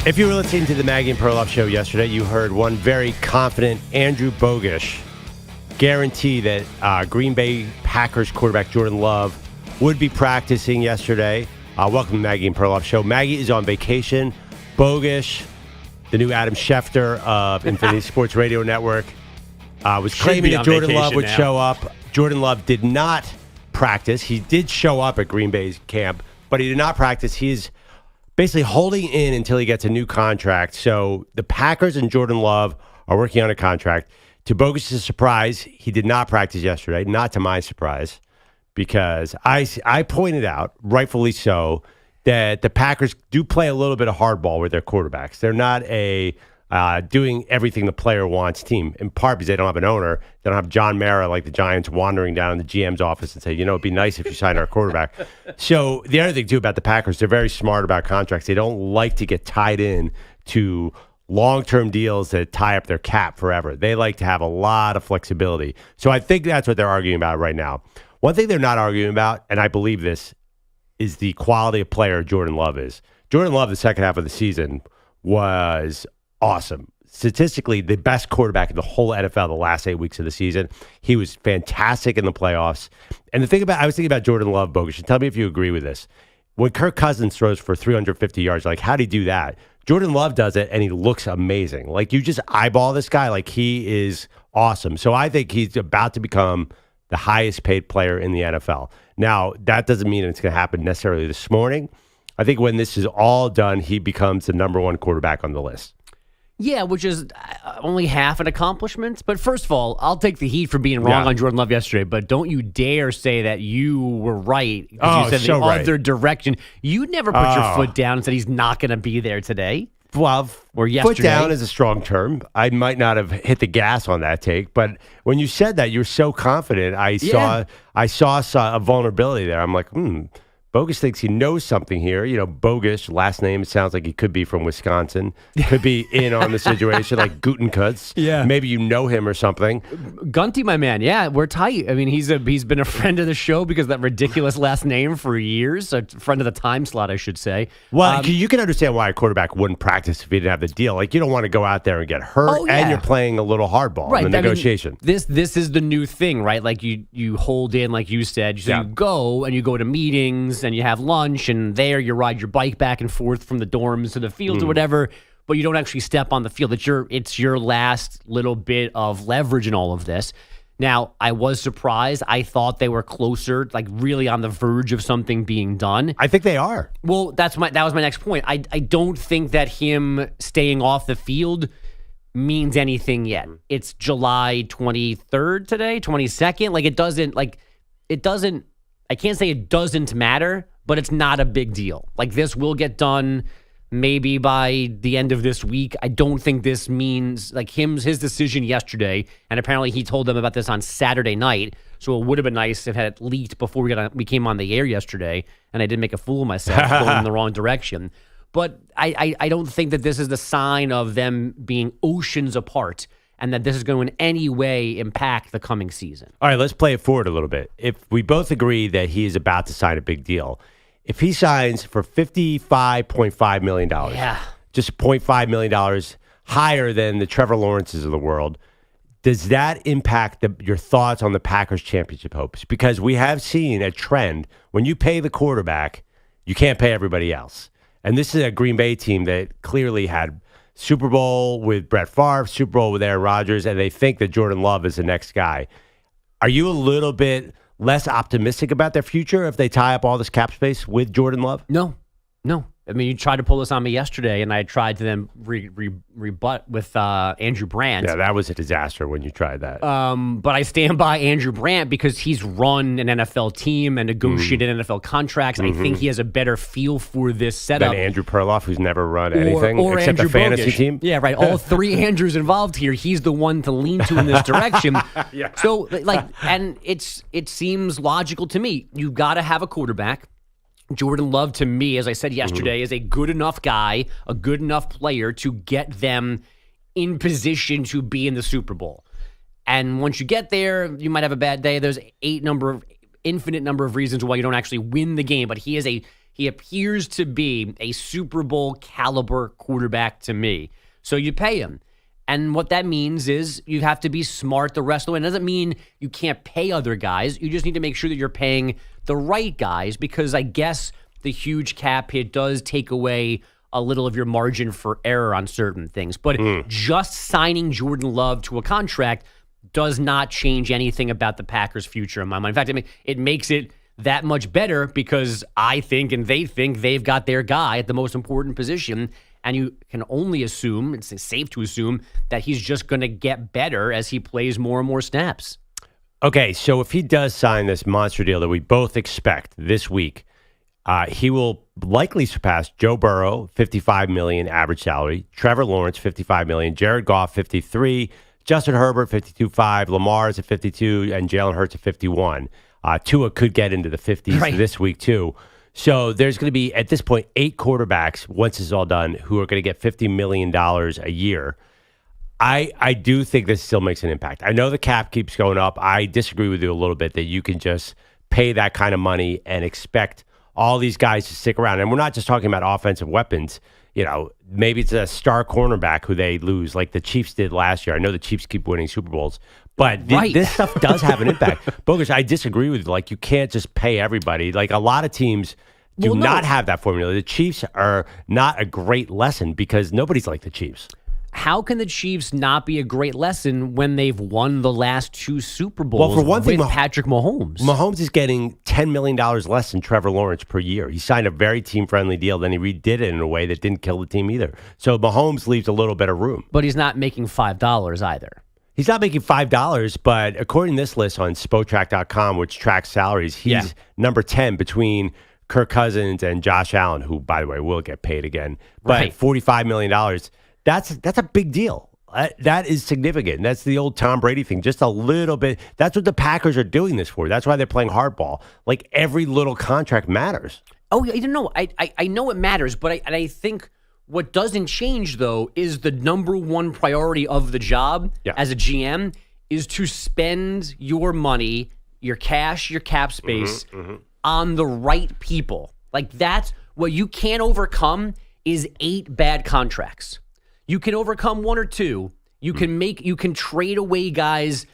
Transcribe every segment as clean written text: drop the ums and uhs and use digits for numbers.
If you were listening to the Maggie Perloff show yesterday, you heard one very confident Andrew Bogusch guarantee that Green Bay Packers quarterback Jordan Love would be practicing yesterday. Welcome to the Maggie and Perloff show. Maggie is on vacation. Bogusch, the new Adam Schefter of Infinity Sports Radio Network, was claiming that Jordan Love would show up. Jordan Love did not practice. He did show up at Green Bay's camp, but he did not practice. He is basically holding in until he gets a new contract. So the Packers and Jordan Love are working on a contract. To Bogusch's surprise, he did not practice yesterday, not to my surprise, because I pointed out, rightfully so, that the Packers do play a little bit of hardball with their quarterbacks. They're not a doing everything the player wants team, in part because they don't have an owner. They don't have John Mara like the Giants wandering down in the GM's office and say, it'd be nice if you signed our quarterback. So the other thing, too, about the Packers, they're very smart about contracts. They don't like to get tied in to long-term deals that tie up their cap forever. They like to have a lot of flexibility. So I think that's what they're arguing about right now. One thing they're not arguing about, and I believe this, is the quality of player Jordan Love is. Jordan Love, the second half of the season, was awesome. Statistically, the best quarterback in the whole NFL the last 8 weeks of the season. He was fantastic in the playoffs. And I was thinking about Jordan Love, Bogusch, and tell me if you agree with this. When Kirk Cousins throws for 350 yards, like, how'd he do that? Jordan Love does it, and he looks amazing. Like, you just eyeball this guy, like, he is awesome. So I think he's about to become the highest paid player in the NFL. Now, that doesn't mean it's going to happen necessarily this morning. I think when this is all done, he becomes the number one quarterback on the list. Yeah, which is only half an accomplishment. But first of all, I'll take the heat for being wrong on Jordan Love yesterday. But don't you dare say that you were right. Because you said the other direction. You never put your foot down and said he's not going to be there today. Well, or yesterday. Foot down is a strong term. I might not have hit the gas on that take. But when you said that, you were so confident. I saw a vulnerability there. I'm like, Bogusch thinks he knows something here. Bogusch, last name, it sounds like he could be from Wisconsin. Could be in on the situation, like Gutenkutz. Yeah. Maybe you know him or something. Gunty, my man. Yeah, we're tight. I mean, he's been a friend of the show because of that ridiculous last name for years. A friend of the time slot, I should say. Well, you can understand why a quarterback wouldn't practice if he didn't have the deal. Like, you don't want to go out there and get hurt, and you're playing a little hardball in the negotiation. This is the new thing, right? Like, you hold in, like you said. So you go to meetings, and you have lunch, and there you ride your bike back and forth from the dorms to the field or whatever, but you don't actually step on the field. It's your last little bit of leverage in all of this. Now, I was surprised. I thought they were closer, like really on the verge of something being done. I think they are. Well, that was my next point. I don't think that him staying off the field means anything yet. It's July 23rd today, 22nd. It doesn't, I can't say it doesn't matter, but it's not a big deal. Like, this will get done maybe by the end of this week. I don't think this means, like, his decision yesterday, and apparently he told them about this on Saturday night, so it would have been nice if it had leaked before we came on the air yesterday, and I didn't make a fool of myself going in the wrong direction. But I don't think that this is the sign of them being oceans apart, and that this is going to in any way impact the coming season. All right, let's play it forward a little bit. If we both agree that he is about to sign a big deal, if he signs for $55.5 million, just $0.5 million higher than the Trevor Lawrences of the world, does that impact your thoughts on the Packers' championship hopes? Because we have seen a trend. When you pay the quarterback, you can't pay everybody else. And this is a Green Bay team that clearly had Super Bowl with Brett Favre, Super Bowl with Aaron Rodgers, and they think that Jordan Love is the next guy. Are you a little bit less optimistic about their future if they tie up all this cap space with Jordan Love? No. I mean, you tried to pull this on me yesterday, and I tried to then rebut with Andrew Brandt. Yeah, that was a disaster when you tried that. But I stand by Andrew Brandt because he's run an NFL team and negotiated NFL contracts, and I think he has a better feel for this setup. Than Andrew Perloff, who's never run anything except Andrew a fantasy Bogusch. team? Yeah, right. All three Andrews involved here. He's the one to lean to in this direction. Yeah. So, and it seems logical to me. You've got to have a quarterback. Jordan Love, to me, as I said yesterday, is a good enough guy, a good enough player to get them in position to be in the Super Bowl. And once you get there, you might have a bad day. There's infinite number of reasons why you don't actually win the game. But he He appears to be a Super Bowl caliber quarterback to me. So you pay him. And what that means is you have to be smart the rest of the way. It doesn't mean you can't pay other guys. You just need to make sure that you're paying the right guys, because I guess the huge cap hit does take away a little of your margin for error on certain things. But just signing Jordan Love to a contract does not change anything about the Packers' future in my mind. In fact, it makes it that much better, because I think and they think they've got their guy at the most important position. And you can only assume, it's safe to assume, that he's just going to get better as he plays more and more snaps. Okay, so if he does sign this monster deal that we both expect this week, he will likely surpass Joe Burrow, $55 million average salary, Trevor Lawrence, $55 million, Jared Goff, $53, Justin Herbert, $52.5, Lamar's at $52, and Jalen Hurts at $51. Tua could get into the 50s this week too. So there's going to be, at this point, 8 quarterbacks, once this is all done, who are going to get $50 million a year. I do think this still makes an impact. I know the cap keeps going up. I disagree with you a little bit that you can just pay that kind of money and expect all these guys to stick around. And we're not just talking about offensive weapons. You know, maybe it's a star cornerback who they lose, like the Chiefs did last year. I know the Chiefs keep winning Super Bowls, but this stuff does have an impact. Bogus, I disagree with you. Like, you can't just pay everybody. Like, a lot of teams do not have that formula. The Chiefs are not a great lesson because nobody's like the Chiefs. How can the Chiefs not be a great lesson when they've won the last 2 Super Bowls well, for one thing, Patrick Mahomes? Mahomes is getting $10 million less than Trevor Lawrence per year. He signed a very team-friendly deal, then he redid it in a way that didn't kill the team either. So Mahomes leaves a little bit of room. But he's not making $5 either. He's not making $5, but according to this list on Spotrac.com, which tracks salaries, he's number 10 between Kirk Cousins and Josh Allen, who, by the way, will get paid again. But $45 million, that's a big deal. That is significant. That's the old Tom Brady thing, just a little bit. That's what the Packers are doing this for. That's why they're playing hardball. Like, every little contract matters. Oh, I don't know. I know it matters, but I think what doesn't change, though, is the number one priority of the job as a GM is to spend your money, your cash, your cap space on the right people. Like, that's what you can't overcome is 8 bad contracts. You can overcome 1 or 2. You can trade away guys,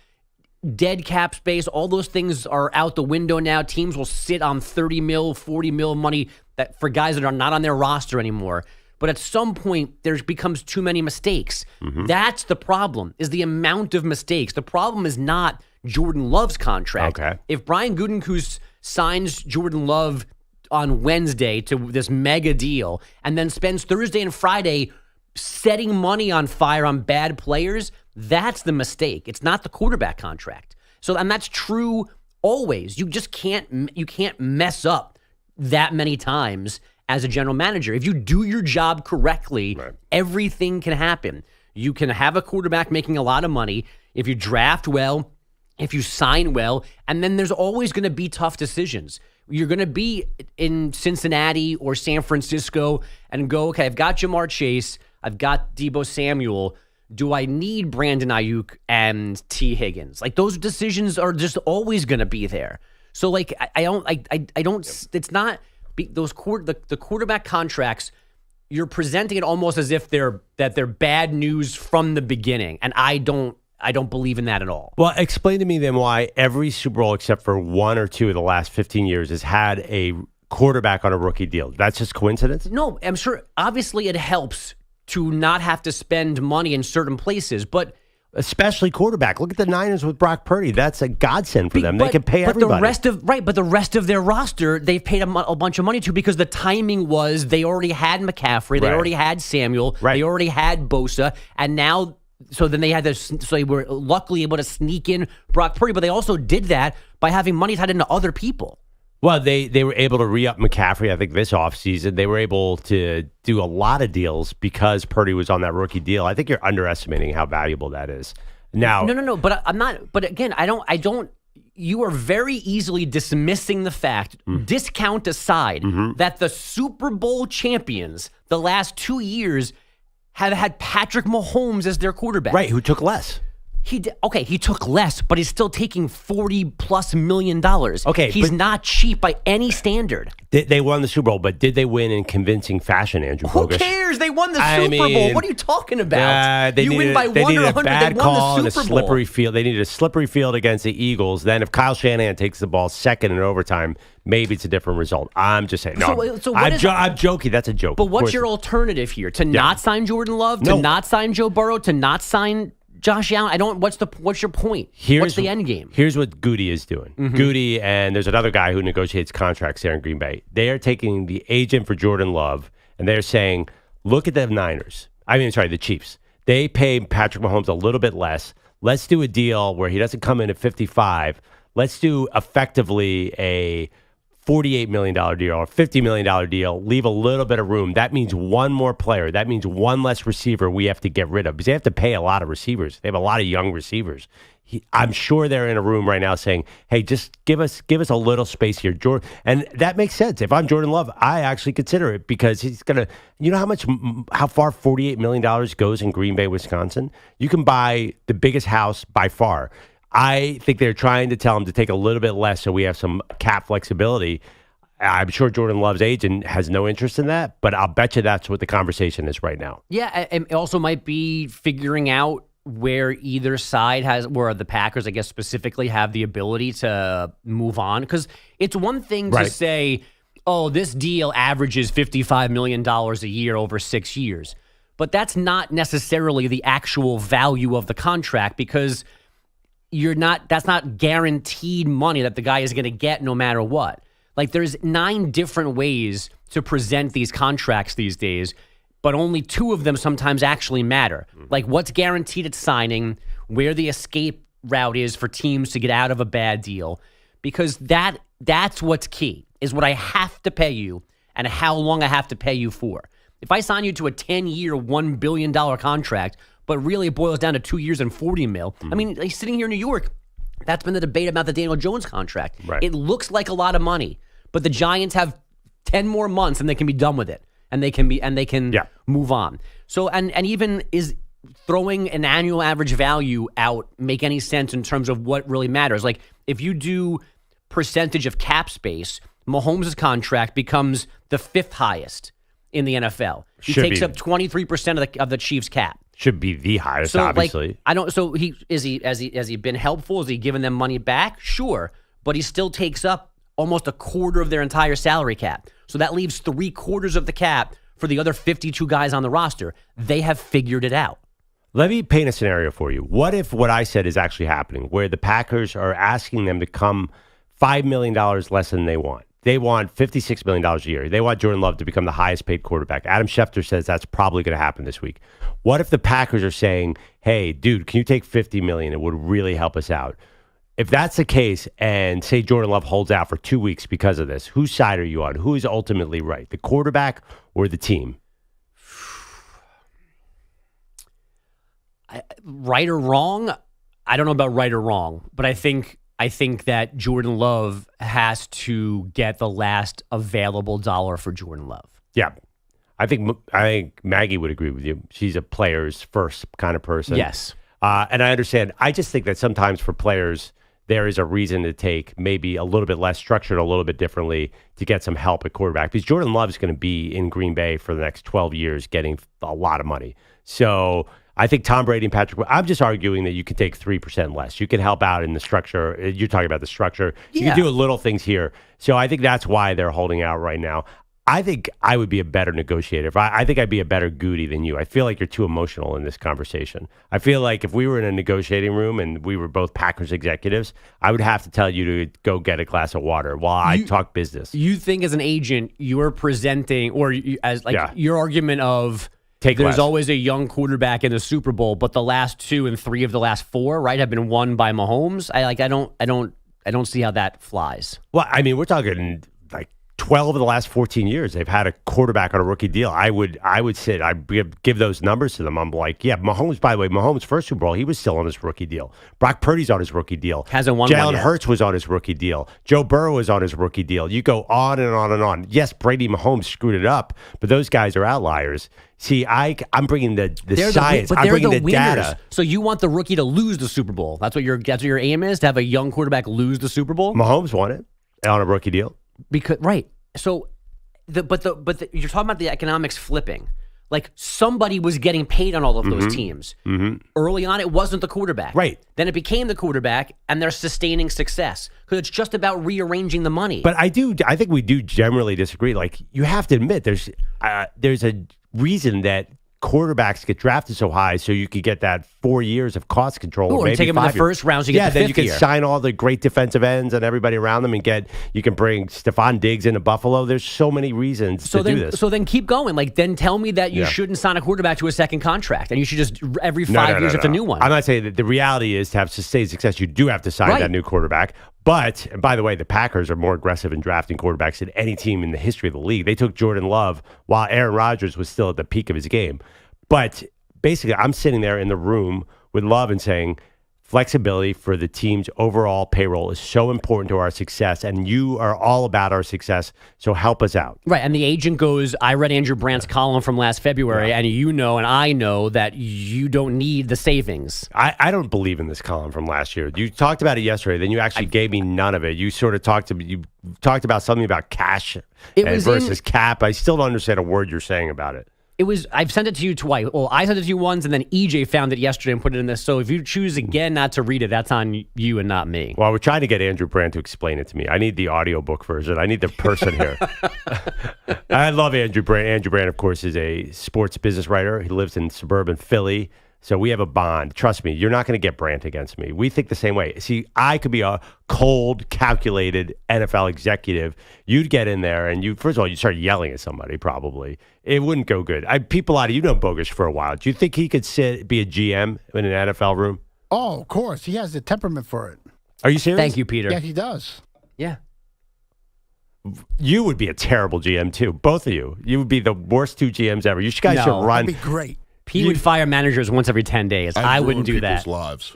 dead cap space. All those things are out the window now. Teams will sit on 30 mil, 40 mil money that for guys that are not on their roster anymore. But at some point, there becomes too many mistakes. That's the problem, is the amount of mistakes. The problem is not Jordan Love's contract. Okay. If Brian Gutekunst signs Jordan Love on Wednesday to this mega deal and then spends Thursday and Friday setting money on fire on bad players, that's the mistake. It's not the quarterback contract. So, and that's true always. You just can't mess up that many times as a general manager. If you do your job correctly, everything can happen. You can have a quarterback making a lot of money if you draft well, if you sign well, and then there's always going to be tough decisions. You're going to be in Cincinnati or San Francisco and go, okay, I've got Jamar Chase, I've got Deebo Samuel. Do I need Brandon Ayuk and T. Higgins? Like, those decisions are just always going to be there. So, like, I don't. It's not those the quarterback contracts. You're presenting it almost as if they're bad news from the beginning, and I don't believe in that at all. Well, explain to me then why every Super Bowl except for 1 or 2 of the last 15 years has had a quarterback on a rookie deal. That's just coincidence? No, I'm sure. Obviously, it helps to not have to spend money in certain places, but especially quarterback. Look at the Niners with Brock Purdy. That's a godsend for them. They can pay everybody. But the rest of their roster, they've paid a bunch of money to because the timing was they already had McCaffrey, they already had Samuel, they already had Bosa, and now. So then they had this. So they were luckily able to sneak in Brock Purdy, but they also did that by having money tied into other people. Well, they were able to re-up McCaffrey, I think, this offseason. They were able to do a lot of deals because Purdy was on that rookie deal. I think you're underestimating how valuable that is. Now, No. But I'm not. But again, I don't. You are very easily dismissing the fact, discount aside, that the Super Bowl champions the last 2 years have had Patrick Mahomes as their quarterback. Right, who took less. He took less, but he's still taking $40+ million. Okay, he's not cheap by any standard. They won the Super Bowl, but did they win in convincing fashion, Andrew Bogusch? Who cares? They won the Super Bowl. What are you talking about? You win by 1 or 100. They won the Super Bowl. Slippery field. They needed a slippery field against the Eagles. Then if Kyle Shanahan takes the ball second in overtime, maybe it's a different result. I'm just saying. No, I'm joking. That's a joke. But what's your alternative here? To not sign Jordan Love? To not sign Joe Burrow? To not sign Josh Allen? What's your point? What's the end game? Here's what Goody is doing. Goody and there's another guy who negotiates contracts there in Green Bay. They are taking the agent for Jordan Love and they're saying, look at the the Chiefs. They pay Patrick Mahomes a little bit less. Let's do a deal where he doesn't come in at 55. Let's do effectively a $48 million deal or $50 million deal, leave a little bit of room. That means one more player. That means one less receiver we have to get rid of because they have to pay a lot of receivers. They have a lot of young receivers. I'm sure they're in a room right now saying, hey, just give us a little space here, Jordan. And that makes sense. If I'm Jordan Love, I actually consider it because he's going to, you know how far $48 million goes in Green Bay, Wisconsin? You can buy the biggest house by far. I think they're trying to tell him to take a little bit less so we have some cap flexibility. I'm sure Jordan Love's agent has no interest in that, but I'll bet you that's what the conversation is right now. Yeah, and it also might be figuring out where either side where the Packers, I guess, specifically have the ability to move on. Because it's one thing to say, oh, this deal averages $55 million a year over 6 years. But that's not necessarily the actual value of the contract because that's not guaranteed money that the guy is going to get no matter what. Like there's 9 different ways to present these contracts these days, but only 2 of them sometimes actually matter. Like what's guaranteed at signing, where the escape route is for teams to get out of a bad deal, because that's what's key, is what I have to pay you and how long I have to pay you for. If I sign you to a 10-year, $1 billion contract, but really it boils down to 2 years and $40 million. I mean, like sitting here in New York, that's been the debate about the Daniel Jones contract. Right. It looks like a lot of money, but the Giants have 10 more months and they can be done with it. And they can move on. So and even is throwing an annual average value out make any sense in terms of what really matters? Like if you do percentage of cap space, Mahomes' contract becomes the 5th highest in the NFL. He takes up 23% of the Chiefs' cap. Should be the highest, obviously. So has he been helpful? Has he given them money back? Sure, but he still takes up almost a quarter of their entire salary cap. So that leaves 3/4 of the cap for the other 52 guys on the roster. They have figured it out. Let me paint a scenario for you. What if what I said is actually happening, where the Packers are asking them to come $5 million less than they want? They want $56 million a year. They want Jordan Love to become the highest paid quarterback. Adam Schefter says that's probably going to happen this week. What if the Packers are saying, hey, dude, can you take $50 million? It would really help us out. If that's the case, and say Jordan Love holds out for 2 weeks because of this, whose side are you on? Who is ultimately right, the quarterback or the team? Right or wrong? I don't know about right or wrong, but I think that Jordan Love has to get the last available dollar for Jordan Love. Yeah. I think Maggie would agree with you. She's a players first kind of person. Yes. And I understand. I just think that sometimes for players, there is a reason to take maybe a little bit less structured, a little bit differently to get some help at quarterback. Because Jordan Love is going to be in Green Bay for the next 12 years getting a lot of money. So I think Tom Brady and Patrick, I'm just arguing that you can take 3% less. You can help out in the structure. You're talking about the structure. You can do little things here. So I think that's why they're holding out right now. I think I would be a better negotiator. I think I'd be a better Goody than you. I feel like you're too emotional in this conversation. I feel like if we were in a negotiating room and we were both Packers executives, I would have to tell you to go get a glass of water while I talk business. You think as an agent, you're presenting, or your argument of there's always a young quarterback in the Super Bowl, but the last 2 and 3 of the last 4, right, have been won by Mahomes. I don't see how that flies. Well, I mean, we're talking like 12 of the last 14 years, they've had a quarterback on a rookie deal. I'd give those numbers to them. I'm like, yeah, Mahomes, by the way, Mahomes' first Super Bowl, he was still on his rookie deal. Brock Purdy's on his rookie deal. Hasn't won one Jalen yet. Hurts was on his rookie deal. Joe Burrow was on his rookie deal. You go on and on and on. Yes, Brady Mahomes screwed it up, but those guys are outliers. See, I'm bringing the science. I'm bringing the data. So you want the rookie to lose the Super Bowl? That's what your aim is, to have a young quarterback lose the Super Bowl? Mahomes won it on a rookie deal. Because right. So you're talking about the economics flipping. Like, somebody was getting paid on all of those teams. Early on, it wasn't the quarterback. Right. Then it became the quarterback, and they're sustaining success because it's just about rearranging the money. But I think we do generally disagree. Like, you have to admit, there's a reason that quarterbacks get drafted so high, so you could get that 4 years of cost control. Or maybe take them in the 5 years. first round, so you get the then fifth you year. can sign all the great defensive ends and everybody around them, and you can bring Stephon Diggs into Buffalo. There's so many reasons to do this. So then keep going. Like, then tell me that you shouldn't sign a quarterback to a second contract, and you should just every 5 years it's a new one. I'm not saying that. The reality is, to have sustained success, you do have to sign that new quarterback. But, and by the way, the Packers are more aggressive in drafting quarterbacks than any team in the history of the league. They took Jordan Love while Aaron Rodgers was still at the peak of his game. But basically, I'm sitting there in the room with Love and saying, flexibility for the team's overall payroll is so important to our success, and you are all about our success, so help us out. Right, and the agent goes, I read Andrew Brandt's column from last February, and you know and I know that you don't need the savings. I don't believe in this column from last year. You talked about it yesterday, then you actually gave me none of it. You sort of talked about something about cash versus cap. I still don't understand a word you're saying about it. I've sent it to you twice. Well, I sent it to you once, and then EJ found it yesterday and put it in this. So if you choose again not to read it, that's on you and not me. Well, we're trying to get Andrew Brandt to explain it to me. I need the audiobook version. I need the person here. I love Andrew Brandt. Andrew Brandt, of course, is a sports business writer. He lives in suburban Philly. So we have a bond. Trust me, you're not going to get Brandt against me. We think the same way. See, I could be a cold, calculated NFL executive. You'd get in there and first of all, you'd start yelling at somebody probably. It wouldn't go good. People out of, Bogusch for a while. Do you think he could be a GM in an NFL room? Oh, of course. He has the temperament for it. Are you serious? Thank you, Peter. Yeah, he does. Yeah. You would be a terrible GM too. Both of you. You would be the worst 2 GMs ever. You guys should run. That'd be great. Pete would fire managers once every 10 days. I wouldn't do that. Lives.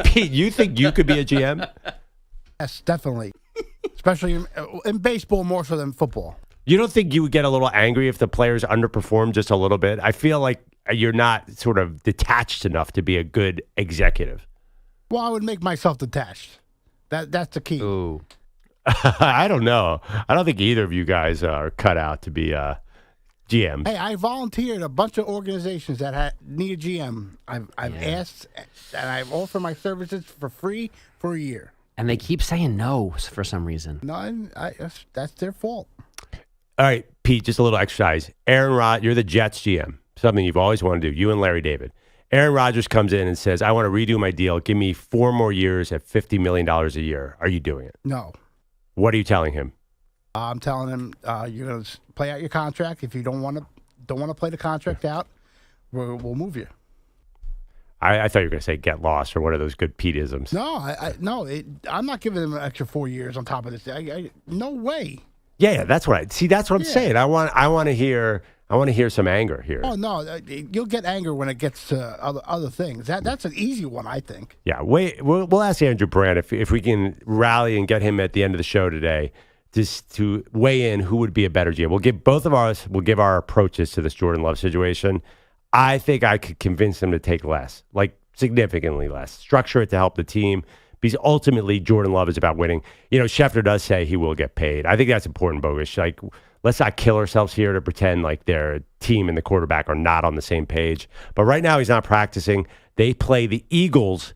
Pete, you think you could be a GM? Yes, definitely. Especially in baseball more so than football. You don't think you would get a little angry if the players underperform just a little bit? I feel like you're not sort of detached enough to be a good executive. Well, I would make myself detached. That's the key. Ooh. I don't know. I don't think either of you guys are cut out to be GMs. Hey, I volunteered a bunch of organizations that need a GM. I've asked, and I've offered my services for free for a year. And they keep saying no for some reason. No, that's their fault. All right, Pete, just a little exercise. Aaron Rodgers, you're the Jets GM, something you've always wanted to do, you and Larry David. Aaron Rodgers comes in and says, I want to redo my deal. Give me 4 more years at $50 million a year. Are you doing it? No. What are you telling him? I'm telling him you're going to play out your contract. If you don't want to play the contract out, we'll move you. I thought you were going to say get lost or one of those good Pete-isms. No, I'm not giving him an extra 4 years on top of this. No way. Yeah, that's what I'm saying. I want to hear some anger here. Oh no, you'll get anger when it gets to other things. That's an easy one, I think. Yeah, we'll ask Andrew Brandt if we can rally and get him at the end of the show today just to weigh in who would be a better GM. We'll give our approaches to this Jordan Love situation. I think I could convince him to take less, like significantly less. Structure it to help the team. Because ultimately, Jordan Love is about winning. Schefter does say he will get paid. I think that's important, Bogusch. Like, let's not kill ourselves here to pretend like their team and the quarterback are not on the same page. But right now, he's not practicing. They play the Eagles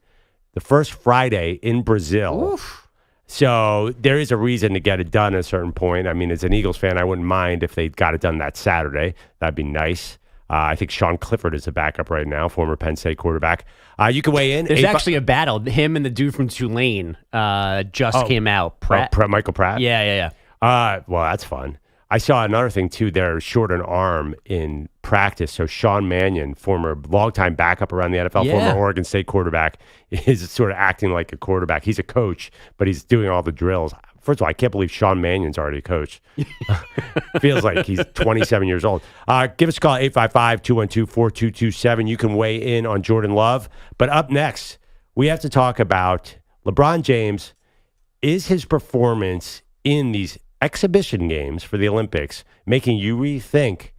the first Friday in Brazil. Oof. So there is a reason to get it done at a certain point. I mean, as an Eagles fan, I wouldn't mind if they got it done that Saturday. That'd be nice. I think Sean Clifford is a backup right now, former Penn State quarterback. You can weigh in. There's actually a battle. Him and the dude from Tulane came out. Michael Pratt? Yeah. Well, that's fun. I saw another thing, too. They're short an arm in practice. So Sean Mannion, former longtime backup around the NFL, former Oregon State quarterback, is sort of acting like a quarterback. He's a coach, but he's doing all the drills. First of all, I can't believe Sean Mannion's already a coach. Feels like he's 27 years old. Give us a call, 855-212-4227. You can weigh in on Jordan Love. But up next, we have to talk about LeBron James. Is his performance in these exhibition games for the Olympics making you rethink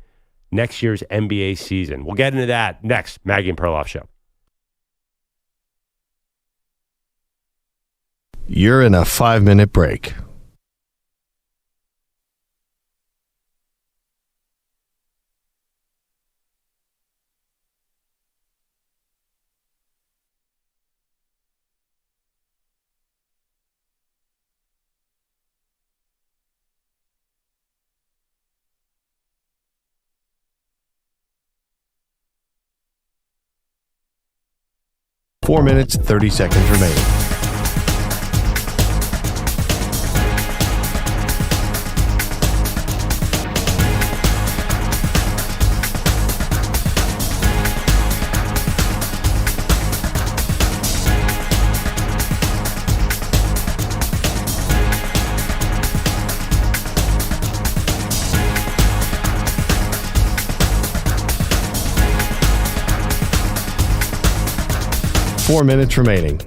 next year's NBA season? We'll get into that next. Maggie and Perloff Show. You're in a 5-minute break. Four minutes, 30 seconds remaining. Four minutes remaining.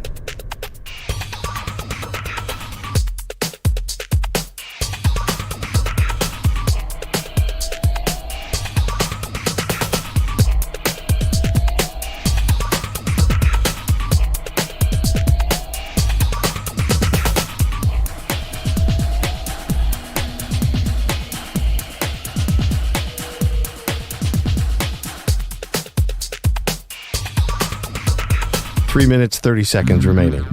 Three minutes, 30 seconds remaining.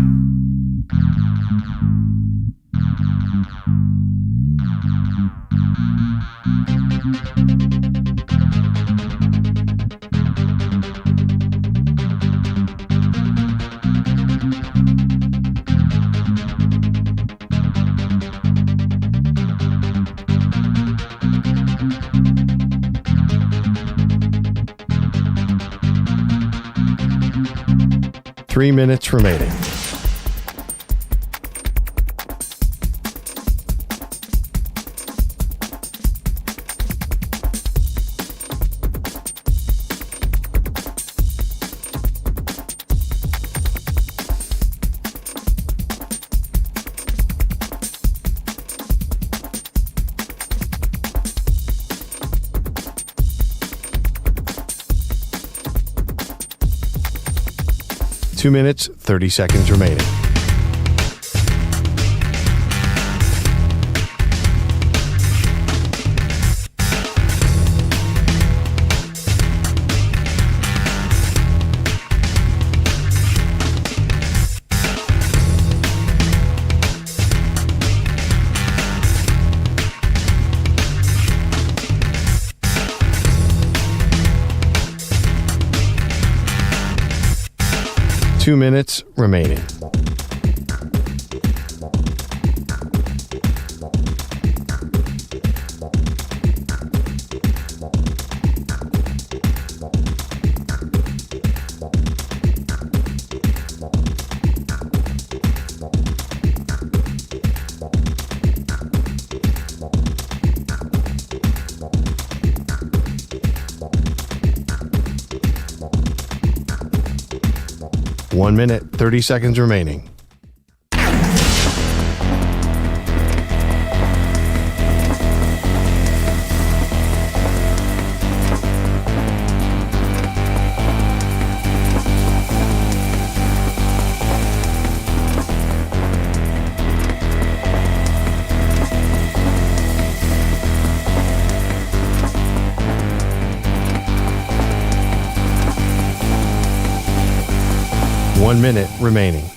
Three minutes remaining. Two minutes, 30 seconds remaining. Two minutes remaining. One minute, 30 seconds remaining. One minute remaining.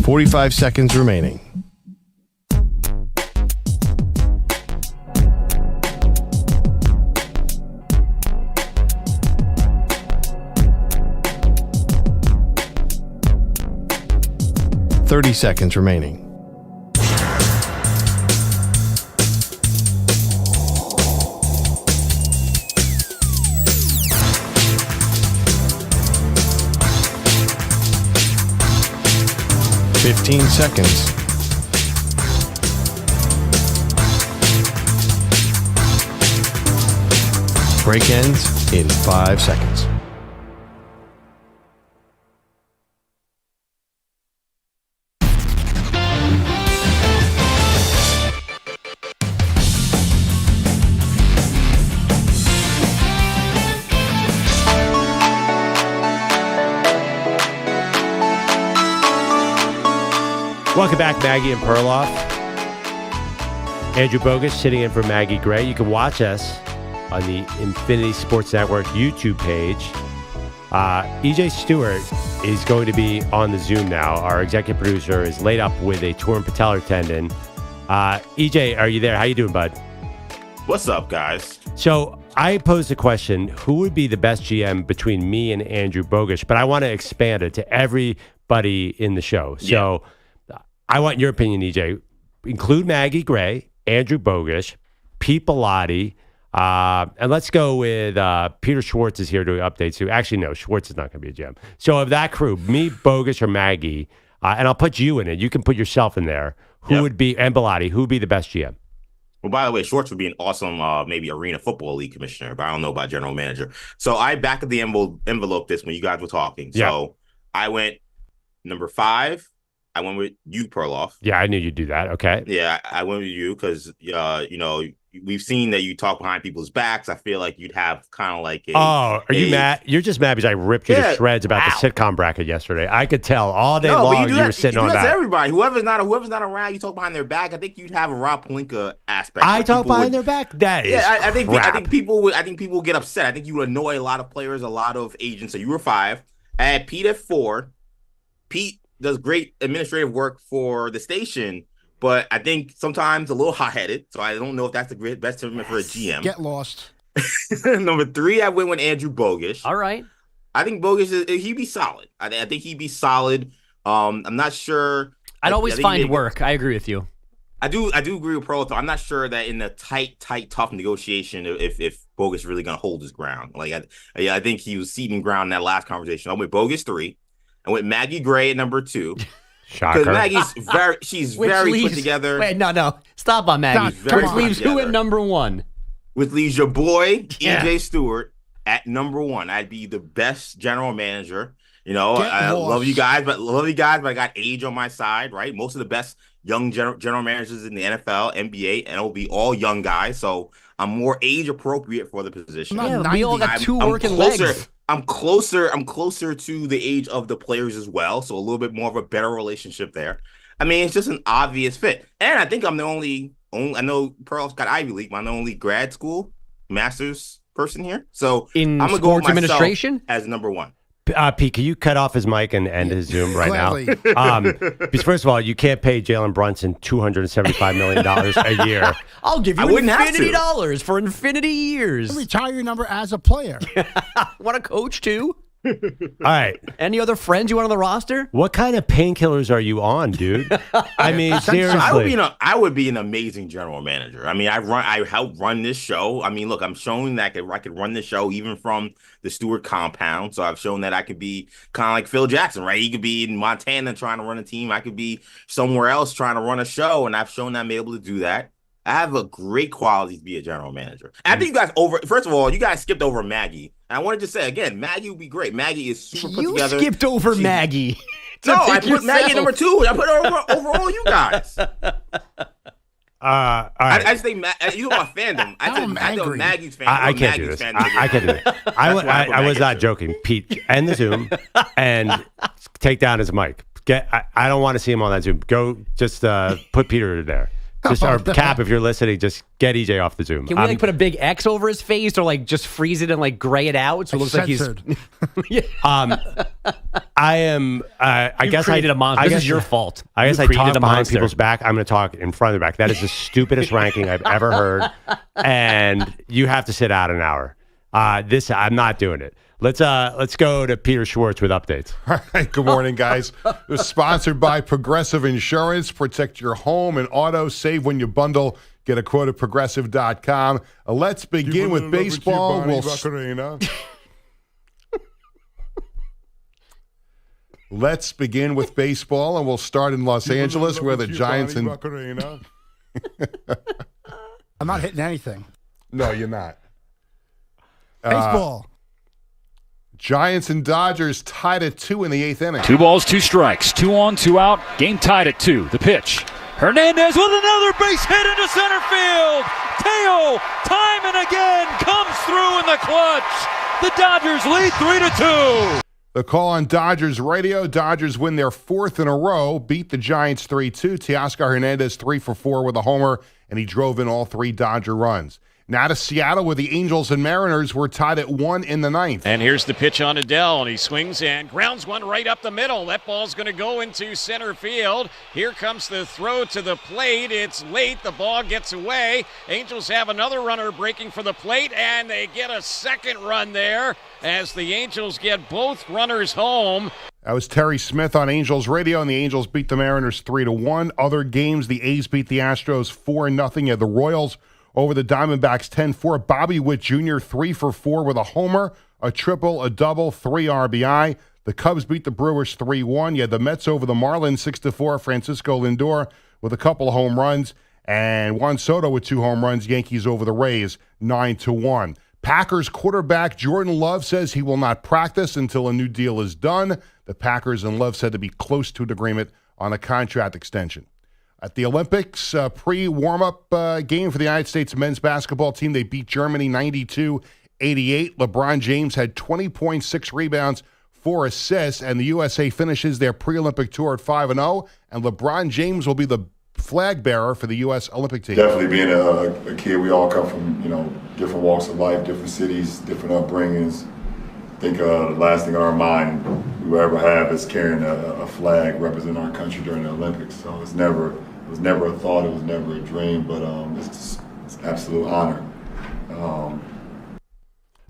Forty-five seconds remaining. Thirty seconds remaining. 15 seconds. Break ends in 5 seconds. Welcome back, Maggie and Perloff. Andrew Bogus sitting in for Maggie Gray. You can watch us on the Infinity Sports Network YouTube page. EJ Stewart is going to be on the Zoom now. Our executive producer is laid up with a torn patellar tendon. EJ, are you there? How you doing, bud? What's up, guys? So I posed a question, who would be the best GM between me and Andrew Bogus? But I want to expand it to everybody in the show. So I want your opinion, EJ. Include Maggie Gray, Andrew Bogus, Pete Bellotti, and let's go with Peter Schwartz is here to update you. Actually, no, Schwartz is not going to be a GM. So of that crew, me, Bogus, or Maggie, and I'll put you in it. You can put yourself in there. Who would be, and Bellotti, who would be the best GM? Well, by the way, Schwartz would be an awesome, maybe Arena Football League commissioner, but I don't know about general manager. So I back of the envelope this when you guys were talking. So I went number 5. I went with you, Perloff. Yeah, I knew you'd do that. Okay. Yeah, I went with you because, we've seen that you talk behind people's backs. I feel like you'd have kind of like are you mad? You're just mad because I ripped you to shreds about the sitcom bracket yesterday. I could tell all day long you were sitting on that. Everybody, whoever's not around, you talk behind their back. I think you'd have a Rob Pelinka aspect. I talk behind their back. That is I think crap. people would get upset. I think you would annoy a lot of players, a lot of agents. So you were 5. I had Pete at 4. Pete does great administrative work for the station, but I think sometimes a little hot-headed. So I don't know if that's the best temperament for a GM. Get lost. Number 3, I went with Andrew Bogus. All right. I think Bogus, he'd be solid. I think he'd be solid. I'm not sure. I'd always find work. I agree with you. I do agree with Pro. I'm not sure that in the tight, tough negotiation, if Bogus really going to hold his ground. Like I think he was ceding ground in that last conversation. I went Bogus 3. I went Maggie Gray at number 2. Shocker. Because Maggie's very put together. Wait, no. Stop on Maggie. Which leaves who at number 1? Which leaves your boy, EJ Stewart, at number 1. I'd be the best general manager. I love you guys, but I got age on my side, right? Most of the best young general managers in the NFL, NBA, and it'll be all young guys. So I'm more age appropriate for the position. We all got 2 working legs. I'm closer to the age of the players as well, so a little bit more of a better relationship there. I mean, it's just an obvious fit, and I think I'm the only. I know Pearl's got Ivy League, but I'm the only grad school master's person here. So I'm gonna go with myself as number 1. Pete, can you cut off his mic and end his Zoom right now? Because first of all, you can't pay Jalen Brunson $275 million a year. I'll give you $infinity for infinity years. Retire your number as a player. Want to coach too? All right. Any other friends you want on the roster? What kind of painkillers are you on, dude? I mean, seriously. I would be an amazing general manager. I mean, I helped run this show. I mean, look, I'm showing that I could run this show even from the Stewart compound. So I've shown that I could be kind of like Phil Jackson, right? He could be in Montana trying to run a team. I could be somewhere else trying to run a show, and I've shown that I'm able to do that. I have a great quality to be a general manager. And I think you guys first of all, you guys skipped over Maggie. And I wanted to say again, Maggie would be great. Maggie is super put together. You skipped over Maggie. No, I put Maggie at number 2. I put her over all you guys. All right. I just think you know my fandom. I know Maggie's fandom. I can't do this. I can't do this. I was not joking. Pete, end the Zoom and take down his mic. I don't want to see him on that Zoom. Go just put Peter there. Just our Cap, if you're listening, just get EJ off the Zoom. Can we put a big X over his face or just freeze it and gray it out so it looks like he's I am I guess I created a monster. This is your fault. I guess I talk behind people's back. I'm going to talk in front of their back. That is the stupidest ranking I've ever heard. And you have to sit out an hour. I'm not doing it. Let's go to Peter Schwartz with updates. All right, good morning, guys. It's sponsored by Progressive Insurance. Protect your home and auto. Save when you bundle. Get a quote at Progressive.com. Let's begin with baseball. Let's begin with baseball, and we'll start in Los Angeles, where the Giants and... I'm not hitting anything. No, you're not. Baseball. Giants and Dodgers tied at 2 in the 8th inning. 2 balls, 2 strikes, 2 on, 2 out. Game tied at 2. The pitch. Hernandez with another base hit into center field. Teo, time and again, comes through in the clutch. The Dodgers lead 3-2. The call on Dodgers radio. Dodgers win their 4th in a row, beat the Giants 3-2. Teoscar Hernandez 3 for 4 with a homer, and he drove in all 3 Dodger runs. Now to Seattle, where the Angels and Mariners were tied at 1 in the 9th. And here's the pitch on Adele, and he swings and grounds one right up the middle. That ball's going to go into center field. Here comes the throw to the plate. It's late. The ball gets away. Angels have another runner breaking for the plate, and they get a second run there as the Angels get both runners home. That was Terry Smith on Angels radio, and the Angels beat the Mariners 3-1. Other games, the A's beat the Astros 4-0. You had the Royals over the Diamondbacks 10-4. Bobby Witt Jr. 3 for 4 with a homer, a triple, a double, 3 RBI. The Cubs beat the Brewers 3-1. You had the Mets over the Marlins 6-4. Francisco Lindor with a couple of home runs, and Juan Soto with 2 home runs. Yankees over the Rays 9-1. Packers quarterback Jordan Love says he will not practice until a new deal is done. The Packers and Love said to be close to an agreement on a contract extension. At the Olympics, pre-warm-up game for the United States men's basketball team, they beat Germany 92-88. LeBron James had 20.6 rebounds, 4 assists, and the USA finishes their pre-Olympic tour at 5-0, and LeBron James will be the flag bearer for the U.S. Olympic team. Definitely being a kid, we all come from, different walks of life, different cities, different upbringings. I think the last thing on our mind we will ever have is carrying a flag representing our country during the Olympics. So it was never a thought, it was never a dream, but it's an absolute honor.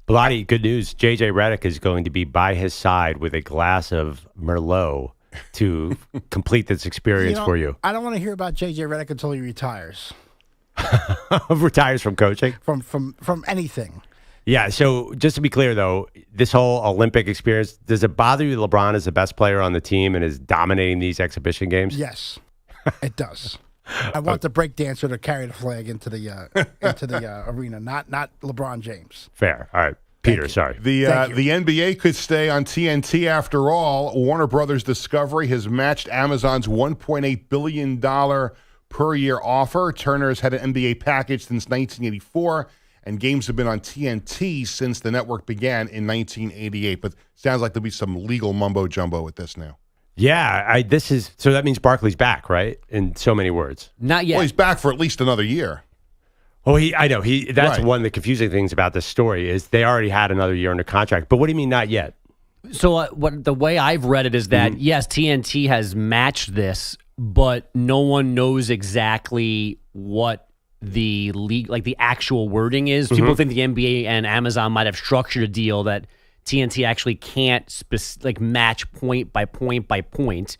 Bloody good news. JJ Redick is going to be by his side with a glass of Merlot to complete this experience for you. I don't want to hear about JJ Redick until he retires. Retires from coaching? From anything. Yeah, so just to be clear, though, this whole Olympic experience, does it bother you that LeBron is the best player on the team and is dominating these exhibition games? Yes, it does. I want the break dancer to carry the flag into the arena, not LeBron James. Fair. All right. Peter, sorry. The NBA could stay on TNT after all. Warner Brothers Discovery has matched Amazon's $1.8 billion per year offer. Turner has had an NBA package since 1984, and games have been on TNT since the network began in 1988. But sounds like there'll be some legal mumbo jumbo with this now. Yeah, so that means Barkley's back, right? In so many words. Not yet. Well, he's back for at least another year. Oh, I know. That's Right. one of the confusing things about this story is they already had another year under contract. But what do you mean not yet? So the way I've read it is that, yes, TNT has matched this, but no one knows exactly what the league, like the actual wording is. People think the NBA and Amazon might have structured a deal that TNT actually can't match point by point by point.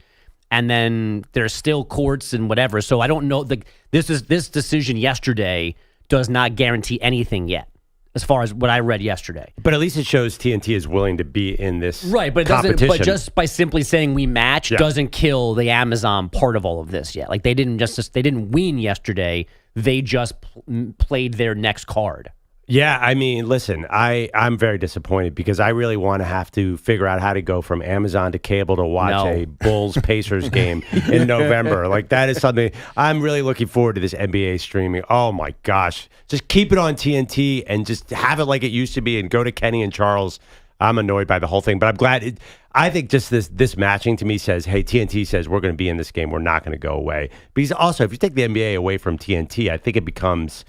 And then there's still courts and whatever. So I don't know. This decision yesterday does not guarantee anything yet, as far as what I read yesterday. But at least it shows TNT is willing to be in this right. But it competition. doesn't. But just by simply saying we match doesn't kill the Amazon part of all of this yet. Like they didn't win yesterday. They just played their next card. Yeah, I mean, listen, I'm very disappointed because I really want to have to figure out how to go from Amazon to cable to watch a Bulls-Pacers game in November. Like, that is something I'm really looking forward to, this NBA streaming. Oh, my gosh. Just keep it on TNT and just have it like it used to be and go to Kenny and Charles. I'm annoyed by the whole thing, but I'm glad. I think just this matching to me says, hey, TNT says we're going to be in this game. We're not going to go away. Because also, if you take the NBA away from TNT, I think it becomes...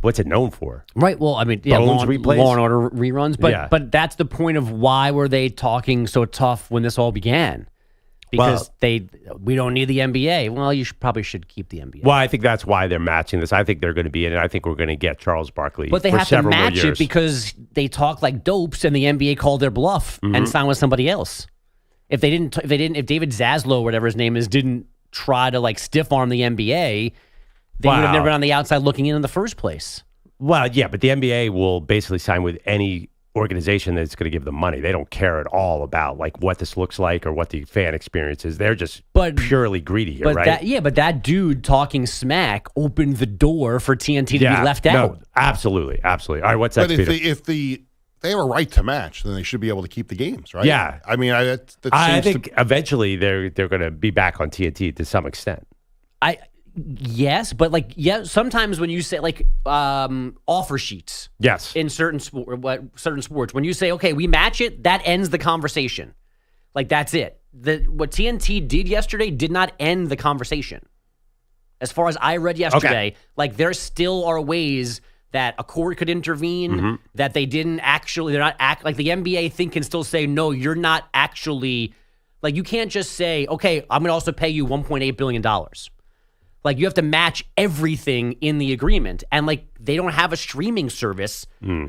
what's it known for? Right. Well, I mean, Law and Order reruns, but that's the point of why were they talking so tough when this all began? Because we don't need the NBA. Well, you probably should keep the NBA. Well, I think that's why they're matching this. I think they're going to be in it. I think we're going to get Charles Barkley. But they have to match it because they talk like dopes, and the NBA called their bluff and signed with somebody else. If David Zaslow, whatever his name is, didn't try to stiff arm the NBA. They would have never been on the outside looking in the first place. Well, yeah, but the NBA will basically sign with any organization that's going to give them money. They don't care at all about like what this looks like or what the fan experience is. They're just purely greedy here, right? But that dude talking smack opened the door for TNT to be left out. No, absolutely. All right, what's that, Peter? If they have a right to match, then they should be able to keep the games, right? Yeah. I mean, I think eventually they're going to be back on TNT to some extent. Yes, but sometimes when you say offer sheets, yes, in certain sports, when you say okay, we match it, that ends the conversation. Like that's it. What TNT did yesterday did not end the conversation. As far as I read yesterday, like there still are ways that a court could intervene, that they're not like the NBA can still say, no, you're not actually, like you can't just say, okay, I'm going to also pay you $1.8 billion. Like you have to match everything in the agreement. And like they don't have a streaming service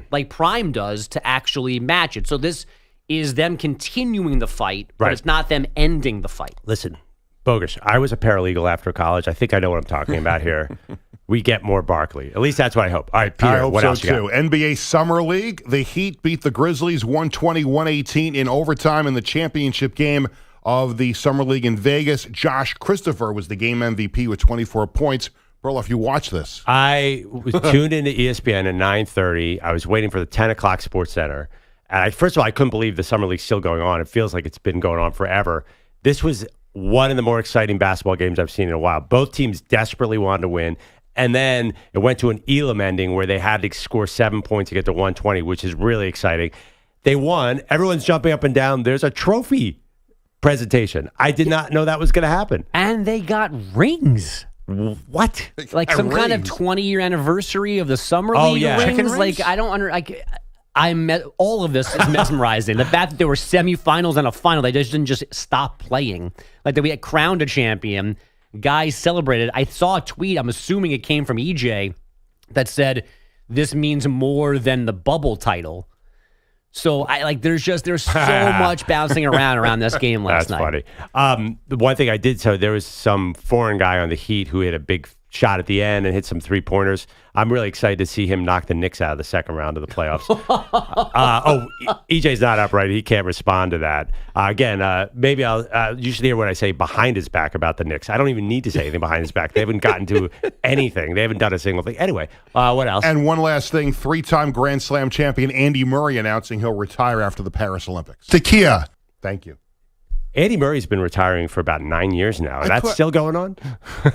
like Prime does to actually match it. So this is them continuing the fight, but it's not them ending the fight. Listen, Bogus, I was a paralegal after college. I think I know what I'm talking about here. We get more Barkley. At least that's what I hope. All right, Peter, I hope what so else you too. got? NBA Summer League. The Heat beat the Grizzlies 120-118 in overtime in the championship game of the Summer League in Vegas. Josh Christopher was the game MVP with 24 points. Perloff, you watched this. I was tuned into ESPN at 9:30. I was waiting for the 10 o'clock Sports Center. And first of all, I couldn't believe the Summer League's still going on. It feels like it's been going on forever. This was one of the more exciting basketball games I've seen in a while. Both teams desperately wanted to win. And then it went to an Elam ending where they had to score 7 points to get to 120, which is really exciting. They won. Everyone's jumping up and down. There's a trophy presentation. I did not know that was going to happen. And they got rings. What? Like some kind of 20-year anniversary of the Summer League rings? Like, I don't all of this is mesmerizing. The fact that there were semifinals and a final, they just didn't just stop playing. Like that we had crowned a champion. Guys celebrated. I saw a tweet, I'm assuming it came from EJ, that said, this means more than the bubble title. So there's so much bouncing around this game last night. That's funny. The one thing I did, so there was some foreign guy on the Heat who hit a big shot at the end and hit some 3-pointers. I'm really excited to see him knock the Knicks out of the second round of the playoffs. EJ's not upright. He can't respond to that. Maybe you should hear what I say behind his back about the Knicks. I don't even need to say anything behind his back. They haven't gotten to anything. They haven't done a single thing. Anyway, what else? And one last thing, 3-time Grand Slam champion Andy Murray announcing he'll retire after the Paris Olympics. Tequila. Thank you. Andy Murray's been retiring for about 9 years now. That's still going on?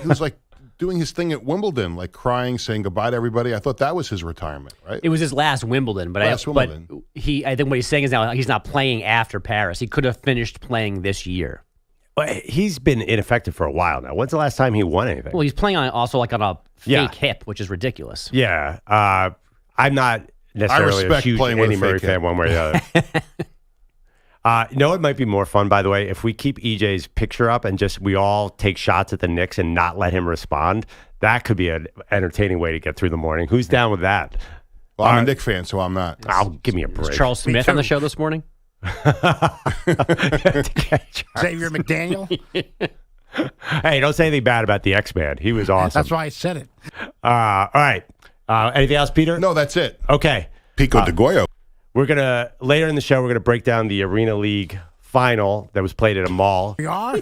He was like doing his thing at Wimbledon, like crying, saying goodbye to everybody. I thought that was his retirement, right? It was his last Wimbledon, but I think what he's saying is now he's not playing after Paris. He could have finished playing this year. Well, he's been ineffective for a while now. When's the last time he won anything? Well, he's playing on a fake hip, which is ridiculous. Yeah. I'm not necessarily a huge Andy Murray fan one way or the other. It might be more fun, by the way, if we keep EJ's picture up and just we all take shots at the Knicks and not let him respond. That could be an entertaining way to get through the morning. Who's down with that? Well, I'm a Knicks fan, so I'm not. Give me a break. Is Charles Smith on the show this morning? Xavier McDaniel? Hey, don't say anything bad about the X-Man. He was awesome. That's why I said it. All right. Anything else, Peter? No, that's it. Okay. Pico de Goyo. We're going to, later in the show, we're going to break down the Arena League final that was played at a mall. We are?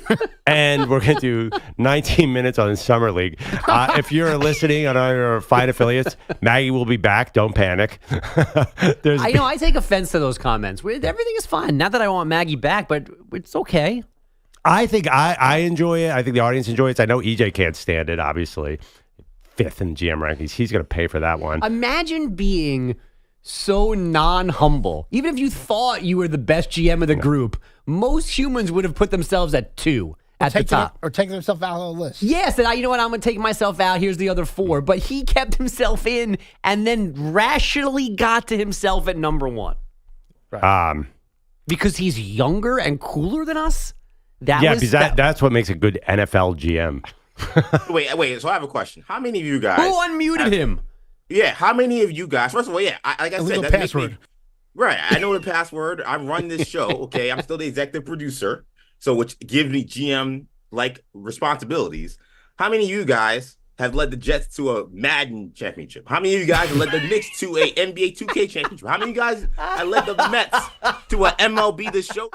And we're going to do 19 minutes on the Summer League. If you're listening on our fine affiliates, Maggie will be back. Don't panic. I take offense to those comments. Everything is fine. Not that I want Maggie back, but it's okay. I think I enjoy it. I think the audience enjoys it. I know EJ can't stand it, obviously. 5th in the GM rankings. He's going to pay for that one. Imagine being so non-humble. Even if you thought you were the best GM of the group, most humans would have put themselves at 2 at the top. Or taking themselves out of the list. Yes, and you know what? I'm going to take myself out. Here's the other 4. But he kept himself in and then rationally got to himself at number 1. Right. Because he's younger and cooler than us? Because that's what makes a good NFL GM. Wait. So I have a question. How many of you guys... Who unmuted him? Yeah, how many of you guys? First of all, like I said, that password. Right, I know the password. I run this show. Okay, I'm still the executive producer, so which gives me GM like responsibilities. How many of you guys have led the Jets to a Madden championship? How many of you guys have led the Knicks to a NBA 2K championship? How many of you guys have led the Mets to a MLB The Show?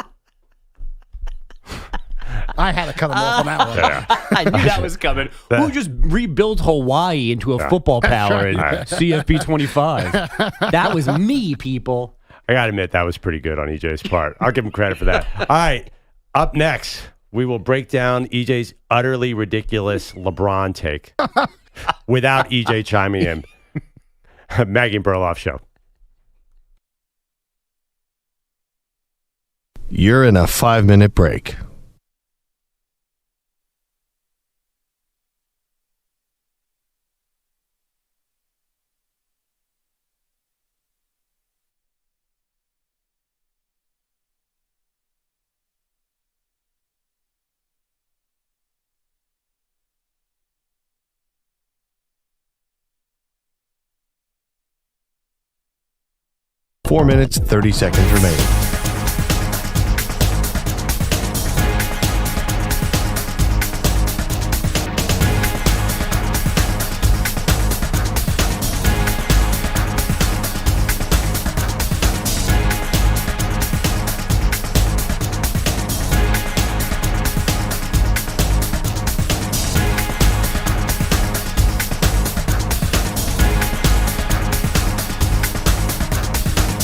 I had to cut him off on that one. Yeah. I knew that was coming. Who just rebuilt Hawaii into a football power in CFP 25? That was me, people. I got to admit, that was pretty good on EJ's part. I'll give him credit for that. All right. Up next, we will break down EJ's utterly ridiculous LeBron take without EJ chiming in. Maggie Perloff Show. You're in a 5-minute break. Four minutes, 30 seconds remaining.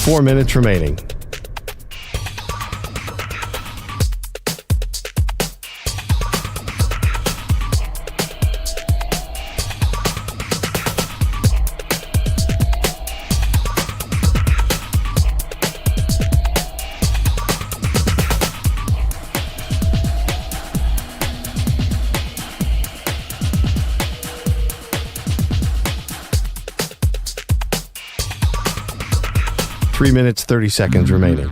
Four minutes remaining. Three minutes, 30 seconds remaining.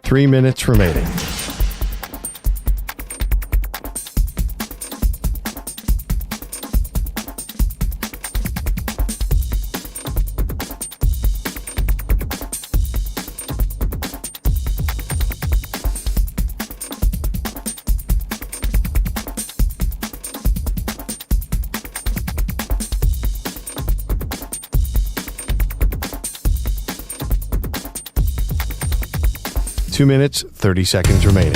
Three minutes remaining. Two minutes, 30 seconds remaining.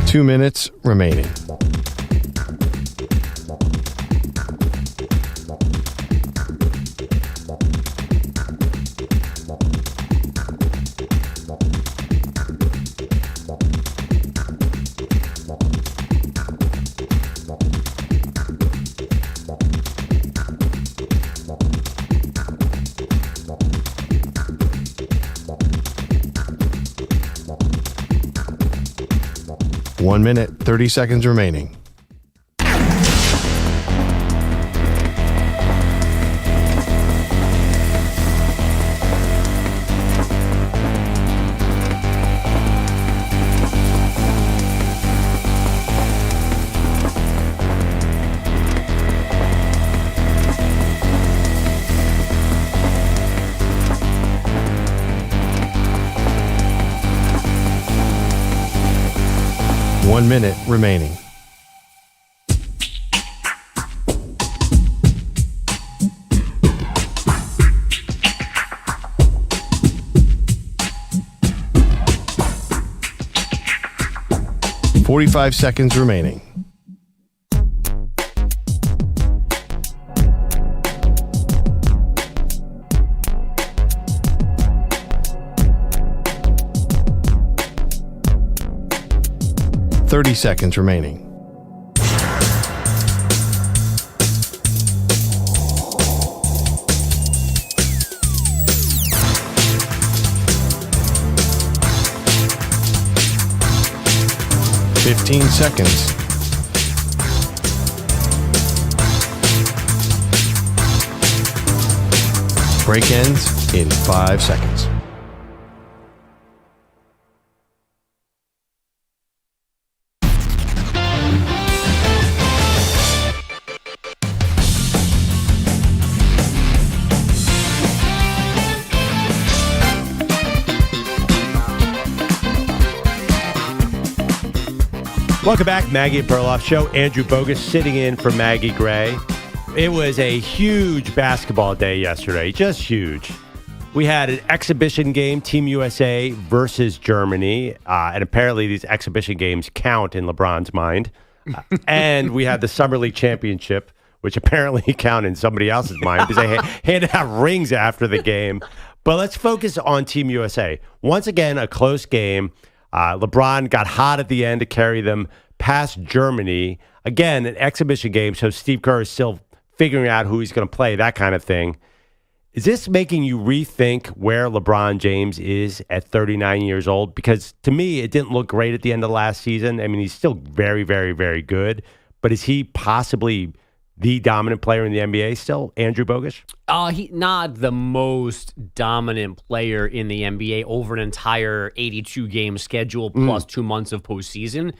Two minutes remaining. One minute, 30 seconds remaining. One minute remaining. Forty-five seconds remaining. 30 seconds remaining. Fifteen seconds. Break ends in 5 seconds. Welcome back, Maggie Perloff Show. Andrew Bogus sitting in for Maggie Gray. It was a huge basketball day yesterday, just huge. We had an exhibition game, Team USA versus Germany, and apparently these exhibition games count in LeBron's mind. And we had the Summer League Championship, which apparently count in somebody else's mind because they handed out rings after the game. But let's focus on Team USA. Once again, a close game. LeBron got hot at the end to carry them past Germany. Again, an exhibition game, so Steve Kerr is still figuring out who he's going to play, that kind of thing. Is this making you rethink where LeBron James is at 39 years old? Because to me, it didn't look great at the end of last season. I mean, he's still very, very, very good. But is he possibly the dominant player in the NBA still, Andrew Bogus? He's not the most dominant player in the NBA over an entire 82-game schedule plus 2 months of postseason.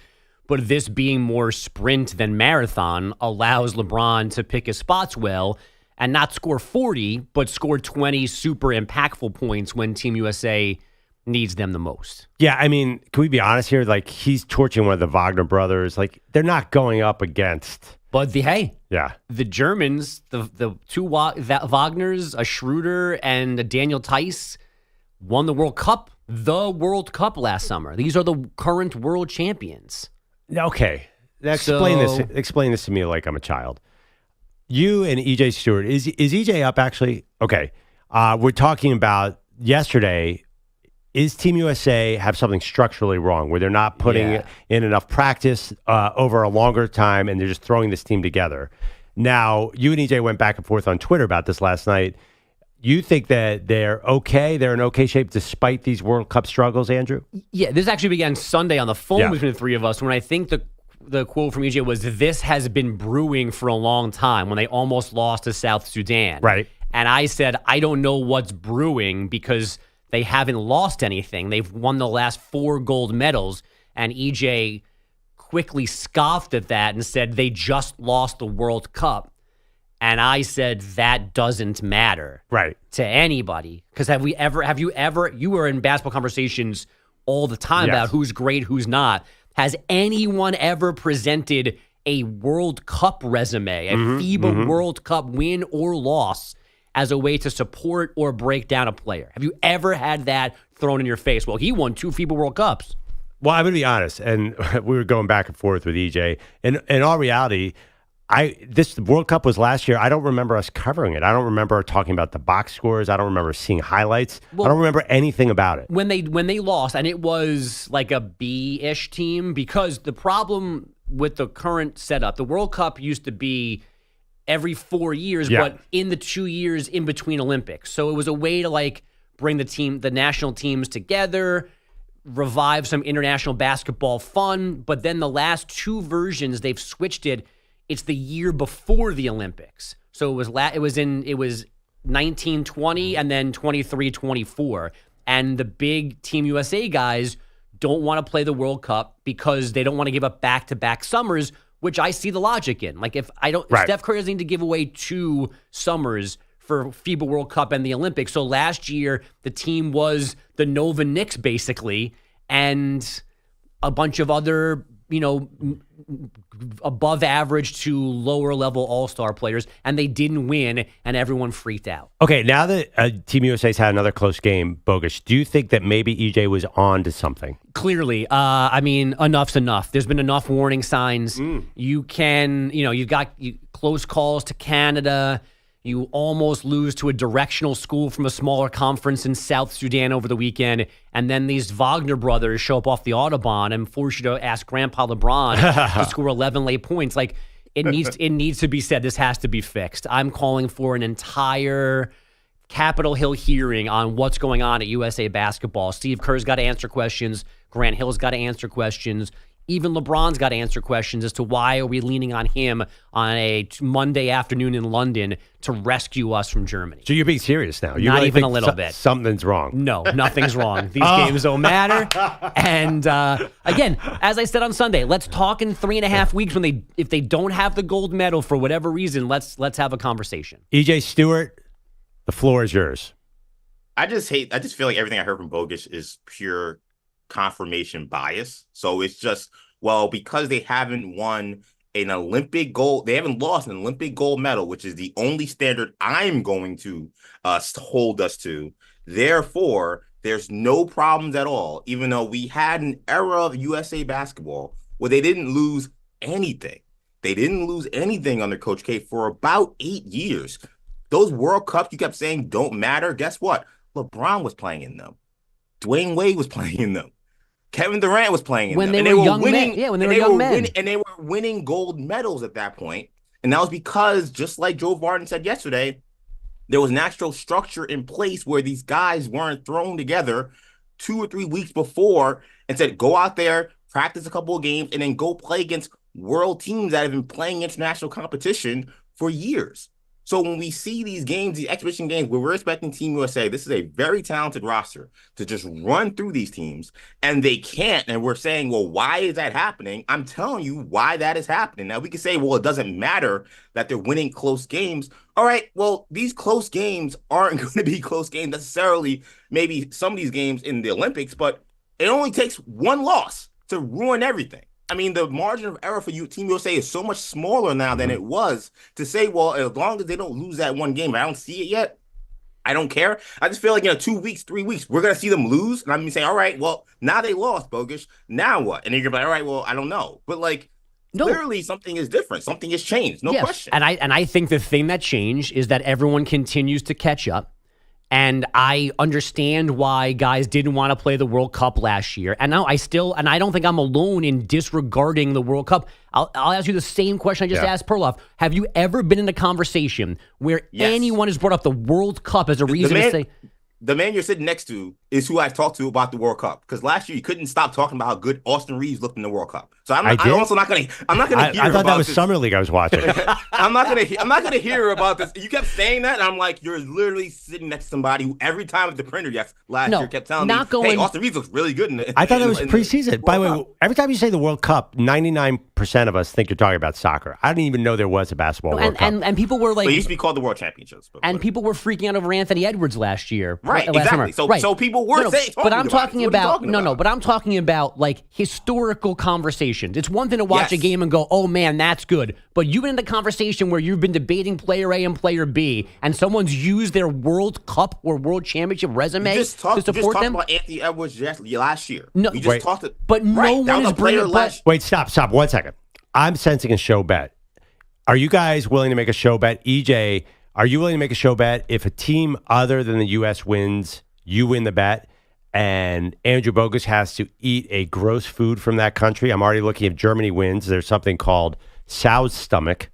But this being more sprint than marathon allows LeBron to pick his spots well and not score 40, but score 20 super impactful points when Team USA needs them the most. Yeah, I mean, can we be honest here? Like, he's torching one of the Wagner brothers. Like, they're not going up against... But the Germans, the two Wagners, a Schroeder and a Daniel Tice, won the World Cup last summer. These are the current world champions. Okay, now explain this to me like I'm a child. You and EJ Stewart, is EJ up actually? Okay, we're talking about yesterday. Is Team USA have something structurally wrong where they're not putting in enough practice over a longer time and they're just throwing this team together? Now, you and EJ went back and forth on Twitter about this last night. You think that they're okay? They're in okay shape despite these World Cup struggles, Andrew? Yeah, this actually began Sunday on the phone between the three of us when I think the quote from EJ was, "This has been brewing for a long time," when they almost lost to South Sudan. Right. And I said, I don't know what's brewing because they haven't lost anything. They've won the last 4 gold medals. And EJ quickly scoffed at that and said they just lost the World Cup. And I said that doesn't matter to anybody. Because you were in basketball conversations all the time about who's great, who's not. Has anyone ever presented a World Cup resume, a FIBA World Cup win or loss as a way to support or break down a player? Have you ever had that thrown in your face? Well, he won 2 FIBA World Cups. Well, I'm going to be honest, and we were going back and forth with EJ. And in all reality, this World Cup was last year. I don't remember us covering it. I don't remember talking about the box scores. I don't remember seeing highlights. I don't remember anything about it. When they lost, and it was like a B-ish team, because the problem with the current setup, the World Cup used to be every 4 years, but in the 2 years in between Olympics. So it was a way to bring the national teams together, revive some international basketball fun. But then the last 2 versions, they've switched it. It's the year before the Olympics. So it was 1920 and then 23-24. And the big Team USA guys don't want to play the World Cup because they don't want to give up back-to-back summers, which I see the logic in. If Steph Curry doesn't need to give away 2 summers for FIBA World Cup and the Olympics. So last year, the team was the Nova Knicks, basically, and a bunch of other, above average to lower level all-star players, and they didn't win, and everyone freaked out. Okay, now that Team USA's had another close game, Bogus, do you think that maybe EJ was on to something? Clearly. Enough's enough. There's been enough warning signs. You can, you've got close calls to Canada. You almost lose to a directional school from a smaller conference in South Sudan over the weekend. And then these Wagner brothers show up off the Autobahn and force you to ask Grandpa LeBron to score 11 late points. Like, it needs to be said. This has to be fixed. I'm calling for an entire Capitol Hill hearing on what's going on at USA Basketball. Steve Kerr's got to answer questions. Grant Hill's got to answer questions. Even LeBron's got to answer questions as to why are we leaning on him on a Monday afternoon in London to rescue us from Germany. So you're being serious now? You Not really even think a little bit. Something's wrong. No, nothing's wrong. These games don't matter. And again, as I said on Sunday, let's talk in 3.5 weeks if they don't have the gold medal for whatever reason. Let's have a conversation. EJ Stewart, the floor is yours. I just feel like everything I heard from Bogus is pure confirmation bias. So it's just, well, because they haven't won an Olympic gold, they haven't lost an Olympic gold medal, which is the only standard I'm going to hold us to. Therefore, there's no problems at all, even though we had an era of USA basketball where they didn't lose anything. They didn't lose anything under Coach K for about 8 years. Those World Cups you kept saying don't matter. Guess what? LeBron was playing in them. Dwayne Wade was playing in them. Kevin Durant was playing in when them. They were young men. Yeah, when they were young men. And they were winning gold medals at that point. And that was because, just like Joe Vardon said yesterday, there was an actual structure in place where these guys weren't thrown together 2 or 3 weeks before and said, go out there, practice a couple of games, and then go play against world teams that have been playing international competition for years. So when we see these games, these exhibition games, where we're expecting Team USA, this is a very talented roster to just run through these teams, and they can't. And we're saying, well, why is that happening? I'm telling you why that is happening. Now, we can say, well, it doesn't matter that they're winning close games. All right, well, these close games aren't going to be close games necessarily, maybe some of these games in the Olympics, but it only takes one loss to ruin everything. I mean, the margin of error for Team USA is so much smaller now than it was to say, well, as long as they don't lose that one game, I don't see it yet. I don't care. I just feel like, 2 weeks, 3 weeks, we're going to see them lose. And I'm going to say, all right, well, now they lost, Bogus. Now what? And then you're going to be like, all right, well, I don't know. But clearly something is different. Something has changed. No question. And I think the thing that changed is that everyone continues to catch up. And I understand why guys didn't want to play the World Cup last year. And now I don't think I'm alone in disregarding the World Cup. I'll ask you the same question I just asked Perloff. Have you ever been in a conversation where anyone has brought up the World Cup as a reason to say... The man you're sitting next to is who I've talked to about the World Cup, because last year you couldn't stop talking about how good Austin Reeves looked in the World Cup. So I'm also not going to hear about this. I thought that was Summer League I was watching. I'm not going to hear about this. You kept saying that, and I'm like, you're literally sitting next to somebody who every time at the printer last year kept telling me, hey, Austin Reeves looks really good. I thought it was preseason. By the way, every time you say the World Cup, 99% of us think you're talking about soccer. I didn't even know there was a basketball World Cup. And people were like... Well, it used to be called the World Championships. And people were freaking out over Anthony Edwards last year. Right, exactly. So people were saying... But I'm talking about... But I'm talking about, historical conversations. It's one thing to watch a game and go, oh, man, that's good. But you've been in a conversation where you've been debating player A and player B, and someone's used their World Cup or World Championship resume to support them? You just talked about Anthony Edwards last year. No, you just talked... But no one is bringing... Wait, stop 1 second. I'm sensing a show bet. Are you guys willing to make a show bet? EJ, are you willing to make a show bet if a team other than the U.S. wins, you win the bet, and Andrew Bogus has to eat a gross food from that country? I'm already looking if Germany wins. There's something called sow's stomach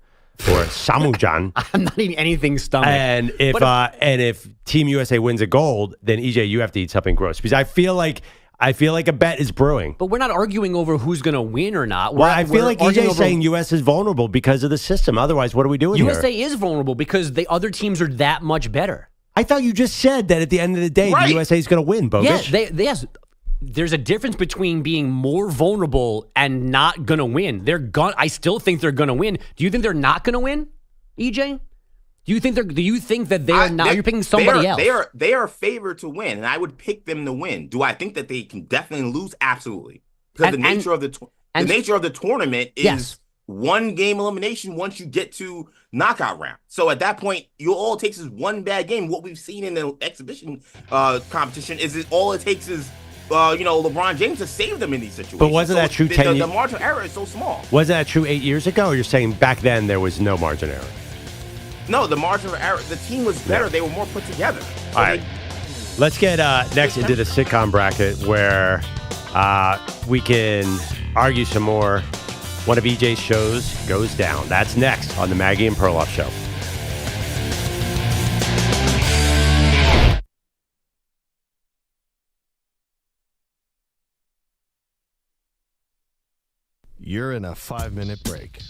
or samujan. I'm not eating anything stomach. And if Team USA wins a gold, then EJ, you have to eat something gross, because I feel like a bet is brewing. But we're not arguing over who's going to win or not. I feel like EJ is saying U.S. is vulnerable because of the system. Otherwise, what are we doing here? USA is vulnerable because the other teams are that much better. I thought you just said that at the end of the day, the USA is going to win, Bogus. Yes. There's a difference between being more vulnerable and not going to win. I still think they're going to win. Do you think they're not going to win, EJ? Do you think that they are not? You're picking somebody else. They are favored to win, and I would pick them to win. Do I think that they can definitely lose? Absolutely, because the nature of the tournament is one game elimination once you get to knockout round. So at that point, all it takes is one bad game. What we've seen in the exhibition competition is all it takes is LeBron James to save them in these situations. But wasn't that true 10 years? The margin of error is so small. Wasn't that true 8 years ago? Or you're saying back then there was no margin of error? No, the margin of error. The team was better. Yeah. They were more put together. So All right. Let's get next into the sitcom bracket where we can argue some more. One of EJ's shows goes down. That's next on the Maggie and Perloff Show. You're in a 5-minute break.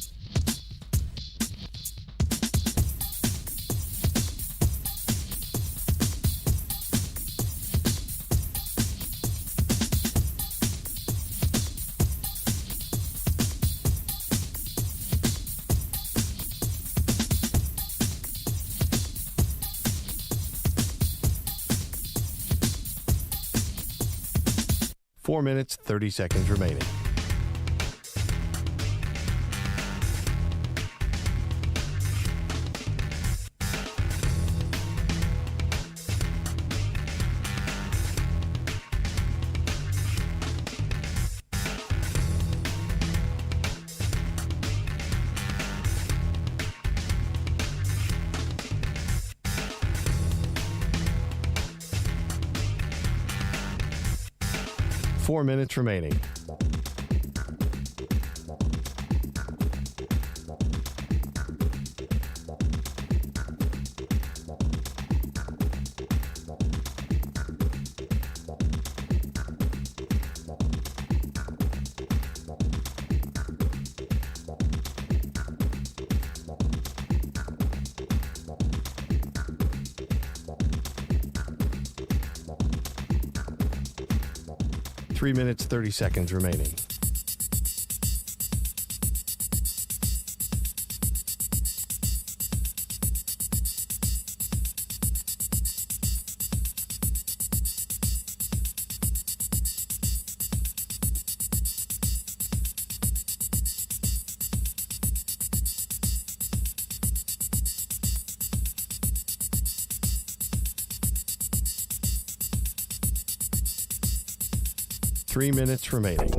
Four minutes, 30 seconds remaining. Four minutes remaining. Three minutes, 30 seconds remaining. Three minutes remaining.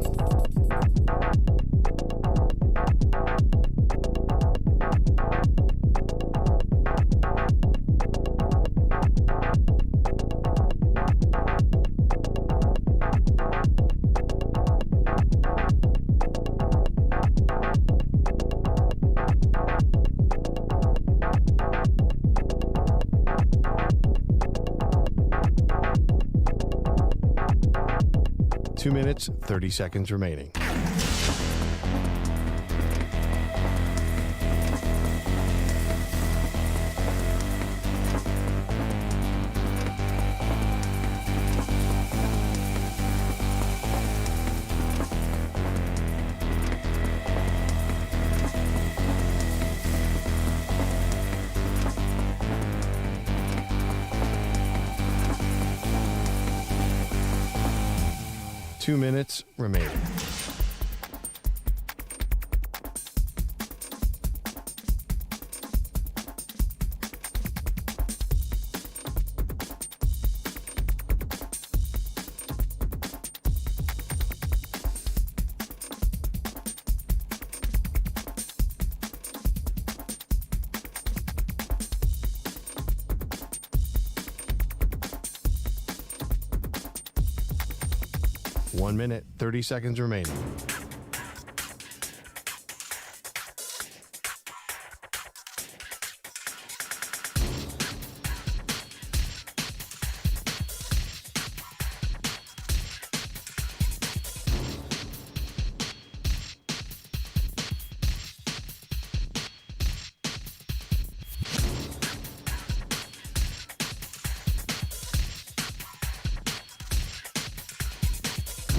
Two minutes, 30 seconds remaining. Two minutes remaining. One minute, 30 seconds remaining.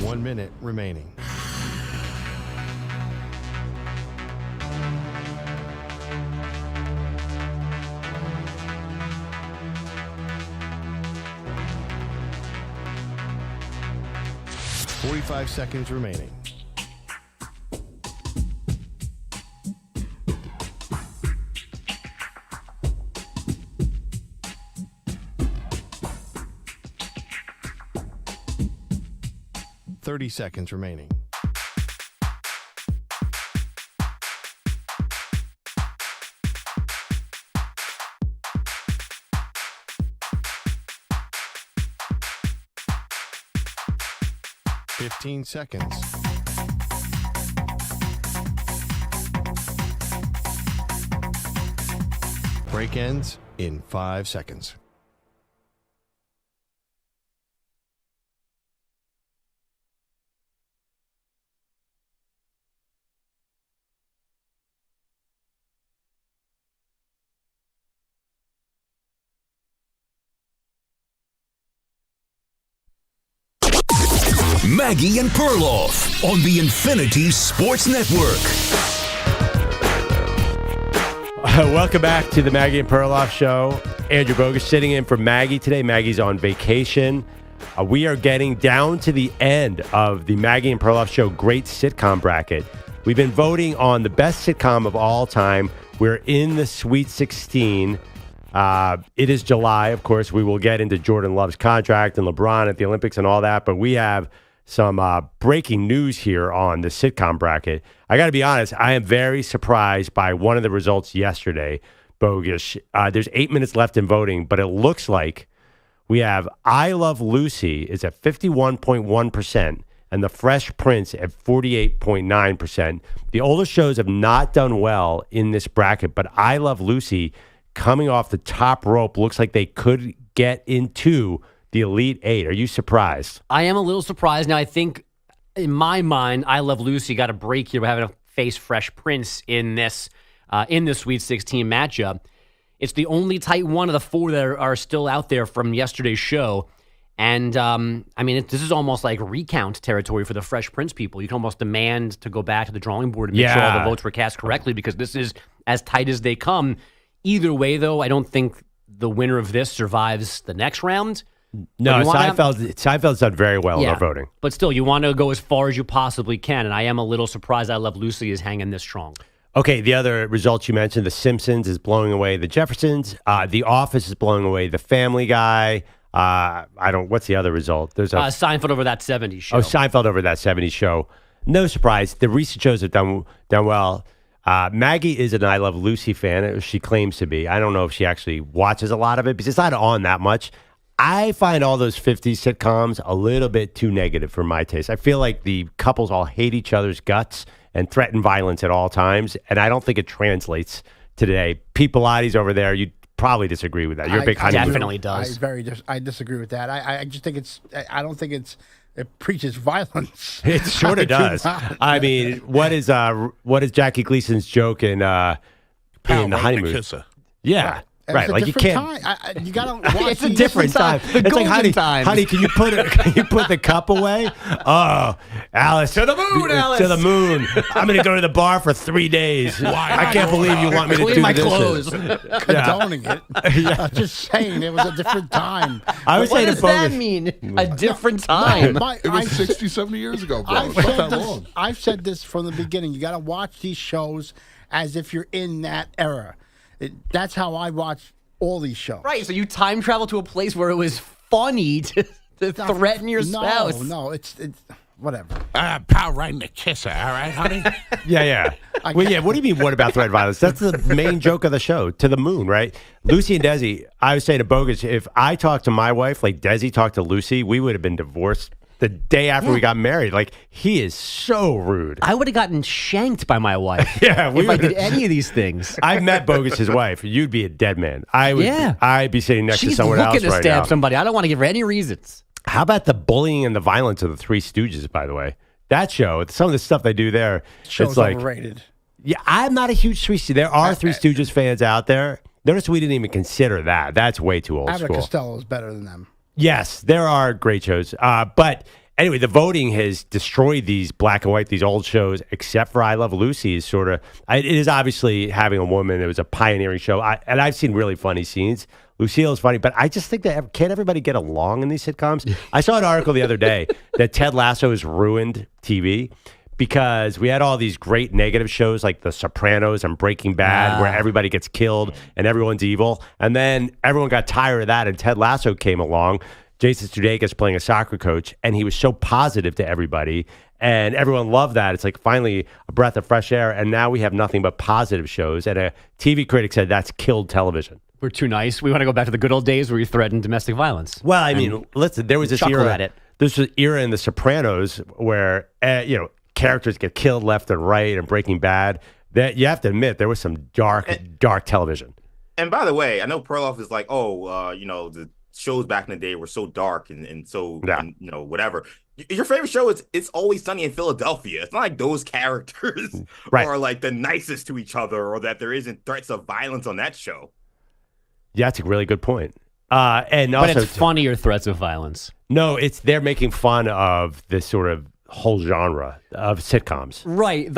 One minute remaining. Forty-five seconds remaining. Thirty seconds remaining. 15 seconds. Break ends in 5 seconds. Maggie and Perloff on the Infinity Sports Network. Welcome back to the Maggie and Perloff Show. Andrew Bogus sitting in for Maggie today. Maggie's on vacation. We are getting down to the end of the Maggie and Perloff Show Great Sitcom Bracket. We've been voting on the best sitcom of all time. We're in the Sweet 16. It is July, of course. We will get into Jordan Love's contract and LeBron at the Olympics and all that, but we have some breaking news here on the sitcom bracket. I got to be honest, I am very surprised by one of the results yesterday, Bogus. There's 8 minutes left in voting, but it looks like we have I Love Lucy is at 51.1% and The Fresh Prince at 48.9%. The older shows have not done well in this bracket, but I Love Lucy coming off the top rope looks like they could get into the Elite Eight. Are you surprised? I am a little surprised. Now, I think, in my mind, I Love Lucy got a break here by having to face Fresh Prince in this Sweet 16 matchup. It's the only tight one of the four that are still out there from yesterday's show. And, this is almost like recount territory for the Fresh Prince people. You can almost demand to go back to the drawing board and make sure all the votes were cast correctly because this is as tight as they come. Either way, though, I don't think the winner of this survives the next round. No, Seinfeld's done very well in our voting. But still, you want to go as far as you possibly can, and I am a little surprised I Love Lucy is hanging this strong. Okay, the other results you mentioned, The Simpsons is blowing away The Jeffersons. The Office is blowing away The Family Guy. What's the other result? There's Seinfeld over That 70s Show. Oh, Seinfeld over That 70s Show. No surprise. The recent shows have done well. Maggie is an I Love Lucy fan. She claims to be. I don't know if she actually watches a lot of it because it's not on that much. I find all those 50s sitcoms a little bit too negative for my taste. I feel like the couples all hate each other's guts and threaten violence at all times, and I don't think it translates today. Pete Pilati's over there. You'd probably disagree with that. You're a big honeymoon. Definitely does. I disagree with that. I just think I don't think it preaches violence. It sort of does. I mean, what is Jackie Gleason's joke in The Honeymoon? Yeah. Right, like you can't. You gotta watch. It's a different time. It's like, honey, can you put the cup away? Oh, Alice, to the moon, Alice, to the moon. I'm gonna go to the bar for 3 days. I can't believe you want me to clean do my this. clothes. Condoning it. I'm just saying it was a different time. I would say what does that mean? A different time. It was 60, 70 years ago, bro. I've said this from the beginning. You got to watch these shows as if you're in that era. That's how I watch all these shows. Right, so you time travel to a place where it was funny to threaten your spouse. No, it's whatever. Pal, right in the kisser, all right, honey? Yeah. Well, yeah, what do you mean, what about threat violence? That's the main joke of the show, to the moon, right? Lucy and Desi, I was saying to Bogus, if I talked to my wife like Desi talked to Lucy, we would have been divorced the day after we got married. Like, he is so rude. I would have gotten shanked by my wife if I did any of these things. I met Bogus' wife. You'd be a dead man. I'd be sitting next to someone else right now. She's looking to stab somebody. I don't want to give her any reasons. How about the bullying and the violence of the Three Stooges, by the way? That show, some of the stuff they do there, it's like overrated. Yeah, I'm not a huge Three Stooges. There are Three Stooges fans out there. Notice we didn't even consider that. That's way too old Abbott school. Costello is better than them. Yes, there are great shows. But anyway, the voting has destroyed these black and white, these old shows, except for I Love Lucy. Is sort of, it is obviously having a woman. It was a pioneering show. And I've seen really funny scenes. Lucille is funny, but I just think that can't everybody get along in these sitcoms? I saw an article the other day that Ted Lasso has ruined TV because we had all these great negative shows like The Sopranos and Breaking Bad where everybody gets killed and everyone's evil. And then everyone got tired of that and Ted Lasso came along. Jason Sudeikis playing a soccer coach, and he was so positive to everybody, and everyone loved that. It's like finally a breath of fresh air, and now we have nothing but positive shows. And a TV critic said that's killed television. We're too nice. We want to go back to the good old days where you threatened domestic violence. Well, I mean, listen, there was this era. There's an era in The Sopranos where, characters get killed left and right, and Breaking Bad. That you have to admit, there was some dark television. And by the way, I know Perloff is like, the shows back in the day were so dark and so, whatever. Your favorite show is It's Always Sunny in Philadelphia. It's not like those characters are like the nicest to each other, or that there isn't threats of violence on that show. Yeah, that's a really good point. But it's funnier threats of violence. No, they're making fun of this sort of whole genre of sitcoms. Right.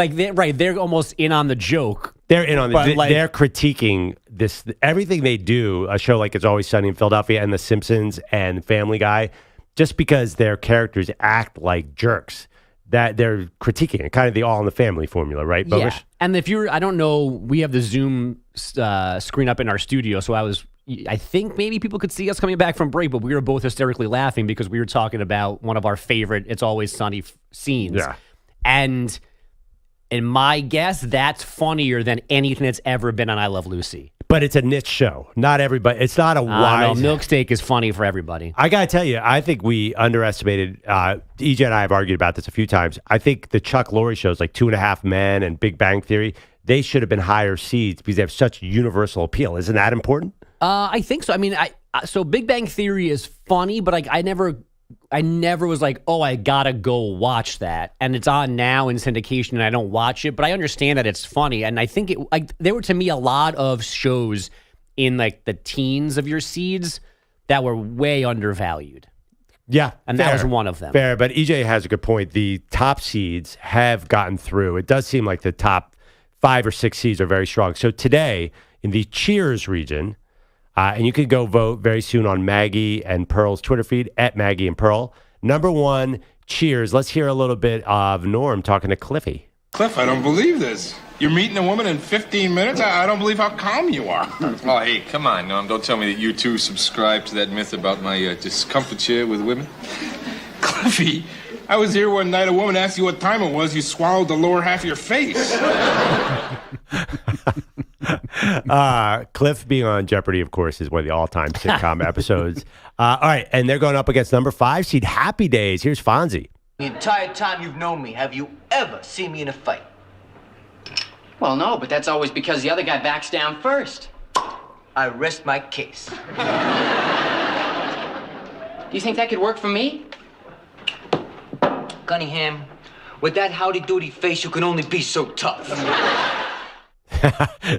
They're almost in on the joke. They're in on they're critiquing this, everything they do, a show like It's Always Sunny in Philadelphia and The Simpsons and Family Guy, just because their characters act like jerks, that they're critiquing it, kind of the All in the Family formula, right, Bogus? Yeah. And I don't know, we have the Zoom screen up in our studio, so I think maybe people could see us coming back from break, but we were both hysterically laughing because we were talking about one of our favorite It's Always Sunny scenes. Yeah. And in my guess, that's funnier than anything that's ever been on I Love Lucy. But it's a niche show. Not everybody. It's not a wide. Milk Steak is funny for everybody. I got to tell you, I think we underestimated. EJ and I have argued about this a few times. I think the Chuck Lorre shows like 2.5 Men and Big Bang Theory, they should have been higher seeds because they have such universal appeal. Isn't that important? I think so. I mean, so Big Bang Theory is funny, but I never was like, oh, I gotta go watch that. And it's on now in syndication, and I don't watch it, but I understand that it's funny. And I think there were, to me, a lot of shows in like the teens of your seeds that were way undervalued. Yeah, and fair. that was one of them. Fair, but EJ has a good point. The top seeds have gotten through. It does seem like the top 5 or 6 seeds are very strong. So today in the Cheers region. And you can go vote very soon on Maggie and Pearl's Twitter feed, at Maggie and Pearl. Number 1, Cheers. Let's hear a little bit of Norm talking to Cliffy. Cliff, I don't believe this. You're meeting a woman in 15 minutes? I don't believe how calm you are. Oh, hey, come on, Norm. Don't tell me that you too subscribe to that myth about my discomfiture with women. Cliffy, I was here one night. A woman asked you what time it was. You swallowed the lower half of your face. Cliff being on Jeopardy, of course, is one of the all-time sitcom episodes. All right, and they're going up against number 5 seed Happy Days. Here's Fonzie. The entire time you've known me, have you ever seen me in a fight? Well, no, but that's always because the other guy backs down first. I rest my case. Do you think that could work for me? Cunningham, with that howdy-doody face, you can only be so tough.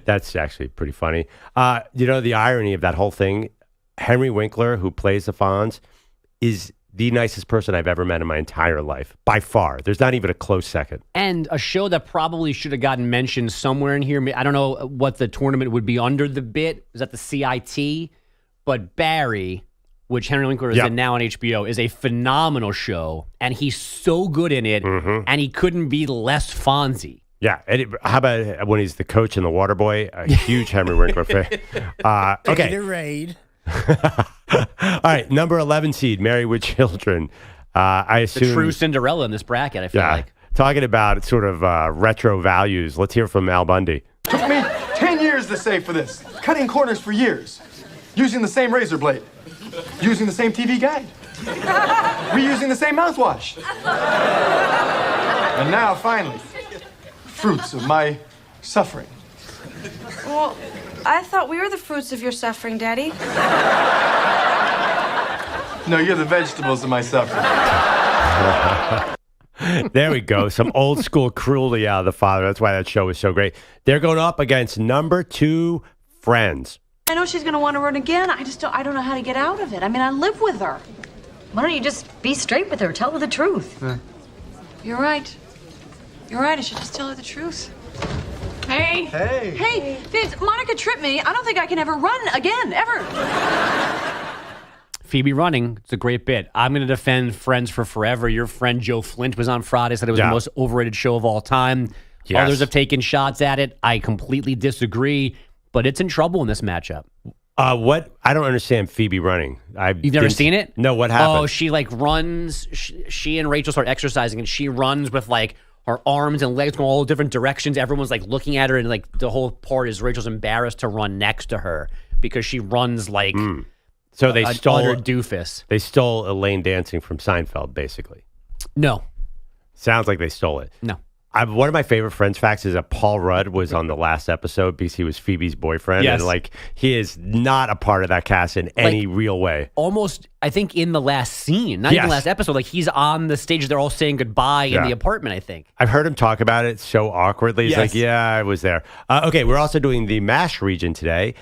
That's actually pretty funny. The irony of that whole thing, Henry Winkler, who plays the Fonz, is the nicest person I've ever met in my entire life, by far. There's not even a close second. And a show that probably should have gotten mentioned somewhere in here. I don't know what the tournament would be under the bit. Is that the CIT? But Barry, which Henry Winkler is in now on HBO, is a phenomenal show. And he's so good in it, and he couldn't be less Fonzie. Yeah. How about when he's the coach in The Waterboy? A huge Henry Winkler fan. Okay. The raid. All right. Number 11 seed, Married with Children. I assume. The true Cinderella in this bracket, I feel like. Talking about sort of retro values. Let's hear from Al Bundy. Took me 10 years to save for this. Cutting corners for years. Using the same razor blade. Using the same TV guide. Reusing the same mouthwash. And now, finally, fruits of my suffering. Well, I thought we were the fruits of your suffering, Daddy. No, you're the vegetables of my suffering. There we go. Some old school cruelty out of the father. That's why that show is so great. They're going up against number 2, Friends. I know she's going to want to run again. I don't know how to get out of it. I mean, I live with her. Why don't you just be straight with her? Tell her the truth. You're right. You're right. I should just tell her the truth. Hey. Hey. Hey, Vince, Monica tripped me. I don't think I can ever run again, ever. Phoebe running, it's a great bit. I'm going to defend Friends for forever. Your friend Joe Flint was on Friday, said it was the most overrated show of all time. Yes. Others have taken shots at it. I completely disagree, but it's in trouble in this matchup. What? I don't understand Phoebe running. You've never seen it? No, what happened? Oh, she runs. She and Rachel start exercising, and she runs with her arms and legs going all different directions. Everyone's looking at her, and the whole part is Rachel's embarrassed to run next to her because she runs So they stole utter doofus. They stole Elaine dancing from Seinfeld, basically. No. Sounds like they stole it. No. One of my favorite Friends facts is that Paul Rudd was on the last episode because he was Phoebe's boyfriend. Yes. And he is not a part of that cast in any real way. Almost, I think, in the last scene, not even the last episode. He's on the stage. They're all saying goodbye in the apartment, I think. I've heard him talk about it so awkwardly. He's like, yeah, I was there. Okay, we're also doing the MASH region today.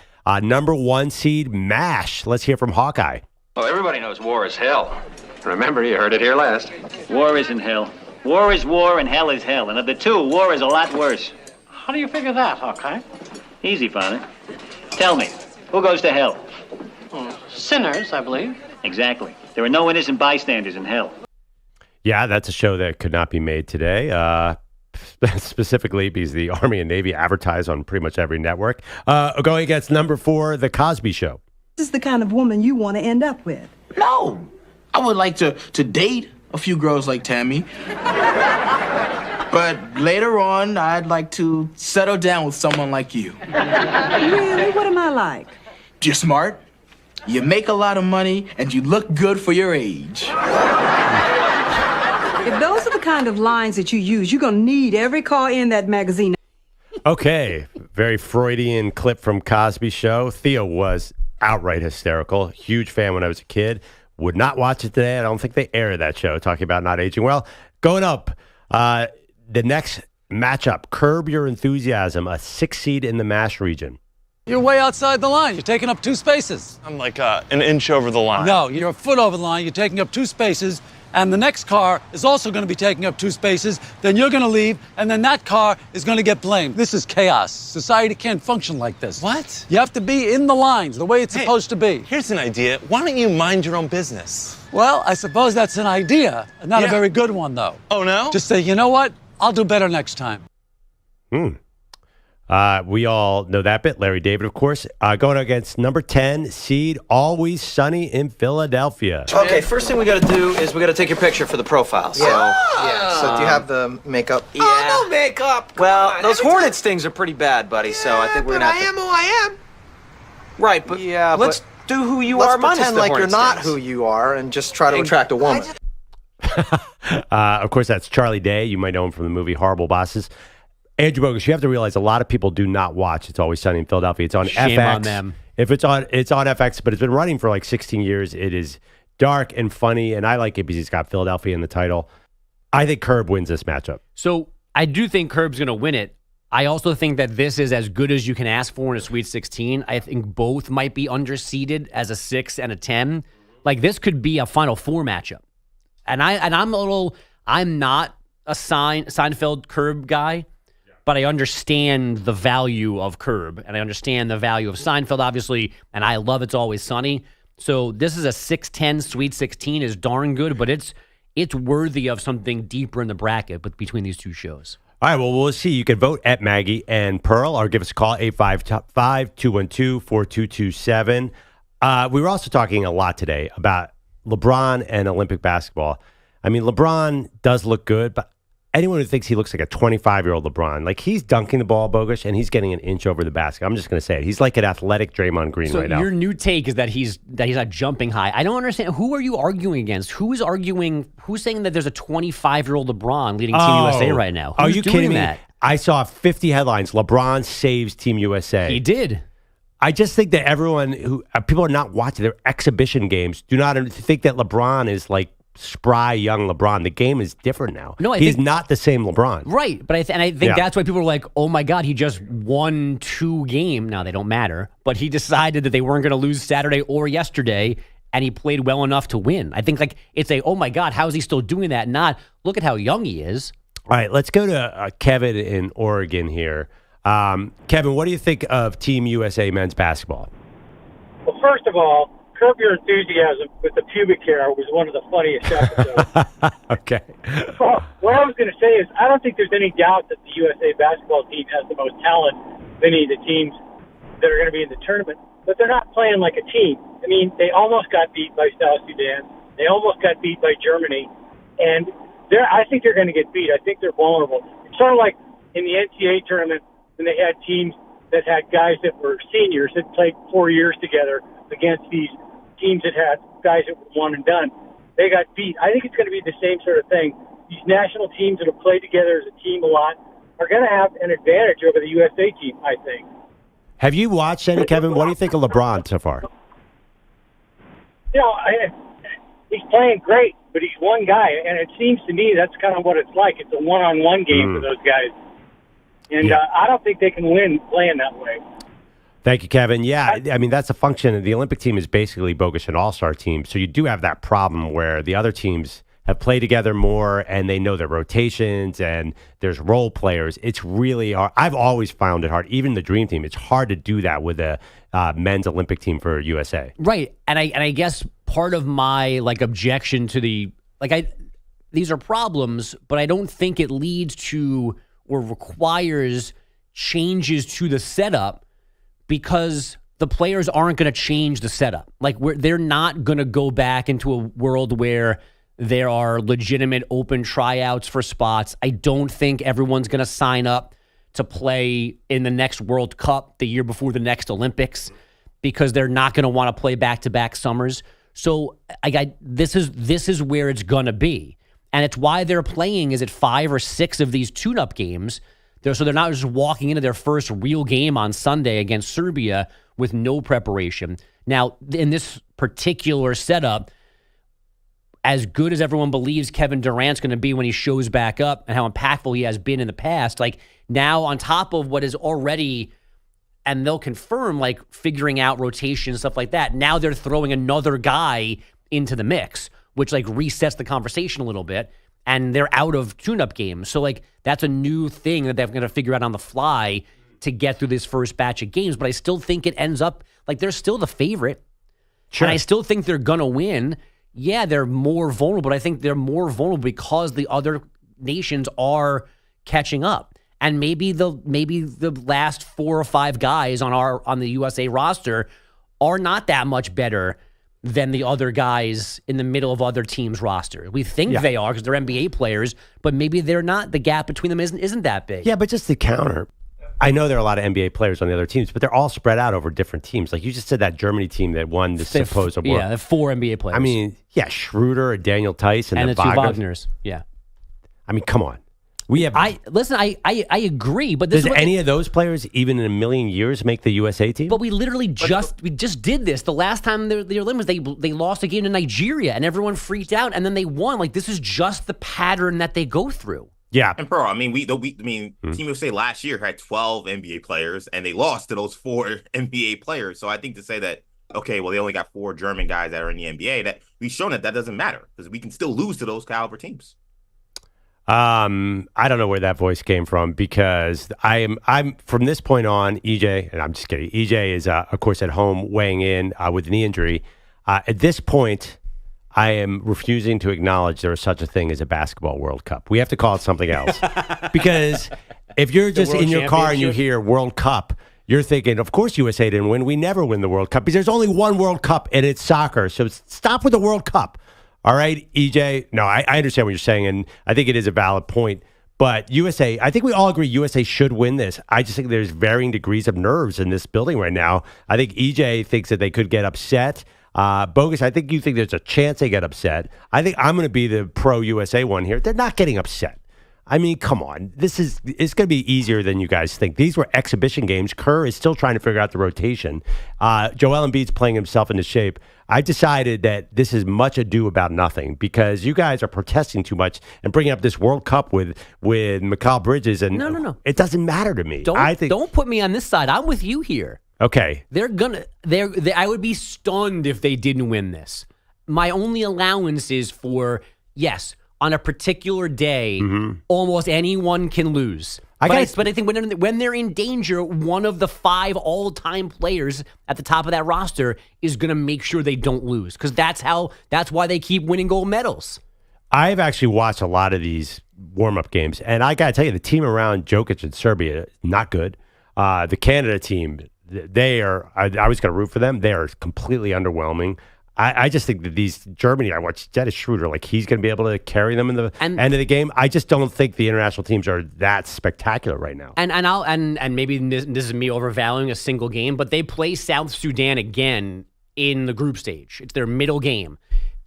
Number 1 seed, MASH. Let's hear from Hawkeye. Well, everybody knows war is hell. Remember, you heard it here last. War isn't hell. War is war and hell is hell. And of the two, war is a lot worse. How do you figure that, Hawkeye? Easy, Father. Tell me, who goes to hell? Sinners, I believe. Exactly. There are no innocent bystanders in hell. Yeah, that's a show that could not be made today. Specifically because the Army and Navy advertise on pretty much every network. Going against number 4, The Cosby Show. This is the kind of woman you want to end up with. No. I would like to date a few girls like Tammy. But later on, I'd like to settle down with someone like you. Really? What am I like? You're smart, you make a lot of money, and you look good for your age. If those are the kind of lines that you use, you're going to need every car in that magazine. Okay, very Freudian clip from Cosby Show. Theo was outright hysterical. Huge fan when I was a kid. Would not watch it today. I don't think they aired that show, talking about not aging well. Going up, the next matchup, Curb Your Enthusiasm, a 6 seed in the MASH region. You're way outside the line. You're taking up 2 spaces. I'm like an inch over the line. No, you're a foot over the line. You're taking up 2 spaces. And the next car is also going to be taking up 2 spaces. Then you're going to leave, and then that car is going to get blamed. This is chaos. Society can't function like this. What? You have to be in the lines the way it's supposed to be. Here's an idea. Why don't you mind your own business? Well, I suppose that's an idea. Not a very good one, though. Oh, no? Just say, you know what? I'll do better next time. We all know that bit. Larry David, of course. Going against number 10 seed, Always Sunny in Philadelphia. Okay, first thing we got to do is we got to take your picture for the profile. So, So do you have the makeup? Yeah. Oh, no makeup. Come on. Those Hornets things are pretty bad, buddy. So I think we're gonna have I am who I am. Right, but let's do who you are. Let's Pretend like you're not who you are, and just try to attract a woman. Of course, that's Charlie Day. You might know him from the movie Horrible Bosses. Andrew Bogus, you have to realize a lot of people do not watch It's Always Sunny in Philadelphia. It's on FX. Shame on them. If it's on FX, but it's been running for like 16 years. It is dark and funny, and I like it because it's got Philadelphia in the title. I think Curb wins this matchup. So I do think Curb's going to win it. I also think that this is as good as you can ask for in a Sweet 16. I think both might be underseeded as a 6 and a 10. Like, this could be a Final Four matchup. And I'm not a Seinfeld Curb guy. But I understand the value of Curb, and I understand the value of Seinfeld, obviously, and I love It's Always Sunny. So this is a 6-10 Sweet 16 is darn good, but it's worthy of something deeper in the bracket between these two shows. All right, well, we'll see. You can vote at Maggie and Pearl or give us a call, 855-212-4227. We were also talking a lot today about LeBron and Olympic basketball. I mean, LeBron does look good, but anyone who thinks he looks like a 25-year-old LeBron, like he's dunking the ball, Bogus, and he's getting an inch over the basket. I'm just going to say it. He's like an athletic Draymond Green right now. So your new take is that he's not jumping high. I don't understand. Who are you arguing against? Who's saying that there's a 25-year-old LeBron leading Team USA right now? Are Who's you doing kidding me? that? I saw 50 headlines. LeBron saves Team USA. He did. I just think that people are not watching their exhibition games. Do not think that LeBron is like spry young LeBron. The game is different now. No, he's not the same LeBron. Right, but I think that's why people are like, oh my God, he just won 2 games. Now, they don't matter, but he decided that they weren't going to lose Saturday or yesterday, and he played well enough to win. I think it's oh my God, how is he still doing that? Not, look at how young he is. All right, let's go to Kevin in Oregon here. Kevin, what do you think of Team USA men's basketball? Well, first of all, Curb Your Enthusiasm with the pubic hair was one of the funniest episodes. Okay. Well, what I was going to say is I don't think there's any doubt that the USA basketball team has the most talent of any of the teams that are going to be in the tournament, but they're not playing like a team. I mean, they almost got beat by South Sudan. They almost got beat by Germany. And I think they're going to get beat. I think they're vulnerable. It's sort of like in the NCAA tournament when they had teams that had guys that were seniors that played 4 years together against these teams that had guys that were one and done. They got beat. I think it's going to be the same sort of thing. These national teams that have played together as a team a lot are going to have an advantage over the USA team, I think. Have you watched any, Kevin? What do you think of LeBron so far? You know, he's playing great, but he's one guy, and it seems to me that's kind of what it's like. It's a one-on-one game for those guys. And I don't think they can win playing that way. Thank you, Kevin. Yeah, I mean, that's a function. The Olympic team is basically bogus an all-star team. So you do have that problem where the other teams have played together more and they know their rotations and there's role players. It's really hard. I've always found it hard. Even the Dream Team, it's hard to do that with a men's Olympic team for USA. Right. And I guess part of my objection to these are problems, but I don't think it leads to or requires changes to the setup, because the players aren't going to change the setup. They're not going to go back into a world where there are legitimate open tryouts for spots. I don't think everyone's going to sign up to play in the next World Cup the year before the next Olympics, because they're not going to want to play back-to-back summers. So this is where it's going to be. And it's why they're playing, is it 5 or 6 of these tune-up games? So they're not just walking into their first real game on Sunday against Serbia with no preparation. Now, in this particular setup, as good as everyone believes Kevin Durant's going to be when he shows back up and how impactful he has been in the past, now on top of what is already, and they'll confirm, figuring out rotation and stuff like that, now they're throwing another guy into the mix, which resets the conversation a little bit. And they're out of tune-up games. So, that's a new thing that they're going to figure out on the fly to get through this first batch of games. But I still think it ends up, they're still the favorite. Sure. And I still think they're going to win. Yeah, they're more vulnerable, but I think they're more vulnerable because the other nations are catching up. And maybe the last 4 or 5 guys on the USA roster are not that much better than the other guys in the middle of other teams' roster. We think they are because they're NBA players, but maybe they're not. The gap between them isn't that big. Yeah, but just to counter, I know there are a lot of NBA players on the other teams, but they're all spread out over different teams. You just said that Germany team that won the supposed award. Yeah, 4 NBA players. I mean, Schroeder, Daniel Tice, and the 2 Wagners. Yeah. I mean, come on. I agree, but does any of those players even in a million years make the USA team? But we literally just did this. The last time the Olympics, they lost a game to Nigeria, and everyone freaked out, and then they won. This is just the pattern that they go through. Yeah, and bro, I mean, Team USA last year had 12 NBA players, and they lost to those 4 NBA players. So I think to say that, okay, well, they only got 4 German guys that are in the NBA, that we've shown that doesn't matter, because we can still lose to those caliber teams. I don't know where that voice came from, because I'm from this point on, EJ, and I'm just kidding. EJ is, of course, at home weighing in with a knee injury. At this point, I am refusing to acknowledge there is such a thing as a basketball World Cup. We have to call it something else, because if you're just in your car and you hear World Cup, you're thinking, of course USA didn't win. We never win the World Cup, because there's only one World Cup, and it's soccer. So stop with the World Cup. All right, EJ. No, I understand what you're saying, and I think it is a valid point. But USA, I think we all agree USA should win this. I just think there's varying degrees of nerves in this building right now. I think EJ thinks that they could get upset. Bogus, I think you think there's a chance they get upset. I think I'm going to be the pro-USA one here. They're not getting upset. I mean, come on. It's going to be easier than you guys think. These were exhibition games. Kerr is still trying to figure out the rotation. Joel Embiid's playing himself into shape. I decided that this is much ado about nothing, because you guys are protesting too much and bringing up this World Cup with Mikal Bridges. And no. It doesn't matter to me. Don't put me on this side. I'm with you here. Okay. I would be stunned if they didn't win this. My only allowance is for, yes, on a particular day, almost anyone can lose. But I think when they're in danger, one of the 5 all-time players at the top of that roster is going to make sure they don't lose, because that's why they keep winning gold medals. I've actually watched a lot of these warm-up games, and I got to tell you, the team around Jokic in Serbia, not good. The Canada team, they are. I was going to root for them. They are completely underwhelming. I just think that Germany, I watched Dennis Schroeder, he's going to be able to carry them in the end of the game. I just don't think the international teams are that spectacular right now. And maybe this is me overvaluing a single game, but they play South Sudan again in the group stage. It's their middle game.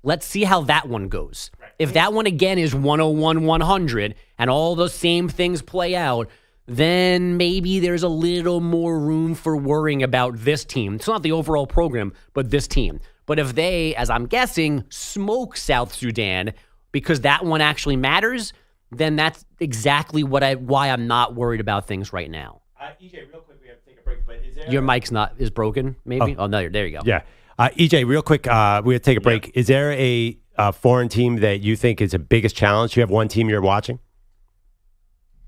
Let's see how that one goes. If that one again is 101-100 and all those same things play out, then maybe there's a little more room for worrying about this team. It's not the overall program, but this team. But if they, as I'm guessing, smoke South Sudan because that one actually matters, then that's exactly why I'm not worried about things right now. EJ, real quick, we have to take a break, but is there... Your mic's is broken, maybe? Oh no, there you go. Yeah. EJ, real quick, we have to take a break. Yeah. Is there a foreign team that you think is the biggest challenge? You have one team you're watching?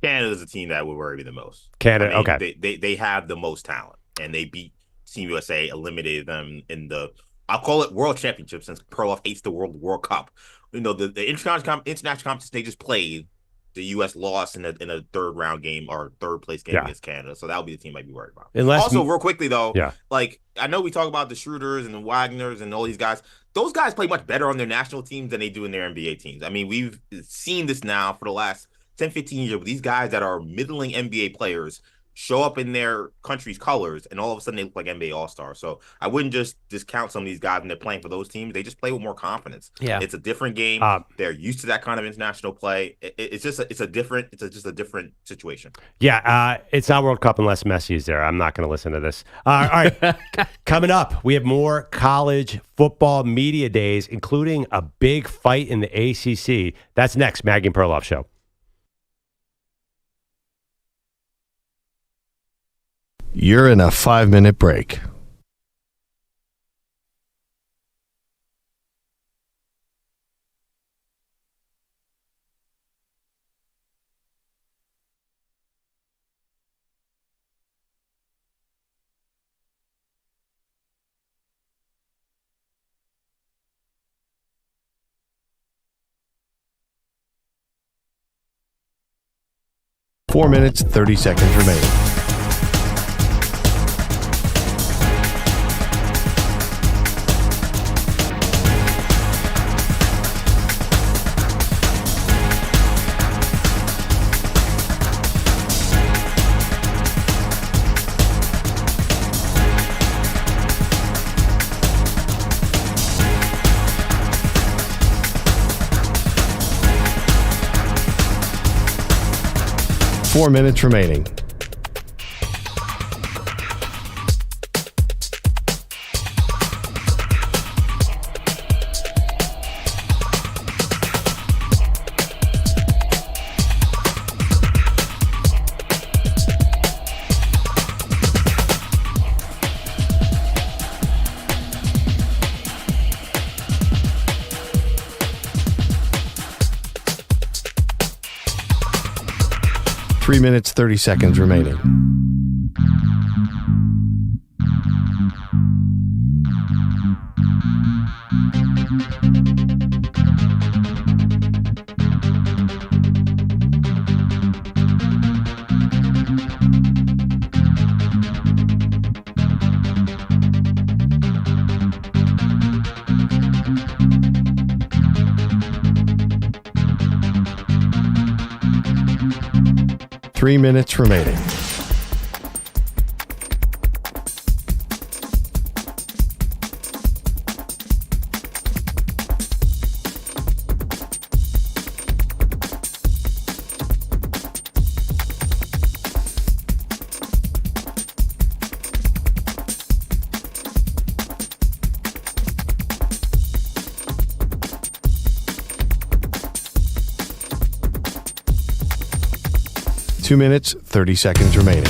Canada's the team that would worry me the most. Canada, okay. They have the most talent, and they beat Team USA, eliminated them in the, I'll call it World Championship since Perloff hates the World Cup. You know, the international competition they just played, the U.S. lost in a third round game or third place game against Canada. So that would be the team I'd be worried about. Also, real quickly, though, like I know we talk about the Schroeders and the Wagners and all these guys. Those guys play much better on their national teams than they do in their NBA teams. I mean, we've seen this now for the last 10, 15 years with these guys that are middling NBA players show up in their country's colors, and all of a sudden they look like NBA All-Stars. So I wouldn't just discount some of these guys when they're playing for those teams. They just play with more confidence. Yeah. It's a different game. They're used to that kind of international play. It's just a different situation. Yeah, it's not World Cup unless Messi is there. I'm not going to listen to this. All right, coming up, we have more college football media days, including a big fight in the ACC. That's next, Maggie Perloff Show. You're in a 5-minute break. Four minutes, 30 seconds remaining. Four minutes remaining. Three minutes, 30 seconds remaining. Three minutes remaining. Two minutes, 30 seconds remaining.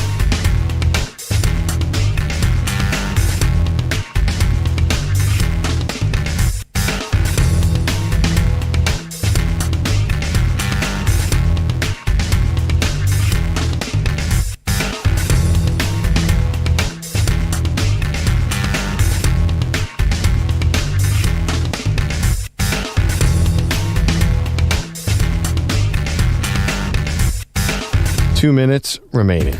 Two minutes remaining.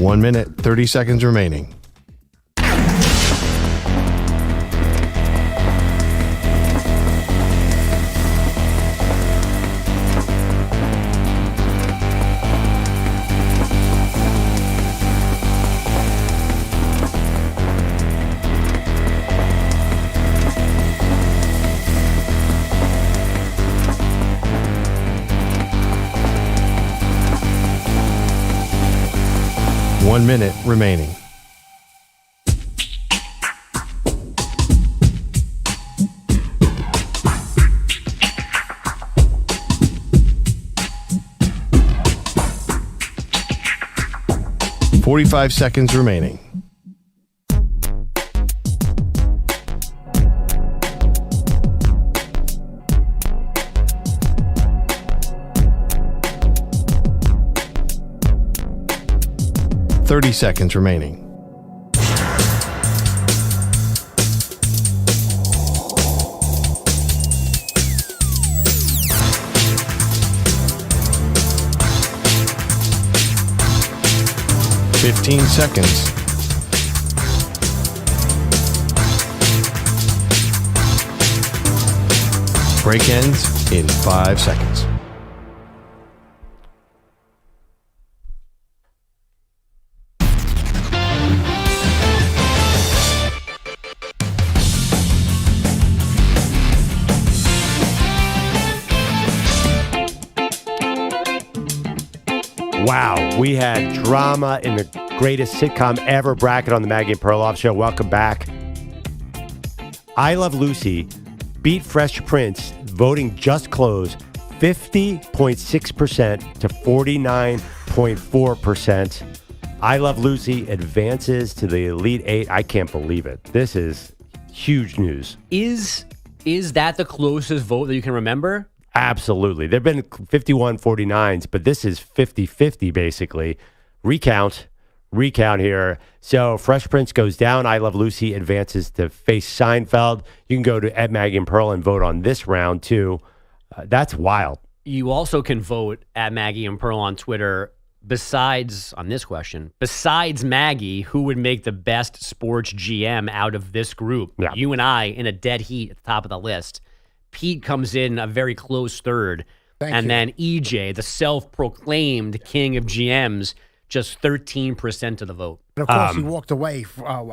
1 minute, 30 seconds remaining. One minute remaining. $45 seconds remaining. $30 seconds remaining. $15 seconds. Break ends in 5 seconds. Wow, we had drama in the greatest sitcom ever bracket on the Maggie Perloff Show. Welcome back. I Love Lucy beat Fresh Prince, voting just closed 50.6% to 49.4%. I Love Lucy advances to the Elite Eight. I can't believe it. This is huge news. Is that the closest vote that you can remember? Absolutely. There have been 51-49s, but this is 50-50 basically. Recount here. So Fresh Prince goes down. I Love Lucy advances to face Seinfeld. You can go to @MaggieandPearl and vote on this round too. That's wild. You also can vote @MaggieandPearl on Twitter. Besides Maggie, who would make the best sports GM out of this group? Yeah. You and I in a dead heat at the top of the list. Pete comes in a very close third. Then EJ, the self-proclaimed king of GMs, just 13% of the vote. But of course, he walked away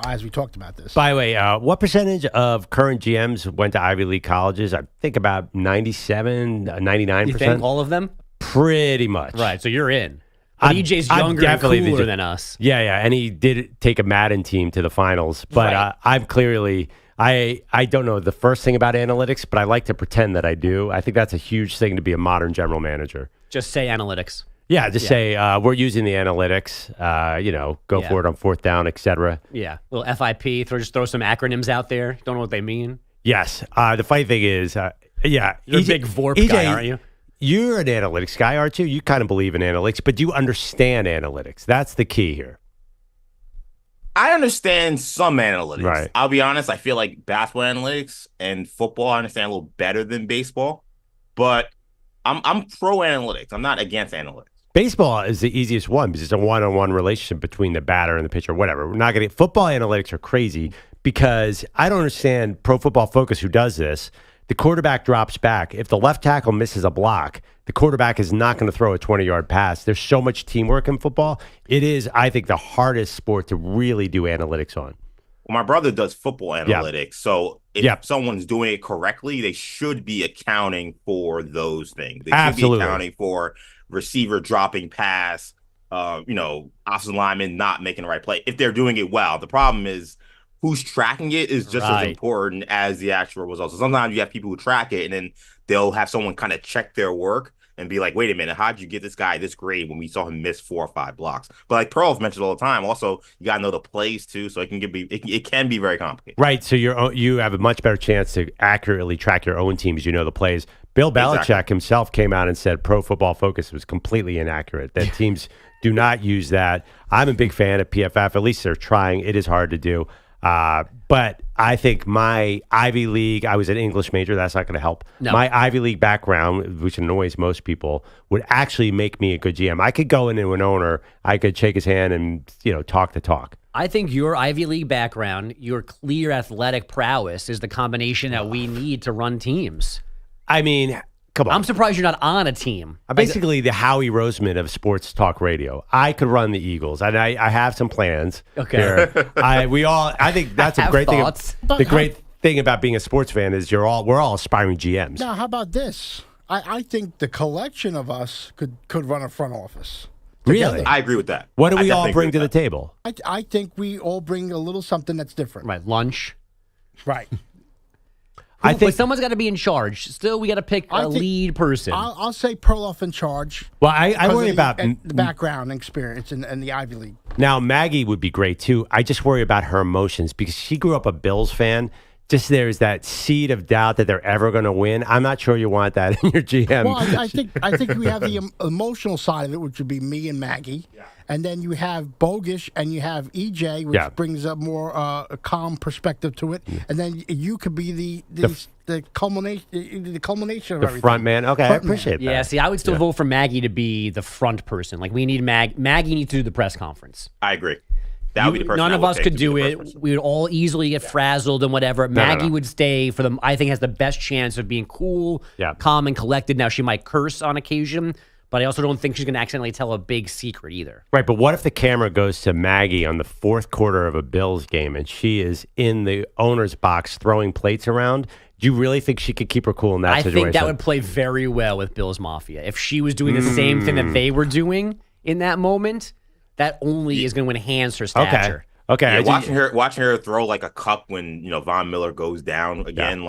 as we talked about this. By the way, what percentage of current GMs went to Ivy League colleges? I think about 97, 99%. You think all of them? Pretty much. Right, so you're in. But EJ's younger and cooler than us. Yeah, and he did take a Madden team to the finals. But Right. I'm clearly... I don't know the first thing about analytics, but I like to pretend that I do. I think that's a huge thing to be a modern general manager. Just say analytics. Yeah, say we're using the analytics. Go for it on fourth down, etc. Yeah, little FIP. Just throw some acronyms out there. Don't know what they mean. Yes. The funny thing is, you're a big VORP guy, aren't you? You're an analytics guy, aren't you? You kind of believe in analytics, but you understand analytics. That's the key here. I understand some analytics. Right. I'll be honest. I feel like basketball analytics and football I understand a little better than baseball, but I'm pro analytics. I'm not against analytics. Baseball is the easiest one because it's a one-on-one relationship between the batter and the pitcher, whatever. We're not going to football analytics are crazy because I don't understand Pro Football Focus who does this. The quarterback drops back. If the left tackle misses a block, the quarterback is not going to throw a 20-yard pass. There's so much teamwork in football. It is, I think, the hardest sport to really do analytics on. Well, my brother does football analytics, so if someone's doing it correctly, they should be accounting for those things. They should be accounting for receiver dropping pass, offensive lineman not making the right play if they're doing it well. The problem is who's tracking it is just as important as the actual results. So sometimes you have people who track it and then they'll have someone kind of check their work and be like, wait a minute, how'd you get this guy this grade when we saw him miss 4 or 5 blocks? But like Perloff mentions all the time, also you gotta know the plays too, so it can be very complicated. Right, so you have a much better chance to accurately track your own team as you know the plays. Bill Belichick himself came out and said Pro Football Focus was completely inaccurate, that teams do not use that. I'm a big fan of PFF. At least they're trying. It is hard to do. But I think my Ivy League, I was an English major. That's not going to help. No. My Ivy League background, which annoys most people, would actually make me a good GM. I could go into an owner, I could shake his hand and, talk the talk. I think your Ivy League background, your clear athletic prowess is the combination that we need to run teams. I mean, come on. I'm surprised you're not on a team. I'm basically the Howie Roseman of sports talk radio. I could run the Eagles, and I have some plans. Okay. I think that's a great thoughts. thing. The great thing about being a sports fan is we're all aspiring GMs. Now, how about this? I think the collection of us could run a front office. Really? I agree with that. What do we all bring to the table? I think we all bring a little something that's different. Right, lunch. Right. I think but someone's got to be in charge. Still, we got to pick a lead person. I'll say Perloff in charge. Well, I worry about the background and experience in the Ivy League. Now, Maggie would be great, too. I just worry about her emotions because she grew up a Bills fan. Just there's that seed of doubt that they're ever going to win. I'm not sure you want that in your GM. Well, I think we have the emotional side of it, which would be me and Maggie. Yeah. And then you have Bogish and you have EJ, which brings a more a calm perspective to it. Yeah. And then you could be the culmination of everything. The front man. Okay, I appreciate that. Yeah, see, I would still vote for Maggie to be the front person. Like, we need Maggie needs to do the press conference. I agree. That would be the person none of us could do it. We would all easily get frazzled and whatever. Maggie would stay for them. I think has the best chance of being cool, calm, and collected. Now, she might curse on occasion, but I also don't think she's going to accidentally tell a big secret either. Right, but what if the camera goes to Maggie on the fourth quarter of a Bills game and she is in the owner's box throwing plates around? Do you really think she could keep her cool in that situation? I think that would play very well with Bills Mafia. If she was doing the same thing that they were doing in that moment, that only is going to enhance her stature. Okay. Yeah, watching her throw like a cup when Von Miller goes down again,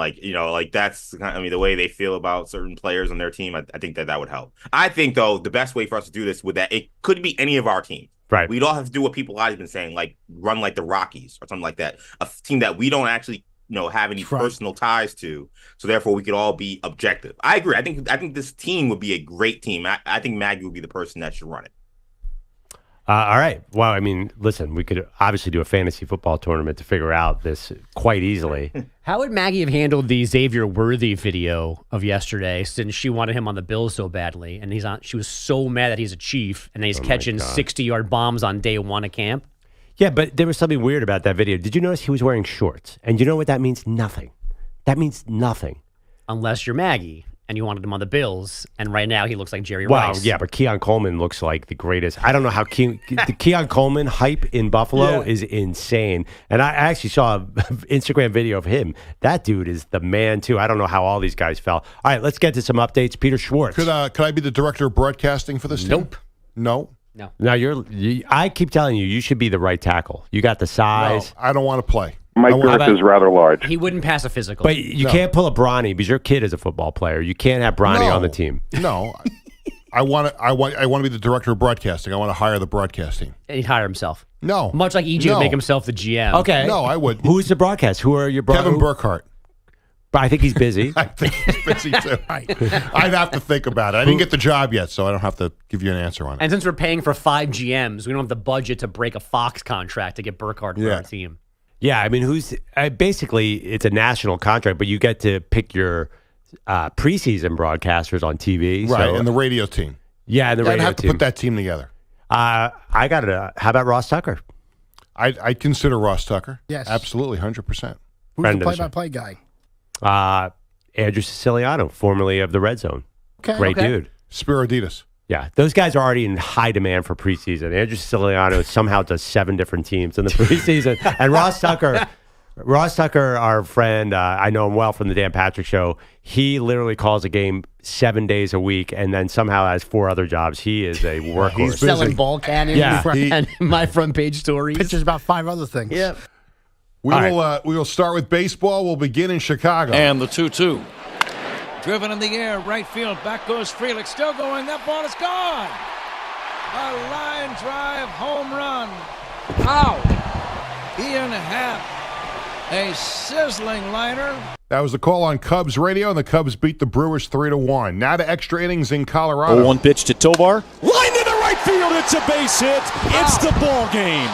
that's the way they feel about certain players on their team. I think that would help. I think though the best way for us to do this it could be any of our teams. Right. We'd all have to do what people have been saying, like run like the Rockies or something like that. A team that we don't actually have any personal ties to, so therefore we could all be objective. I agree. I think this team would be a great team. I think Maggie would be the person that should run it. All right. Well, I mean, listen, we could obviously do a fantasy football tournament to figure out this quite easily. How would Maggie have handled the Xavier Worthy video of yesterday, since she wanted him on the Bills so badly, and she was so mad that he's a Chief, and he's catching 60-yard bombs on day one of camp? Yeah, but there was something weird about that video. Did you notice he was wearing shorts? And you know what that means? Nothing. That means nothing. Unless you're Maggie and you wanted him on the Bills, and right now he looks like Jerry Rice. Rice. Yeah, but Keon Coleman looks like the greatest. I don't know how the Keon Coleman hype in Buffalo is insane. And I actually saw an Instagram video of him. That dude is the man, too. I don't know how all these guys fell. All right, let's get to some updates. Peter Schwartz. Could I be the director of broadcasting for this team? Nope. No? No. Now, I keep telling you should be the right tackle. You got the size. No, I don't want to play. My girth is rather large. He wouldn't pass a physical. But you can't pull a Bronny because your kid is a football player. You can't have Bronny on the team. No. I want to be the director of broadcasting. I want to hire the broadcast team. And he'd hire himself. No. Much like EJ would make himself the GM. Okay. No, I would. Who's the broadcast? Who are your Kevin Burkhardt. But I think he's busy. I think he's busy too. I'd have to think about it. I didn't get the job yet, so I don't have to give you an answer on it. And since we're paying for 5 GMs, we don't have the budget to break a Fox contract to get Burkhardt for our team. Yeah, I mean, basically it's a national contract, but you get to pick your preseason broadcasters on TV. Right, so, and the radio team. Yeah, and the radio team. I'd have to put that team together. I got it. How about Ross Tucker? I'd consider Ross Tucker. Yes. Absolutely, 100%. Who's the play-by-play guy? Andrew Siciliano, formerly of the Red Zone. Great dude. Spiriditas. Yeah, those guys are already in high demand for preseason. Andrew Siciliano somehow does 7 different teams in the preseason. And Ross Tucker, our friend, I know him well from the Dan Patrick Show. He literally calls a game 7 days a week and then somehow has 4 other jobs. He is a workhorse. He's selling ball cannons and my front page stories. Pitches about 5 other things. Yeah. We will start with baseball. We'll begin in Chicago. And the 2-2. Driven in the air, right field. Back goes Frelick. Still going. That ball is gone. A line drive home run. Out. Ian Happ. A sizzling liner. That was the call on Cubs radio, and the Cubs beat the Brewers 3-1. Now to extra innings in Colorado. 0-1 pitch to Tovar. Line to the right field. It's a base hit. It's the ball game.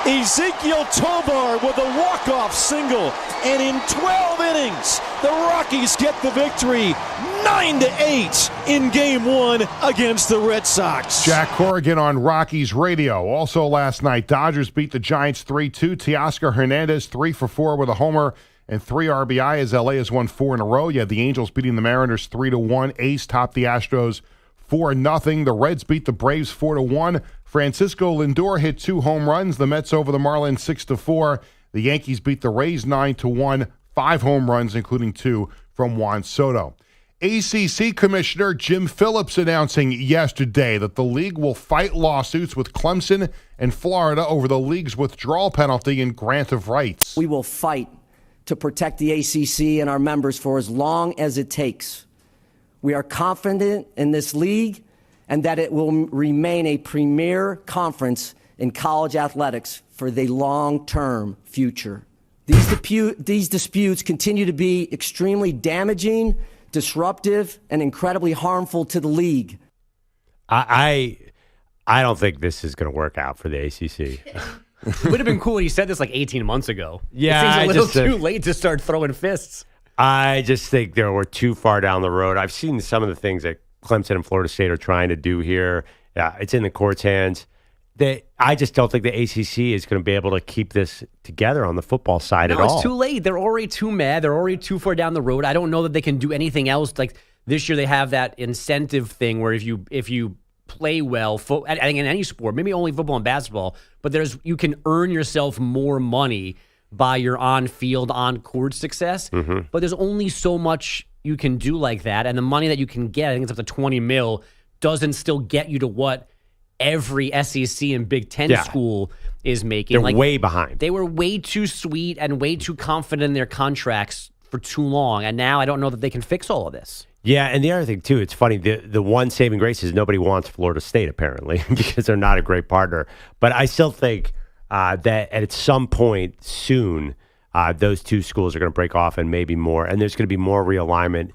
Ezekiel Tovar with a walk-off single. And in 12 innings, the Rockies get the victory 9-8 in Game 1 against the Red Sox. Jack Corrigan on Rockies radio. Also last night, Dodgers beat the Giants 3-2. Teoscar Hernandez 3 for 4 with a homer and 3 RBI as LA has won 4 in a row. You had the Angels beating the Mariners 3-1. Ace topped the Astros 4-0. The Reds beat the Braves 4-1. Francisco Lindor hit 2 home runs. The Mets over the Marlins 6-4. The Yankees beat the Rays 9-1. 5 home runs, including 2 from Juan Soto. ACC Commissioner Jim Phillips announcing yesterday that the league will fight lawsuits with Clemson and Florida over the league's withdrawal penalty and grant of rights. We will fight to protect the ACC and our members for as long as it takes. We are confident in this league and that it will remain a premier conference in college athletics for the long-term future. These disputes continue to be extremely damaging, disruptive, and incredibly harmful to the league. I don't think this is going to work out for the ACC. It would have been cool when he said this like 18 months ago. Yeah, it seems a little too late to start throwing fists. I just think we're too far down the road. I've seen some of the things that Clemson and Florida State are trying to do here. It's in the court's hands. I just don't think the ACC is going to be able to keep this together on the football side at all. It's too late. They're already too mad. They're already too far down the road. I don't know that they can do anything else. Like this year, they have that incentive thing where if you play well, I think in any sport, maybe only football and basketball, but you can earn yourself more money by your on-field, on-court success. Mm-hmm. But there's only so much you can do like that, and the money that you can get, I think it's up to $20 million, doesn't still get you to what every SEC and Big Ten school is making. They're way behind. They were way too sweet and way too confident in their contracts for too long, and now I don't know that they can fix all of this. Yeah, and the other thing, too, it's funny, the one saving grace is nobody wants Florida State, apparently, because they're not a great partner. But I still think that at some point soon, those two schools are going to break off and maybe more, and there's going to be more realignment.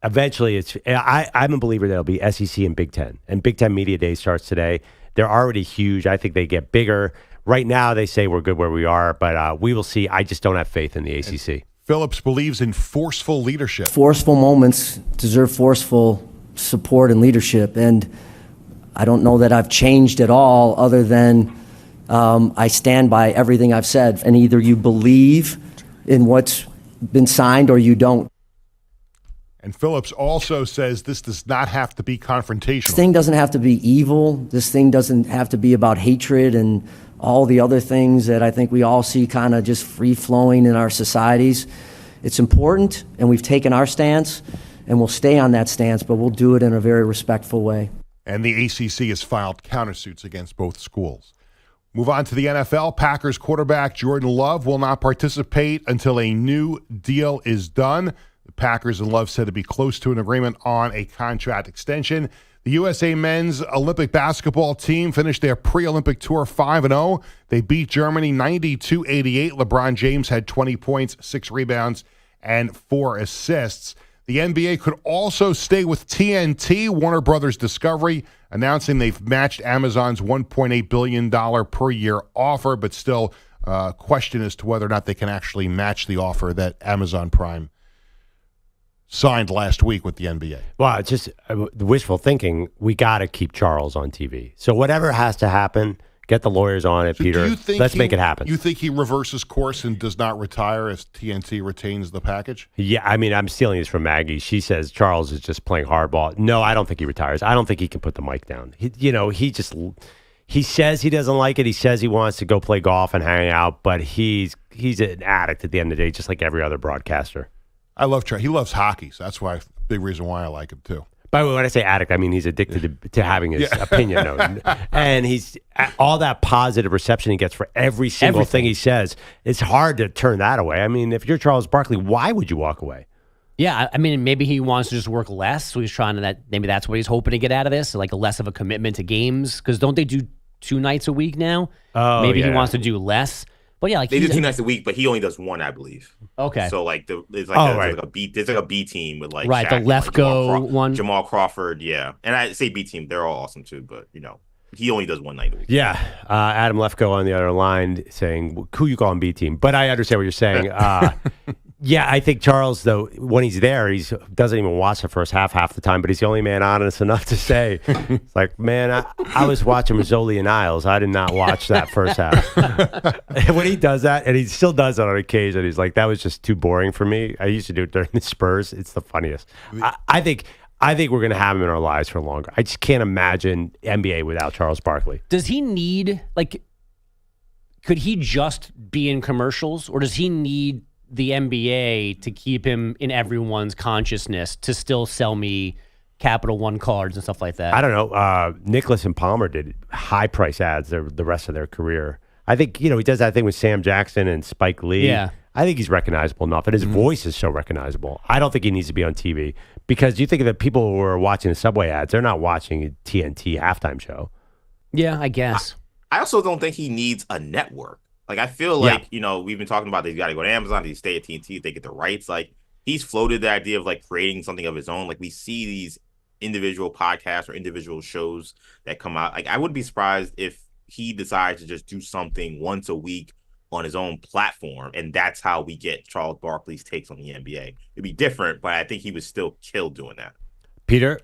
Eventually, I'm a believer that it'll be SEC and Big Ten. And Big Ten Media Day starts today. They're already huge. I think they get bigger. Right now, they say we're good where we are, but we will see. I just don't have faith in the ACC. Phillips believes in forceful leadership. Forceful moments deserve forceful support and leadership. And I don't know that I've changed at all other than I stand by everything I've said. And either you believe in what's been signed or you don't. And Phillips also says this does not have to be confrontational. This thing doesn't have to be evil. This thing doesn't have to be about hatred and all the other things that I think we all see kind of just free-flowing in our societies. It's important, and we've taken our stance, and we'll stay on that stance, but we'll do it in a very respectful way. And the ACC has filed countersuits against both schools. Move on to the NFL. Packers quarterback Jordan Love will not participate until a new deal is done. The Packers and Love said to be close to an agreement on a contract extension. The USA men's Olympic basketball team finished their pre-Olympic tour 5-0. They beat Germany 92-88. LeBron James had 20 points, 6 rebounds, and 4 assists. The NBA could also stay with TNT. Warner Brothers Discovery announcing they've matched Amazon's $1.8 billion per year offer, but still question as to whether or not they can actually match the offer that Amazon Prime signed last week with the NBA. Well, it's just wishful thinking. We got to keep Charles on TV. So whatever has to happen, get the lawyers on it, so Peter. Let's make it happen. You think he reverses course and does not retire if TNT retains the package? Yeah, I mean, I'm stealing this from Maggie. She says Charles is just playing hardball. No, I don't think he retires. I don't think he can put the mic down. He says he doesn't like it. He says he wants to go play golf and hang out, but he's an addict at the end of the day, just like every other broadcaster. I love Charlie. He loves hockey, so that's why big reason why I like him too. By the way, when I say addict, I mean he's addicted to having his opinion known. And he's all that positive reception he gets for every single thing he says. It's hard to turn that away. I mean, if you're Charles Barkley, why would you walk away? Yeah, I mean, maybe he wants to just work less, so he's trying to maybe that's what he's hoping to get out of this, like a less of a commitment to games. Because don't they do 2 nights a week now? Oh, maybe he wants to do less. But yeah, like they do 2 nights a week, but he only does 1, I believe. Okay. So like there's like a B team with like right, Shaq the Lefko one, Jamal Crawford, yeah. And I say B team, they're all awesome too, but you know. he only does one night a week. Yeah. Adam Lefko on the other line saying, who you calling B team? But I understand what you're saying. Yeah, I think Charles, though, when he's there, he doesn't even watch the first half the time, but he's the only man honest enough to say, it's like, man, I was watching Rizzoli and Isles. I did not watch that first half. When he does that, and he still does it on occasion, he's like, that was just too boring for me. I used to do it during the Spurs. It's the funniest. I think we're going to have him in our lives for longer. I just can't imagine NBA without Charles Barkley. Does he need, could he just be in commercials, or does he need the NBA to keep him in everyone's consciousness to still sell me Capital One cards and stuff like that? I don't know. Nicholas and Palmer did high price ads the rest of their career. I think, he does that thing with Sam Jackson and Spike Lee. Yeah. I think he's recognizable enough, and his voice is so recognizable. I don't think he needs to be on TV, because you think of the people who are watching the Subway ads, they're not watching a TNT halftime show. Yeah, I guess. I also don't think he needs a network. I feel like, we've been talking about, he's got to go to Amazon, he stay at TNT, if they get the rights. He's floated the idea of creating something of his own. We see these individual podcasts or individual shows that come out. I wouldn't be surprised if he decides to just do something once a week on his own platform, and that's how we get Charles Barkley's takes on the NBA. It'd be different, but I think he would still kill doing that. Peter?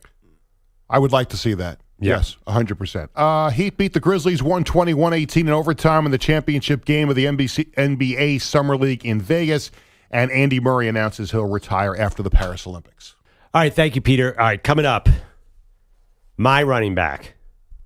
I would like to see that. Yeah. Yes, 100%. Heat beat the Grizzlies 120-118 in overtime in the championship game of the NBA Summer League in Vegas, and Andy Murray announces he'll retire after the Paris Olympics. All right, thank you, Peter. All right, coming up, my running back.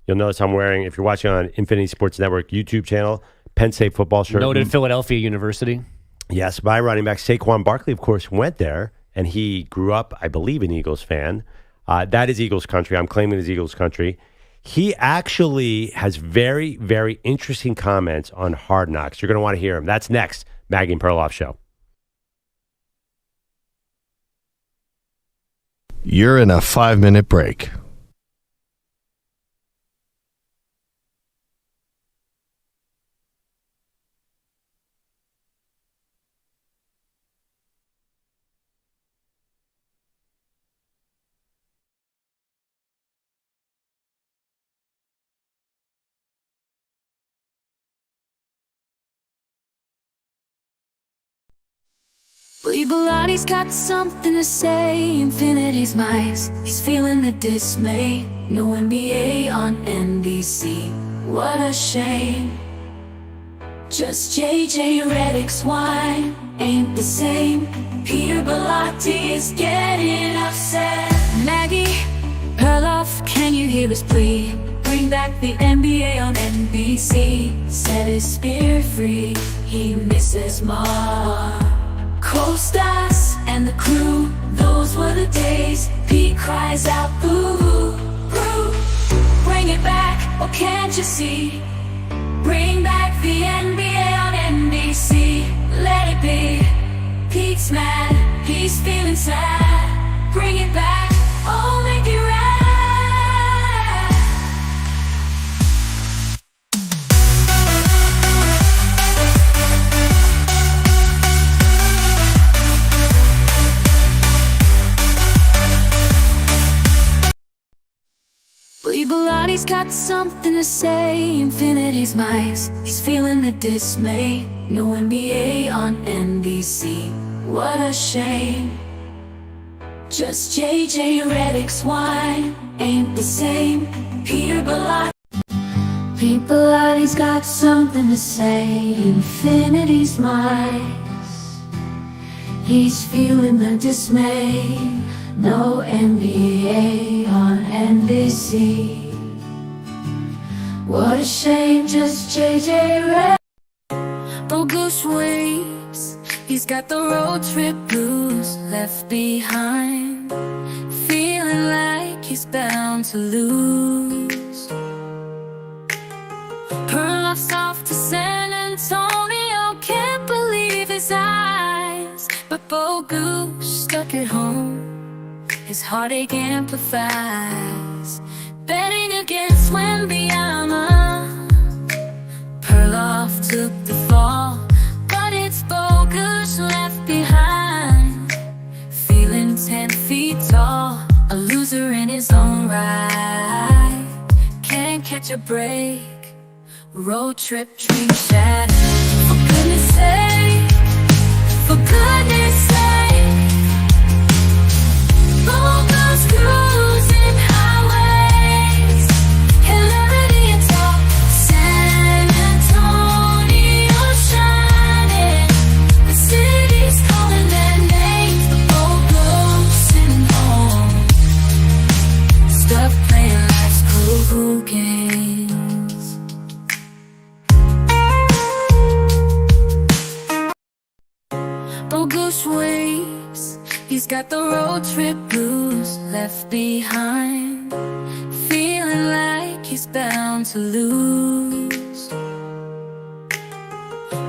You'll notice I'm wearing, if you're watching on Infinity Sports Network YouTube channel, Penn State football shirt. Noted Philadelphia University. Yes, my running back, Saquon Barkley, of course, went there, and he grew up, I believe, an Eagles fan. That is Eagles country. I'm claiming it's Eagles country. He actually has very, very interesting comments on Hard Knocks. You're going to want to hear him. That's next. Maggie Perloff Show. You're in a 5-minute break. Reevaluating's got something to say. Infinity's mice. He's feeling the dismay. No NBA on NBC. What a shame. Just JJ Redick's wine ain't the same. Peter Bellotti is getting upset. Maggie Perloff, can you hear his plea? Bring back the NBA on NBC. Set his spirit free. He misses Mar. Co-stars and the crew, those were the days. Pete cries out, boo, boo. Bring it back, oh can't you see? Bring back the NBA on NBC. Let it be. Pete's mad, he's feeling sad. Bring it back, oh make it right. Reevaluating's got something to say. Infinity's mice. He's feeling the dismay. No NBA on NBC. What a shame. Just JJ Redick's wine ain't the same. Peter Bellotti. Reevaluating's got something to say. Infinity's mice. He's feeling the dismay. No NBA on NBC. What a shame, just JJ Redick. Bogus waves. He's got the road trip blues. Left behind. Feeling like he's bound to lose. Perloff's off to San Antonio. Can't believe his eyes. But Bogus stuck at home. His heartache amplifies. Betting against Wembyama. Perloff took the fall, but it's Bogus left behind. Feeling 10 feet tall, a loser in his own right. Can't catch a a break. Road trip, dream shattered. For goodness sake, for goodness sake. Bogus cruising highways. Hilarity atop San Antonio shining. The city's calling their names. The bogus sitting home. Stuck playing life's cuckoo games. Bogus waves. He's got the road trip blues left behind. Feeling like he's bound to lose.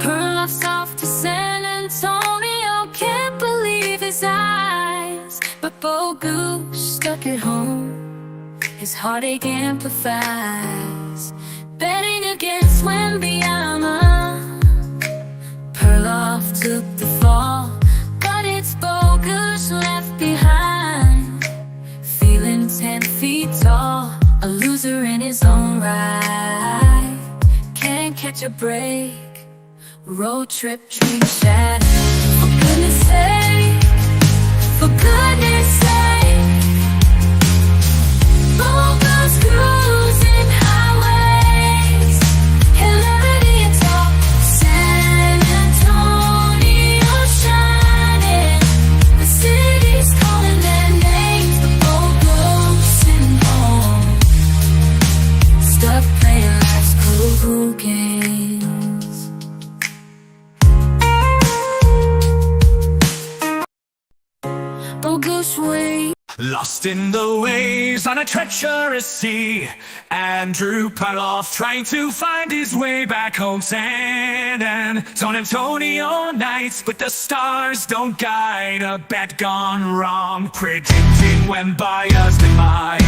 Perloff's off to San Antonio. Can't believe his eyes. But Bogus stuck at home. His heartache amplifies. Betting against Wembyama. Perloff took the fall, but it's Bogus left behind. Feeling 10 feet tall, a loser in his own right. Can't catch a break. Road trip, dream shattered. For goodness sake, for goodness sake. Bogus cruising highways. Hilarity atop San Antonio shining. The city's calling their names. The bogus sitting home. Stuck playing life's cuckoo games. Bogus way. Lost in the waves on a treacherous sea, Andrew Perloff trying to find his way back home. San Antonio nights, but the stars don't guide. A bet gone wrong, predicting Wembyama's demise.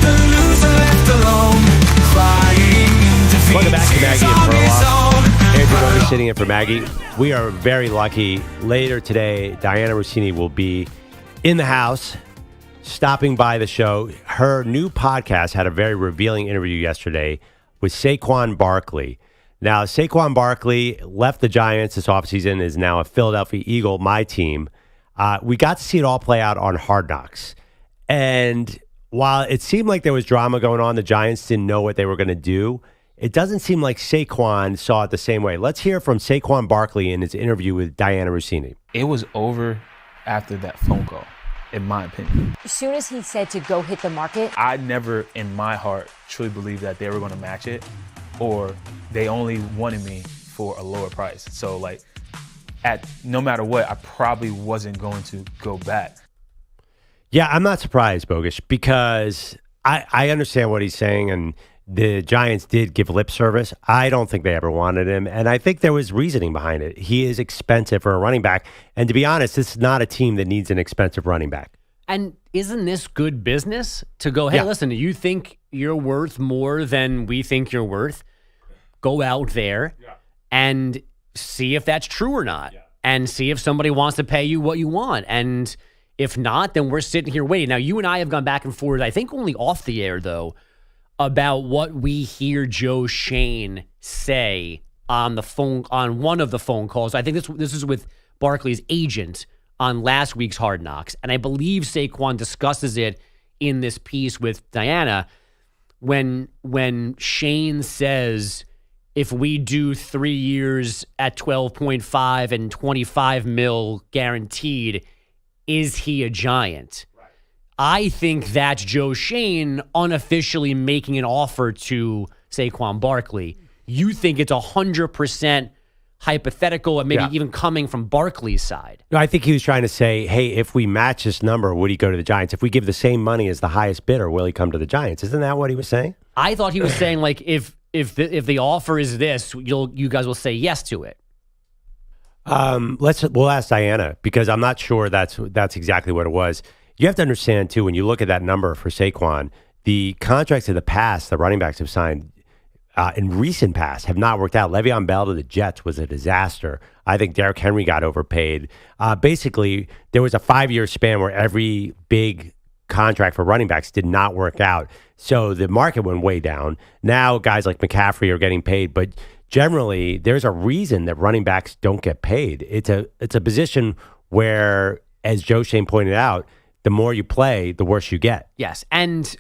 The loser left alone, crying in defeat. Welcome back to Maggie and Perloff. Andrew Bogus sitting in for Maggie. We are very lucky. Later today, Diana Rossini will be in the house, stopping by the show. Her new podcast had a very revealing interview yesterday with Saquon Barkley. Now, Saquon Barkley left the Giants this offseason, is now a Philadelphia Eagle, my team. We got to see it all play out on Hard Knocks. And while it seemed like there was drama going on, the Giants didn't know what they were going to do. It doesn't seem like Saquon saw it the same way. Let's hear from Saquon Barkley in his interview with Diana Rossini. It was over after that phone call, in my opinion. As soon as he said to go hit the market, I never, in my heart, truly believed that they were going to match it, or they only wanted me for a lower price. So, like, no matter what, I probably wasn't going to go back. Yeah, I'm not surprised, Bogus, because I understand what he's saying, and the Giants did give lip service. I don't think they ever wanted him, and I think there was reasoning behind it. He is expensive for a running back, and to be honest, this is not a team that needs an expensive running back. And isn't this good business to go, hey, listen, you think you're worth more than we think you're worth? Go out there and see if that's true or not, and see if somebody wants to pay you what you want, and if not, then we're sitting here waiting. Now, you and I have gone back and forth, I think only off the air, though, about what we hear Joe Shane say on the phone, on one of the phone calls. I think this is with Barkley's agent on last week's Hard Knocks. And I believe Saquon discusses it in this piece with Diana when Shane says, if we do 3 years at 12.5 and 25 mil guaranteed, is he a Giant? Right. I think that's Joe Shane unofficially making an offer to Saquon Barkley. You think it's 100% hypothetical and maybe even coming from Barkley's side. No, I think he was trying to say, hey, if we match this number, would he go to the Giants? If we give the same money as the highest bidder, will he come to the Giants? Isn't that what he was saying? I thought he was saying, like, if the offer is this, you guys will say yes to it. We'll ask Diana, because I'm not sure that's exactly what it was. You have to understand too, when you look at that number for Saquon, the contracts in the past the running backs have signed, in recent past have not worked out. Le'Veon Bell to the Jets was a disaster. I think Derrick Henry got overpaid. Basically, there was a 5-year span where every big contract for running backs did not work out. So the market went way down. Now guys like McCaffrey are getting paid, but generally there's a reason that running backs don't get paid. It's a position where, as Joe Shane pointed out, the more you play, the worse you get. Yes, and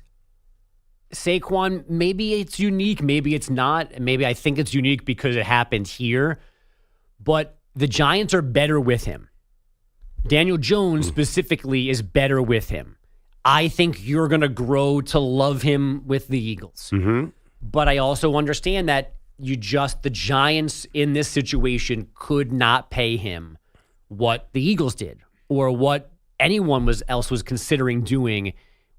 Saquon, maybe it's unique, maybe it's not. Maybe I think it's unique because it happened here, but the Giants are better with him. Daniel Jones specifically is better with him. I think you're going to grow to love him with the Eagles. Mm-hmm. But I also understand that the Giants in this situation could not pay him what the Eagles did or what anyone else was considering doing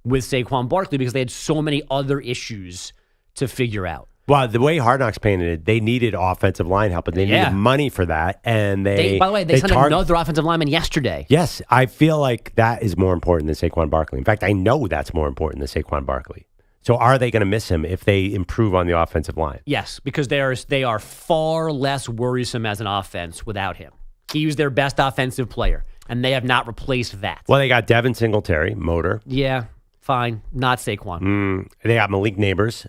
with Saquon Barkley because they had so many other issues to figure out. Well, the way Hard Knocks painted it, they needed offensive line help, and they needed money for that. And by the way, they signed another offensive lineman yesterday. Yes, I feel like that is more important than Saquon Barkley. In fact, I know that's more important than Saquon Barkley. So are they going to miss him if they improve on the offensive line? Yes, because they are far less worrisome as an offense without him. He was their best offensive player, and they have not replaced that. Well, they got Devin Singletary, motor. Yeah. Fine, not Saquon. They got Malik Neighbors,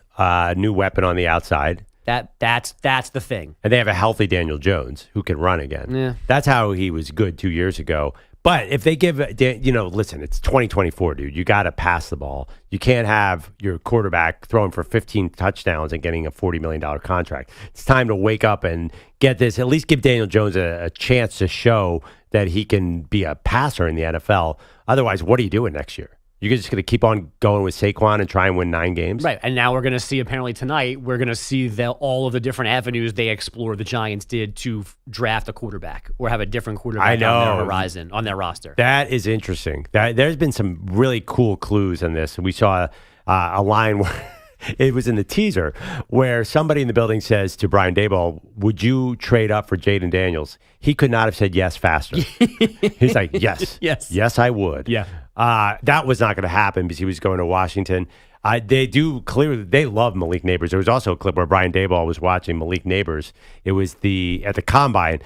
new weapon on the outside. That's the thing. And they have a healthy Daniel Jones who can run again. Yeah. That's how he was good 2 years ago. But if they give, listen, it's 2024, dude. You got to pass the ball. You can't have your quarterback throwing for 15 touchdowns and getting a $40 million contract. It's time to wake up and get this. At least give Daniel Jones a chance to show that he can be a passer in the NFL. Otherwise, what are you doing next year? You're just going to keep on going with Saquon and try and win 9 games? Right. And now we're going to see, apparently tonight, we're going to see all of the different avenues they explore the Giants did to draft a quarterback or have a different quarterback on their horizon, on their roster. That is interesting. There's been some really cool clues in this. We saw a line where it was in the teaser where somebody in the building says to Brian Daboll, would you trade up for Jaden Daniels? He could not have said yes faster. He's like, yes. Yes, I would. Yeah. That was not going to happen because he was going to Washington. They love Malik Neighbors. There was also a clip where Brian Daboll was watching Malik Neighbors. It was at the combine.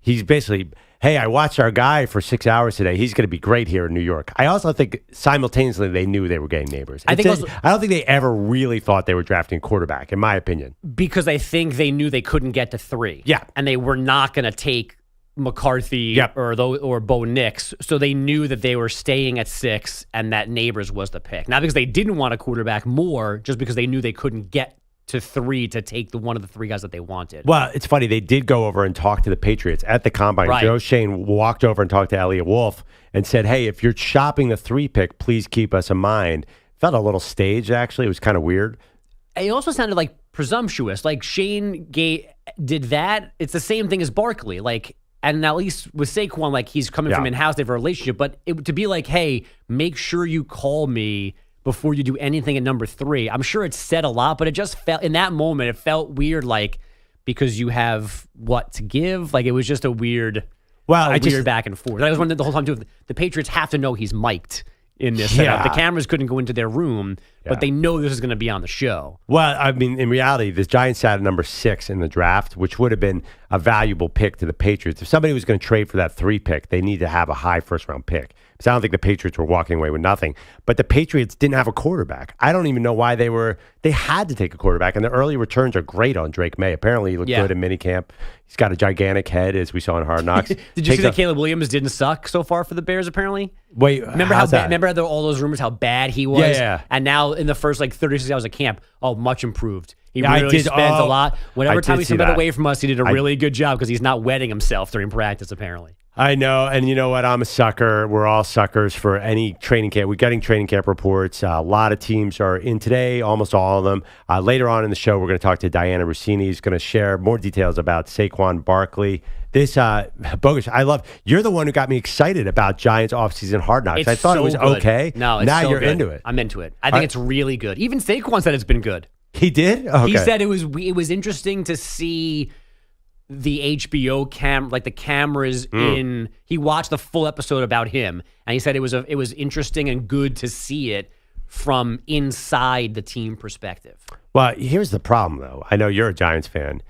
He's basically, hey, I watched our guy for 6 hours today. He's going to be great here in New York. I also think simultaneously they knew they were getting Neighbors. I don't think they ever really thought they were drafting a quarterback, in my opinion. Because I think they knew they couldn't get to 3. Yeah. And they were not going to take McCarthy or Bo Nix, so they knew that they were staying at 6 and that Neighbors was the pick. Not because they didn't want a quarterback more, just because they knew they couldn't get to 3 to take one of the 3 guys that they wanted. Well, it's funny. They did go over and talk to the Patriots at the combine. Right. Joe Shane walked over and talked to Elliott Wolf and said, hey, if you're shopping the 3 pick, please keep us in mind. Felt a little staged, actually. It was kind of weird. It also sounded like presumptuous. Like Shane did that. It's the same thing as Barkley. And at least with Saquon, he's coming from in-house, they have a relationship. But to be like, hey, make sure you call me before you do anything at number 3. I'm sure it said a lot, but it just felt, in that moment, it felt weird, because you have what to give. It was just a weird, weird back and forth. I was wondering the whole time, too, the Patriots have to know he's mic'd in this setup. The cameras couldn't go into their room, but they know this is going to be on the show. Well, I mean, in reality, the Giants sat at number 6 in the draft, which would have been a valuable pick to the Patriots. If somebody was going to trade for that 3 pick, they need to have a high first-round pick. Because I don't think the Patriots were walking away with nothing. But the Patriots didn't have a quarterback. I don't even know why they had to take a quarterback. And the early returns are great on Drake May. Apparently, he looked good in minicamp. He's got a gigantic head, as we saw in Hard Knocks. Did you see that Caleb Williams didn't suck so far for the Bears, apparently? Wait, remember all those rumors, how bad he was? Yeah. And now in the first 36 hours of camp, much improved. He really spent a lot. Whenever time he spent away from us, he did a really good job because he's not wetting himself during practice, apparently. I know, and you know what? I'm a sucker. We're all suckers for any training camp. We're getting training camp reports. A lot of teams are in today, almost all of them. Later on in the show, we're going to talk to Diana Rossini, who's going to share more details about Saquon Barkley. This, Bogusch, you're the one who got me excited about Giants offseason Hard Knocks. I thought it was good. Okay. No, it's now so you're good. into it. I'm into it. I think it's really good. Even Saquon said it's been good. He did? Okay. He said it was interesting to see the HBO the cameras in. He watched the full episode about him, and he said it was interesting and good to see it from inside the team perspective. Well, here's the problem, though. I know you're a Giants fan.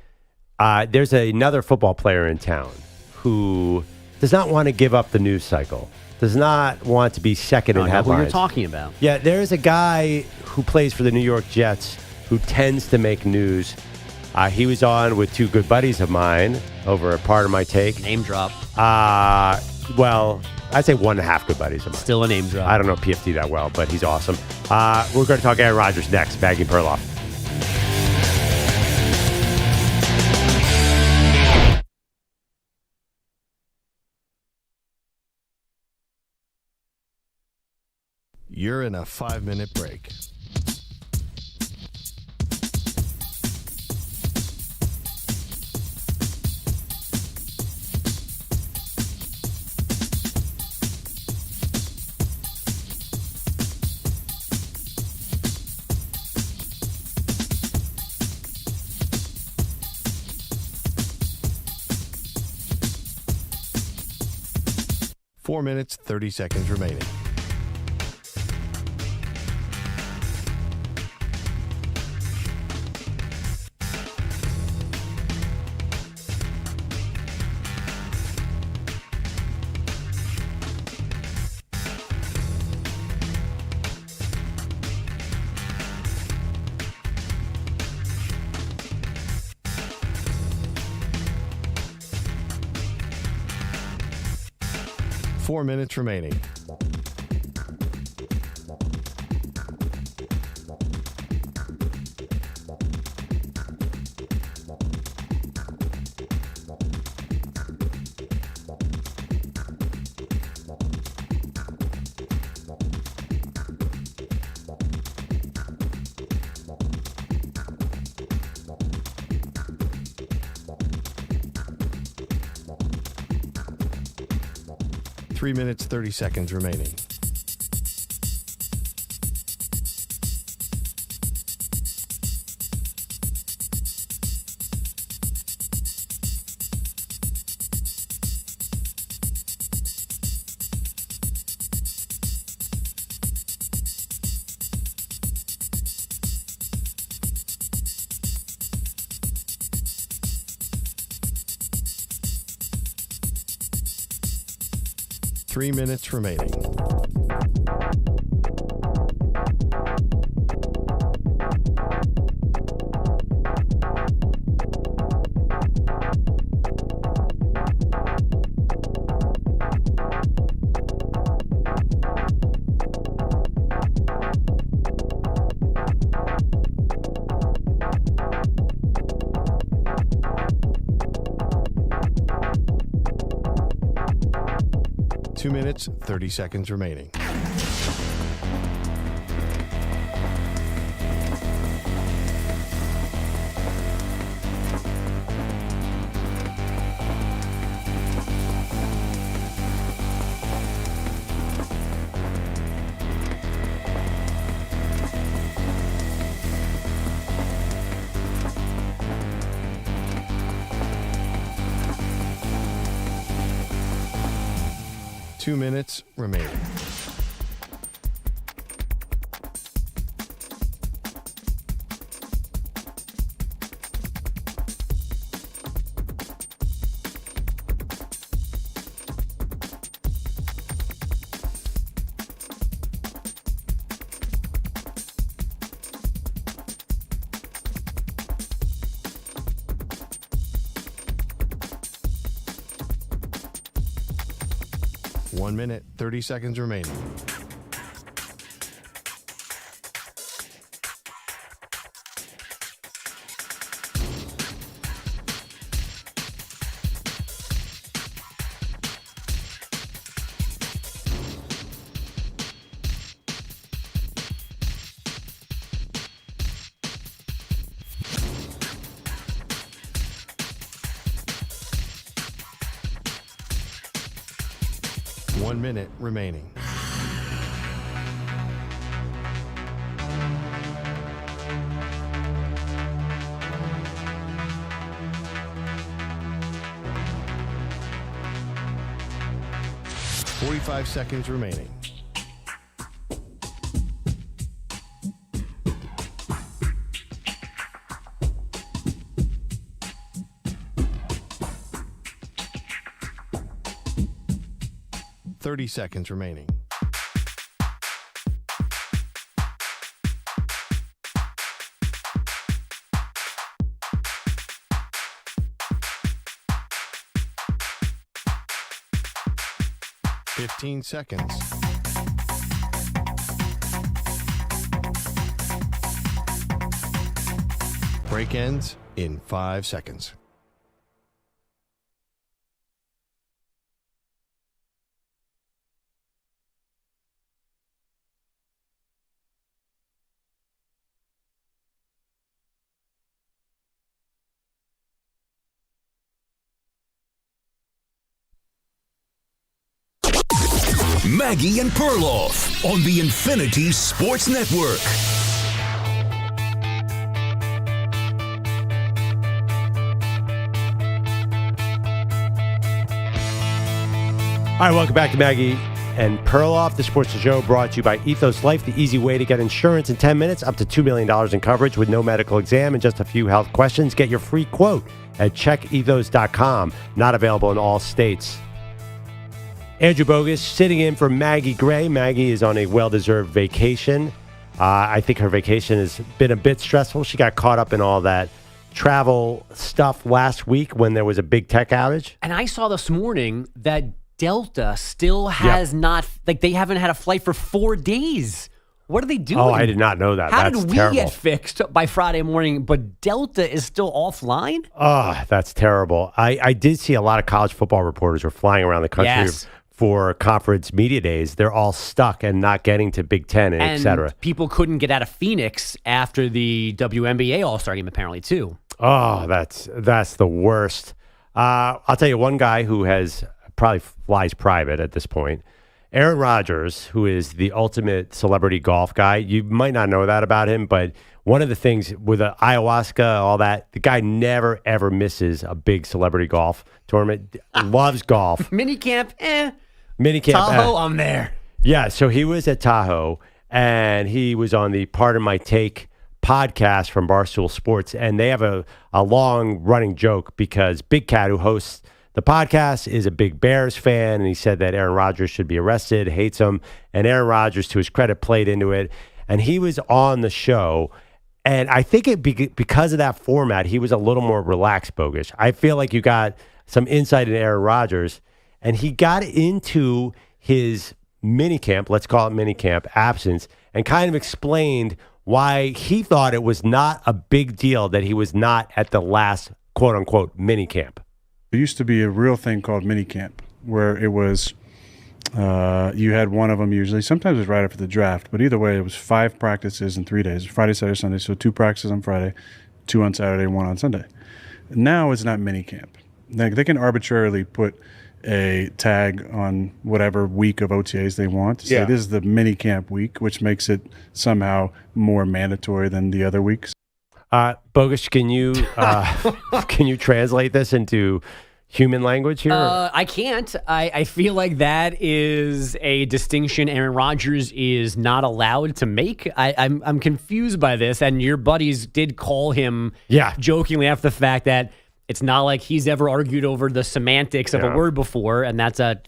There's another football player in town who does not want to give up the news cycle, does not want to be second in headlines. Who you're talking about. Yeah, there is a guy who plays for the New York Jets who tends to make news. He was on with two good buddies of mine over a Part of My Take. Name drop. Well, I'd say 1.5 good buddies of mine. Still a name drop. I don't know PFT that well, but he's awesome. We're going to talk Aaron Rodgers next. Maggie Perloff. You're in a 5-minute break. Four minutes, 30 seconds remaining. Four minutes remaining. Three minutes, 30 seconds remaining. Three minutes remaining. Two minutes, 30 seconds remaining. Two minutes remaining. One minute, 30 seconds remaining. One minute remaining. .45 seconds remaining. 30 seconds remaining. $15 seconds. Break ends in 5 seconds. Maggie and Perloff on the Infinity Sports Network. All right, welcome back to Maggie and Perloff, the sports show brought to you by Ethos Life, the easy way to get insurance in 10 minutes, up to $2 million in coverage with no medical exam and just a few health questions. Get your free quote at checkethos.com. Not available in all states. Andrew Bogus sitting in for Maggie Gray. Maggie is on a well-deserved vacation. I think her vacation has been a bit stressful. She got caught up in all that travel stuff last week when there was a big tech outage. And I saw this morning that Delta still has not, like they haven't had a flight for 4 days. What are they doing? Oh, I did not know that. How That's did we terrible. get fixed by Friday morning, but Delta is still offline? Oh, that's terrible. I did see a lot of college football reporters were flying around the country for conference media days. They're all stuck and not getting to Big Ten and et cetera. People couldn't get out of Phoenix after the WNBA All-Star game, apparently, too. Oh, that's the worst. I'll tell you one guy who has probably flies private at this point. Aaron Rodgers, who is the ultimate celebrity golf guy. You might not know that about him, but one of the things with the ayahuasca, all that, the guy never, ever misses a big celebrity golf tournament. Loves golf. Minicamp, Minicamp. Tahoe, I'm there. Yeah, so he was at Tahoe, and he was on the Pardon My Take podcast from Barstool Sports, and they have a long-running joke because Big Cat, who hosts the podcast, is a big Bears fan, and he said that Aaron Rodgers should be arrested, hates him, and Aaron Rodgers, to his credit, played into it, and he was on the show, and I think because of that format, he was a little more relaxed, Bogus. I feel like you got some insight into Aaron Rodgers, and he got into his minicamp, let's call it minicamp, absence, and kind of explained why he thought it was not a big deal that he was not at the last quote-unquote minicamp. There used to be a real thing called minicamp where it was you had one of them usually. Sometimes it was right after the draft, but either way, it was 5 practices in 3 days, Friday, Saturday, Sunday. So 2 practices on Friday, 2 on Saturday, 1 on Sunday. Now it's not minicamp. They can arbitrarily put a tag on whatever week of OTAs they want to say this is the minicamp week, which makes it somehow more mandatory than the other weeks. Bogus, can you translate this into human language here? I can't. I feel like that is a distinction Aaron Rodgers is not allowed to make. I'm confused by this, and your buddies did call him jokingly after the fact that it's not like he's ever argued over the semantics of a word before, and that's a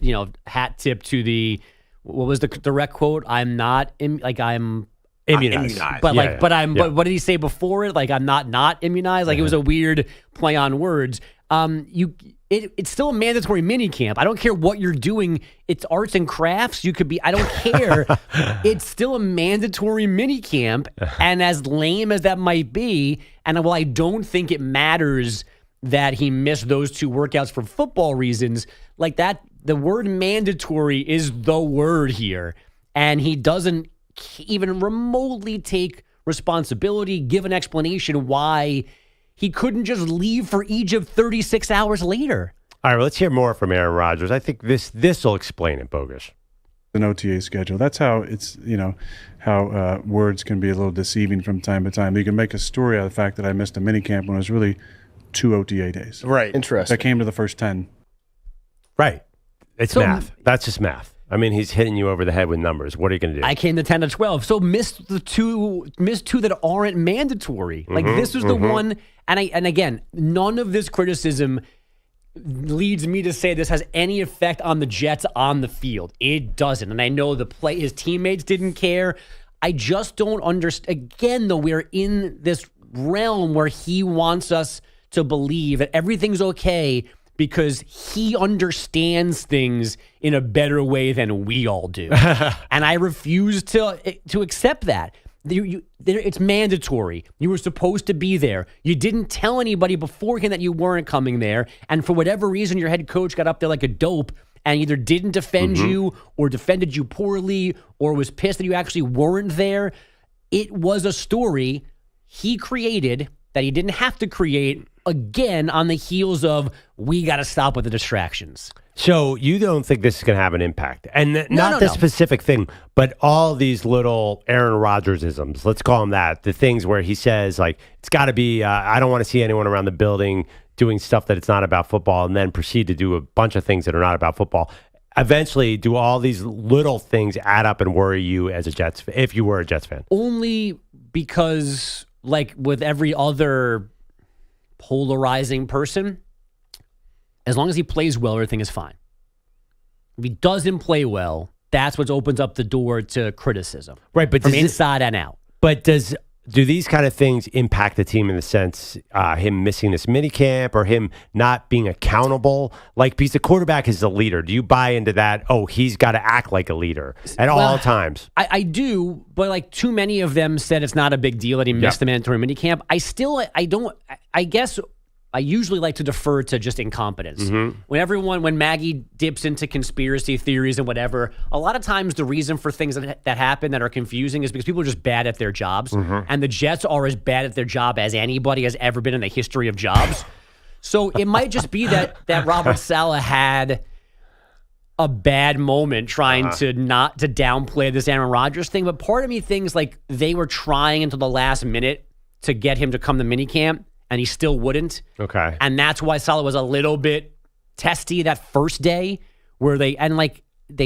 hat tip to the what was the direct quote? I'm not I'm immunized. But but what did he say before it? Like I'm not immunized. Like it was a weird play on words. It's still a mandatory mini camp. I don't care what you're doing. It's arts and crafts. You could be. I don't care. It's still a mandatory mini camp, and as lame as that might be, and while I don't think it matters that he missed those 2 workouts for football reasons, like that, the word mandatory is the word here, and he doesn't even remotely take responsibility, give an explanation why he couldn't just leave for Egypt 36 hours later. All right, well, let's hear more from Aaron Rodgers. I think this will explain it, Bogus. An OTA schedule. That's how it's, how words can be a little deceiving from time to time. You can make a story out of the fact that I missed a minicamp when it was really 2 OTA days. Right. Interesting. That came to the first 10. Right. It's math. That's just math. I mean, he's hitting you over the head with numbers. What are you going to do? I came to 10 to 12. So missed two that aren't mandatory. Like this was the one. And again, none of this criticism leads me to say this has any effect on the Jets on the field. It doesn't. And I know his teammates didn't care. I just don't understand. Again, though, we're in this realm where he wants us to believe that everything's okay because he understands things in a better way than we all do. And I refuse to accept that. It's mandatory. You were supposed to be there. You didn't tell anybody beforehand that you weren't coming there. And for whatever reason, your head coach got up there like a dope and either didn't defend you or defended you poorly or was pissed that you actually weren't there. It was a story he created that he didn't have to create, again, on the heels of, we got to stop with the distractions. So you don't think this is going to have an impact? And not this specific thing, but all these little Aaron Rodgers-isms, let's call them that, the things where he says, like, it's got to be, I don't want to see anyone around the building doing stuff that it's not about football, and then proceed to do a bunch of things that are not about football. Eventually, do all these little things add up and worry you as a Jets fan, if you were a Jets fan? Only because, like with every other polarizing person, as long as he plays well, everything is fine. If he doesn't play well, that's what opens up the door to criticism. Right, but from inside and out. But do these kind of things impact the team in the sense him missing this minicamp or him not being accountable? Like, because the quarterback is the leader. Do you buy into that? Oh, he's got to act like a leader at all times. I do, but like too many of them said it's not a big deal that he missed the mandatory minicamp. I guess I usually like to defer to just incompetence. When Maggie dips into conspiracy theories and whatever, a lot of times the reason for things that happen that are confusing is because people are just bad at their jobs. And the Jets are as bad at their job as anybody has ever been in the history of jobs. So it might just be that Robert Saleh had a bad moment trying to not to downplay this Aaron Rodgers thing. But part of me thinks like they were trying until the last minute to get him to come to minicamp, and he still wouldn't. Okay. And that's why Saleh was a little bit testy that first day where they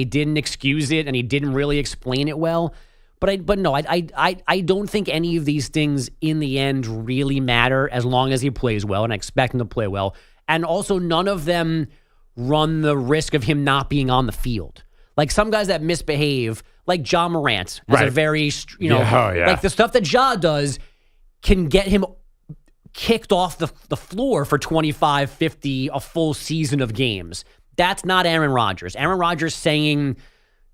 didn't excuse it and he didn't really explain it well. But no, I don't think any of these things in the end really matter as long as he plays well, and I expect him to play well. And also none of them run the risk of him not being on the field. Like some guys that misbehave, like Ja Morant, as a very, like the stuff that Ja does can get him kicked off the floor for 25, 50, a full season of games. That's not Aaron Rodgers. Aaron Rodgers saying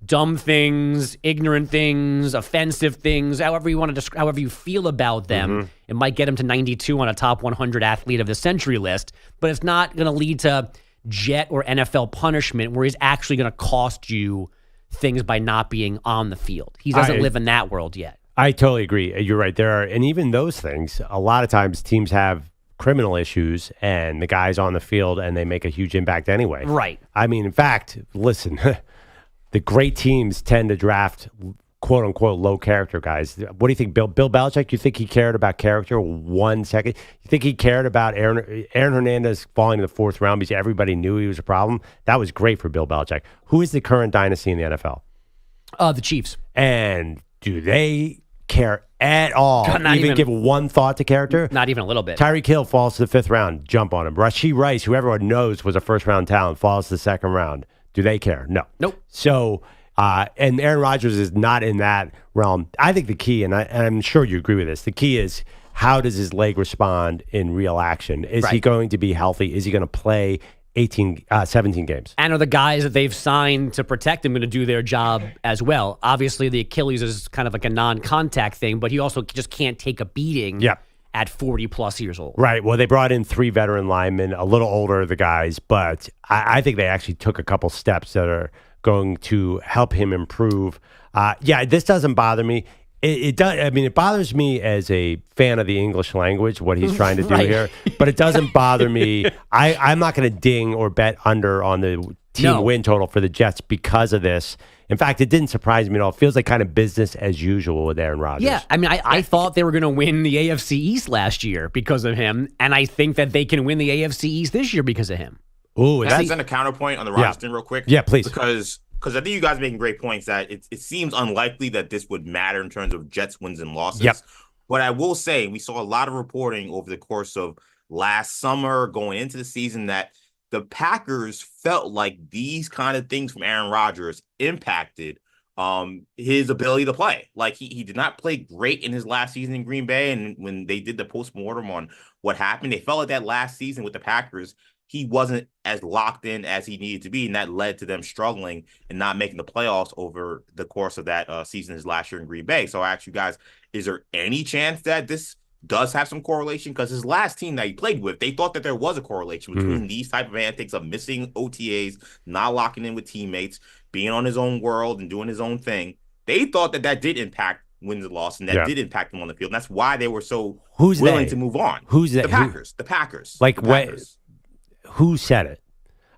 dumb things, ignorant things, offensive things, however you feel about them. It might get him to 92 on a top 100 athlete of the century list, but it's not going to lead to Jet or NFL punishment where he's actually going to cost you things by not being on the field. He doesn't live in that world yet. I totally agree. You're right. And even those things, a lot of times teams have criminal issues and the guy's on the field and they make a huge impact anyway. Right. I mean, in fact, listen, the great teams tend to draft quote unquote low character guys. What do you think, Bill Belichick? You think he cared about character 1 second? You think he cared about Aaron Hernandez falling to the fourth round because everybody knew he was a problem? That was great for Bill Belichick. Who is the current dynasty in the NFL? The Chiefs. And do they care at all? Even give one thought to character? Not even a little bit. Tyreek Hill falls to the fifth round. Jump on him. Rashee Rice, who everyone knows was a first round talent, falls to the second round. Do they care? No. Nope. So, and Aaron Rodgers is not in that realm. I think the key, and I'm sure you agree with this, the key is how does his leg respond in real action? Is he going to be healthy? Is he going to play 17 games? And are the guys that they've signed to protect him going to do their job as well? Obviously, the Achilles is kind of like a non-contact thing, but he also just can't take a beating at 40-plus years old. Right. Well, they brought in 3 veteran linemen, a little older, the guys, but I think they actually took a couple steps that are going to help him improve. This doesn't bother me. It does. I mean, it bothers me as a fan of the English language, what he's trying to do here, but it doesn't bother me. I'm not going to ding or bet under on the team win total for the Jets because of this. In fact, it didn't surprise me at all. It feels like kind of business as usual with Aaron Rodgers. Yeah, I mean, I thought they were going to win the AFC East last year because of him, and I think that they can win the AFC East this year because of him. Ooh, can I send a counterpoint on the Rodgers thing real quick? Yeah, please. Because I think you guys are making great points that it seems unlikely that this would matter in terms of Jets wins and losses. Yep. But I will say we saw a lot of reporting over the course of last summer going into the season that the Packers felt like these kind of things from Aaron Rodgers impacted his ability to play. Like he did not play great in his last season in Green Bay. And when they did the postmortem on what happened, they felt like that last season with the Packers, he wasn't as locked in as he needed to be. And that led to them struggling and not making the playoffs over the course of that season his last year in Green Bay. So I ask you guys, is there any chance that this does have some correlation? Because his last team that he played with, they thought that there was a correlation between these type of antics of missing OTAs, not locking in with teammates, being on his own world and doing his own thing. They thought that did impact wins and losses, and that did impact them on the field. And that's why they were so willing to move on. Who's that? The Packers. The Packers. Like, the Packers. Who said it?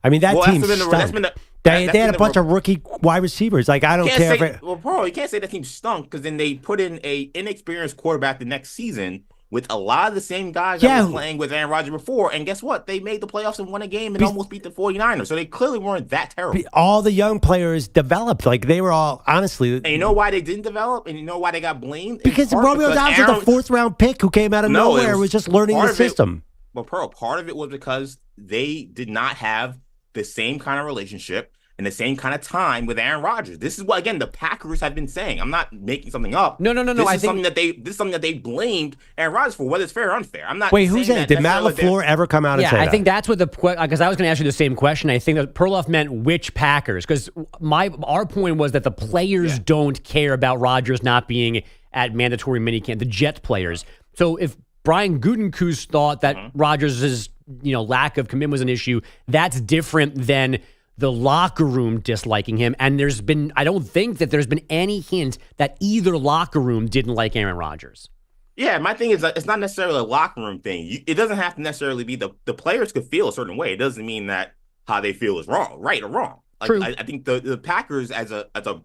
I mean, that team stunk. They had a bunch of rookie wide receivers. Like, I don't care. Bro, you can't say that team stunk because then they put in a inexperienced quarterback the next season with a lot of the same guys that were playing with Aaron Rodgers before. And guess what? They made the playoffs and won a game and almost beat the 49ers. So they clearly weren't that terrible. All the young players developed. Like, they were all, honestly. And you know why they didn't develop? And you know why they got blamed? Because Romeo Dobbs was a fourth-round pick who came out of nowhere, was just learning the system. But Pearl, part of it was because they did not have the same kind of relationship and the same kind of time with Aaron Rodgers. This is what, again, the Packers have been saying. I'm not making something up. No. This is something that they blamed Aaron Rodgers for, whether it's fair or unfair. I'm not. Wait, who's that? Did Matt LaFleur ever come out and say that? Yeah, I think that's what because I was going to ask you the same question. I think that Perloff meant which Packers, because our point was that the players don't care about Rodgers not being at mandatory minicamp, the Jet players. So if Brian Gutekunst thought that Rodgers' lack of commitment was an issue, that's different than the locker room disliking him. And I don't think that there's been any hint that either locker room didn't like Aaron Rodgers. Yeah, my thing is that it's not necessarily a locker room thing. It doesn't have to necessarily be the players could feel a certain way. It doesn't mean that how they feel is wrong, right or wrong. Like, True. I think the Packers as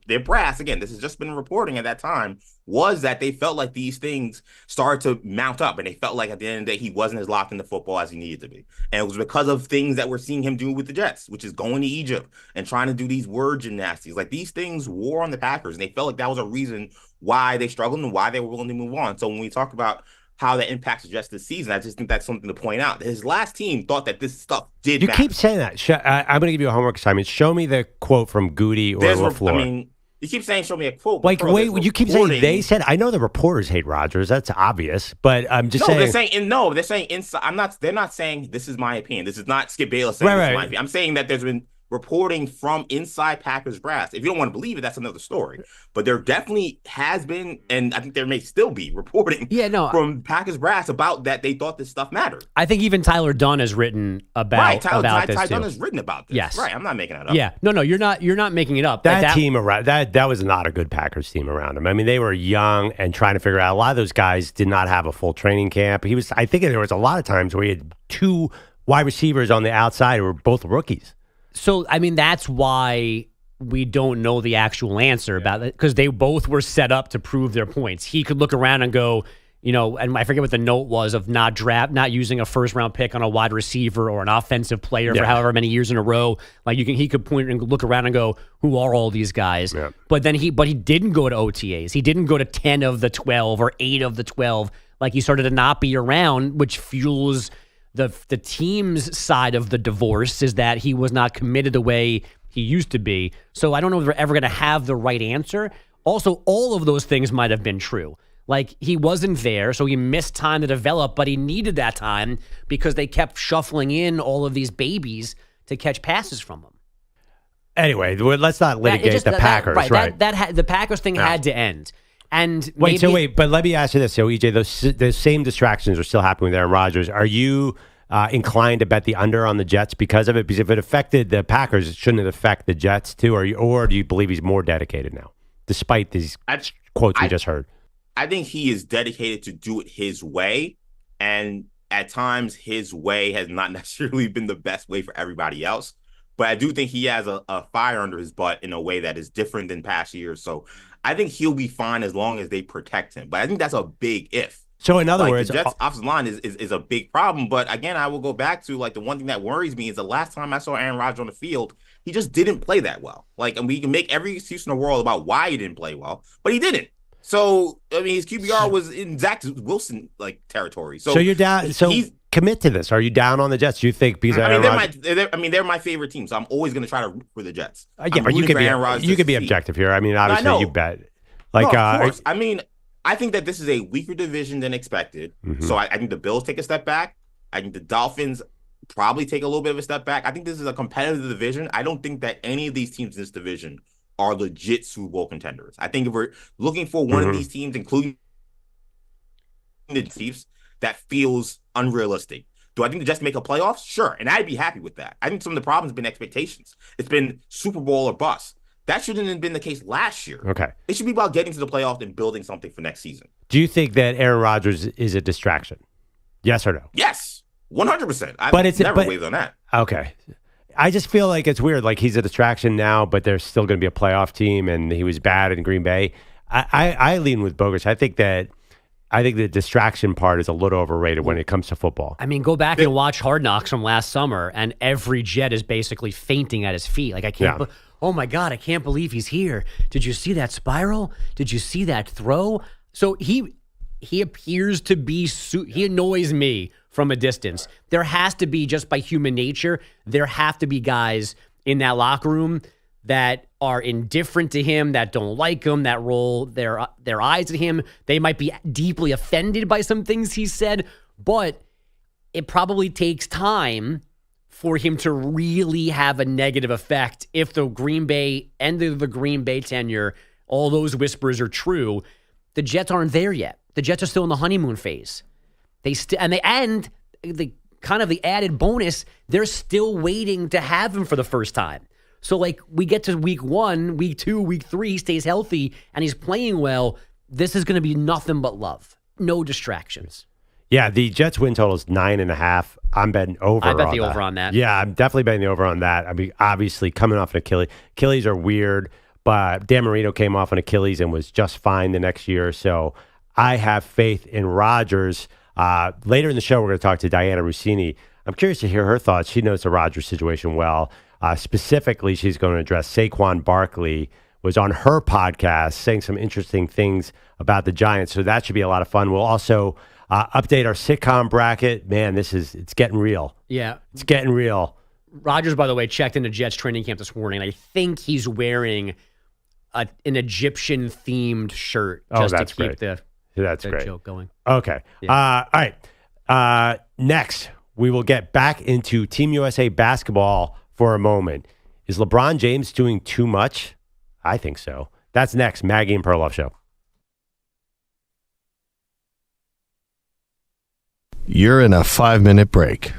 their brass, again, this has just been reporting at that time, was that they felt like these things started to mount up, and they felt like at the end of the day he wasn't as locked into football as he needed to be. And it was because of things that we're seeing him do with the Jets, which is going to Egypt and trying to do these word gymnastics. Like, these things wore on the Packers, and they felt like that was a reason why they struggled and why they were willing to move on. So when we talk about how that impacts the Jets this season, I just think that's something to point out. His last team thought that this stuff did matter. You keep saying that. I'm going to give you a homework assignment. Show me the quote from Goody or LaFleur. You keep saying, show me a quote. Like, wait, you keep saying they said. I know the reporters hate Rodgers. That's obvious. But I'm just saying. They're saying inside. They're not saying this is my opinion. This is not Skip Bayless saying this is my opinion. I'm saying that there's been reporting from inside Packers brass. If you don't want to believe it, that's another story. But there definitely has been, and I think there may still be reporting from Packers brass about that they thought this stuff mattered. I think even Tyler Dunn has written about this Tyler too. Dunn has written about this. Yes. Right. I'm not making that up. Yeah. No, you're not making it up. That team around that was not a good Packers team around him. I mean, they were young and trying to figure out. A lot of those guys did not have a full training camp. I think there was a lot of times where he had two wide receivers on the outside who were both rookies. So, I mean, that's why we don't know the actual answer about it, because they both were set up to prove their points. He could look around and go, and I forget what the note was of not using a first-round pick on a wide receiver or an offensive player for however many years in a row. Like, he could point and look around and go, who are all these guys? Yeah. But he didn't go to OTAs. He didn't go to 10 of the 12 or 8 of the 12. Like, he started to not be around, which fuels the team's side of the divorce, is that he was not committed the way he used to be. So I don't know if we're ever going to have the right answer. Also, all of those things might have been true. Like, he wasn't there, so he missed time to develop, but he needed that time because they kept shuffling in all of these babies to catch passes from him. Anyway, let's not litigate the Packers, right? The Packers thing had to end. And but let me ask you this. So, EJ, those same distractions are still happening with Aaron Rodgers. Are you inclined to bet the under on the Jets because of it? Because if it affected the Packers, shouldn't it affect the Jets too? Or do you believe he's more dedicated now, despite these quotes we just heard? I think he is dedicated to do it his way. And at times, his way has not necessarily been the best way for everybody else. But I do think he has a fire under his butt in a way that is different than past years. So I think he'll be fine as long as they protect him. But I think that's a big if. So in other words, the Jets' offensive line is a big problem. But again, I will go back to the one thing that worries me is the last time I saw Aaron Rodgers on the field, he just didn't play that well. And we can make every excuse in the world about why he didn't play well, but he didn't. So I mean, his QBR was in Zach Wilson territory. So you're down. So commit to this? Are you down on the Jets? Do you think because they're my favorite team, so I'm always going to try to root for the Jets. Yeah, but you could be objective here. I mean, obviously you bet. Like, of course. I mean, I think that this is a weaker division than expected. Mm-hmm. So I think the Bills take a step back. I think the Dolphins probably take a little bit of a step back. I think this is a competitive division. I don't think that any of these teams in this division are legit Super Bowl contenders. I think if we're looking for one of these teams, including the Chiefs, that feels unrealistic. Do I think the Jets make a playoffs? Sure, and I'd be happy with that. I think some of the problems have been expectations. It's been Super Bowl or bust. That shouldn't have been the case last year. Okay. It should be about getting to the playoffs and building something for next season. Do you think that Aaron Rodgers is a distraction? Yes or no? Yes, 100%. I've never wavered on that. Okay. I just feel like it's weird. Like he's a distraction now, but there's still going to be a playoff team, and he was bad in Green Bay. I lean with Bogus. I think the distraction part is a little overrated when it comes to football. I mean, go back and watch Hard Knocks from last summer, and every Jet is basically fainting at his feet. Like, I can't. Yeah. Oh my God, I can't believe he's here. Did you see that spiral? Did you see that throw? So he appears to be. He annoys me from a distance. There has to be, just by human nature, there have to be guys in that locker room that are indifferent to him, that don't like him, that roll their eyes at him. They might be deeply offended by some things he said, but it probably takes time for him to really have a negative effect. If the Green Bay end of the Green Bay tenure, all those whispers are true, the Jets aren't there yet. The Jets are still in the honeymoon phase. The kind of the added bonus, they're still waiting to have him for the first time. So, like, we get to week 1, week 2, week 3, he stays healthy, and he's playing well. This is going to be nothing but love. No distractions. Yeah, the Jets win total is 9.5. I'm betting over. I bet the over on that. Yeah, I'm definitely betting the over on that. I mean, obviously, coming off an Achilles. Achilles are weird, but Dan Marino came off an Achilles and was just fine the next year. So I have faith in Rodgers. Later in the show, we're going to talk to Diana Rossini. I'm curious to hear her thoughts. She knows the Rodgers situation well. Specifically, she's going to address Saquon. Barkley was on her podcast saying some interesting things about the Giants. So that should be a lot of fun. We'll also update our sitcom bracket. Man, it's getting real. Yeah. It's getting real. Rodgers, by the way, checked into Jets training camp this morning. I think he's wearing an Egyptian-themed shirt just to keep the joke going. Okay. Yeah. All right. Next, we will get back into Team USA basketball for a moment. Is LeBron James doing too much? I think so. That's next. Maggie and Perloff Show. You're in a 5-minute break.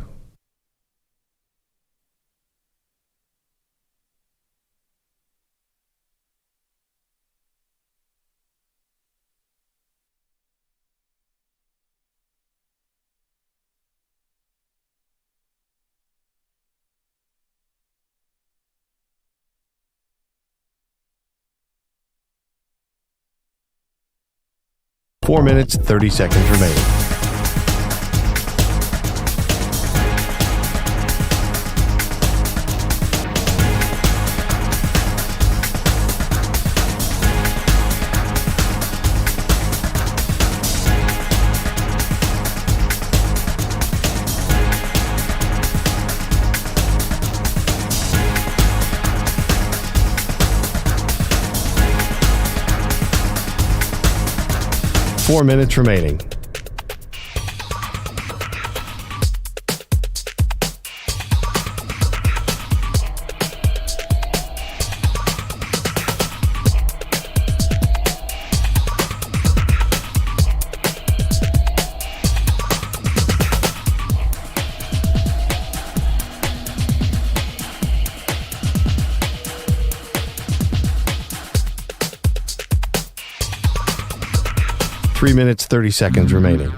Four minutes, 30 seconds remaining. Four minutes remaining. Three minutes, 30 seconds remaining.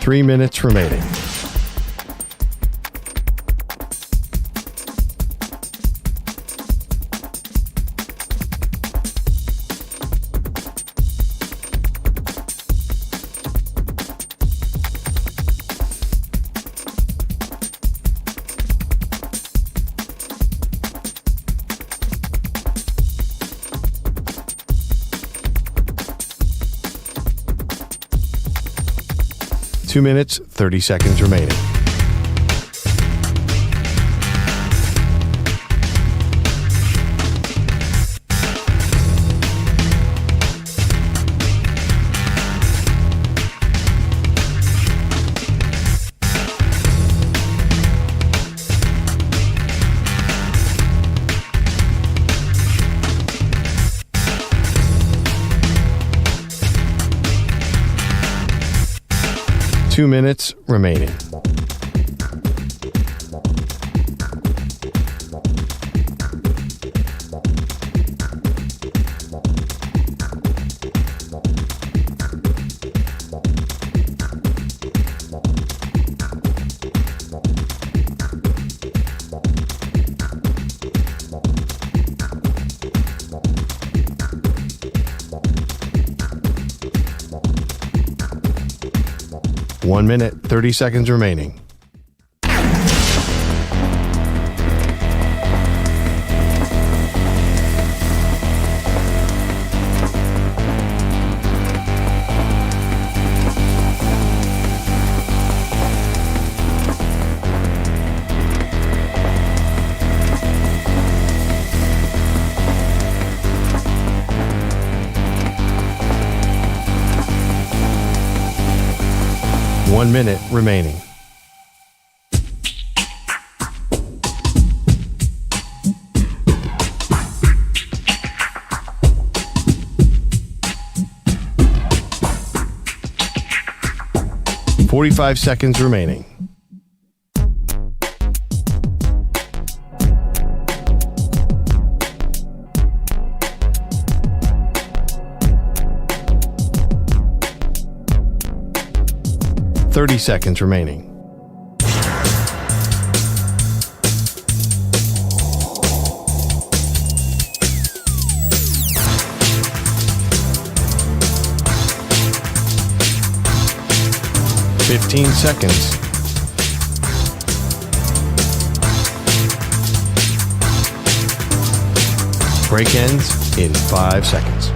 Three minutes remaining. 2 minutes, 30 seconds remaining. Two minutes remaining. One minute, 30 seconds remaining. One minute remaining. "45 seconds remaining. "30 seconds remaining. "15 seconds. Break ends in 5 seconds.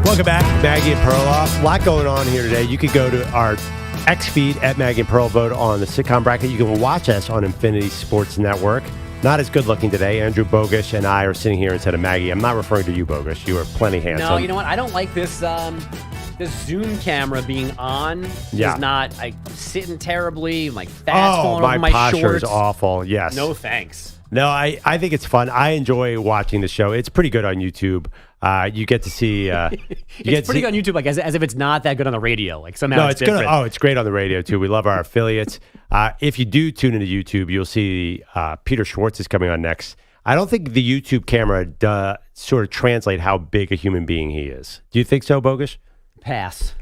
Welcome back, Maggie and Perloff. A lot going on here today. You could go to our X feed at Maggie and Pearl, vote on the sitcom bracket. You can watch us on Infinity Sports Network. Not as good looking today. Andrew Bogish and I are sitting here instead of Maggie. I'm not referring to you, Bogish. You are plenty handsome. No, you know what? I don't like this this Zoom camera being on. Yeah. Is not sitting terribly, like fast falling over my posture shorts. is awful. Yes. No thanks. No, I think it's fun. I enjoy watching the show. It's pretty good on YouTube. You get to see. It's pretty good on YouTube, like as if it's not that good on the radio. Like somehow no, it's good. different. Oh, it's great on the radio too. We love our affiliates. If you do tune into YouTube, you'll see Peter Schwartz is coming on next. I don't think the YouTube camera does sort of translate how big a human being he is. Do you think so, Bogish? Pass.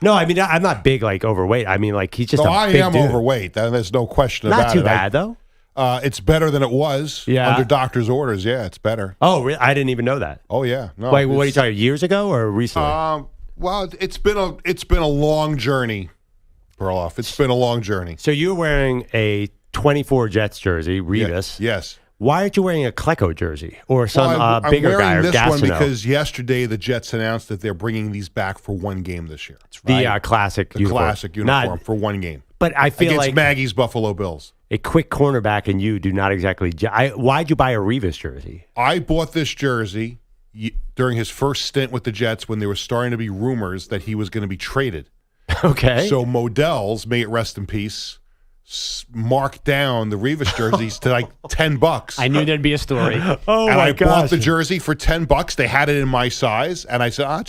No, I mean I'm not big, like overweight. I mean like he's just. No, a I big am dude. overweight. There's no question about it. Not too bad though. It's better than it was under doctor's orders. Yeah, it's better. Oh, really? I didn't even know that. Oh, yeah. No, wait, what are you talking? Years ago or recently? Well, it's been a long journey, Perloff. It's been a long journey. So you're wearing a 24 Jets jersey, Revis. Yes. Why aren't you wearing a Klecko jersey or some bigger I'm guy? wearing or this one Gastineau? because yesterday the Jets announced that they're bringing these back for one game this year. The classic uniform. Classic uniform for one game. But I feel against like Maggie's Buffalo Bills. A quick cornerback and you do not exactly. Why'd you buy a Revis jersey? I bought this jersey during his first stint with the Jets when there was starting to be rumors that he was going to be traded. Okay. So Modell's, may it rest in peace, marked down the Revis jerseys to like $10. I knew there'd be a story. Oh and my I gosh. bought the jersey for $10. They had it in my size, and I said,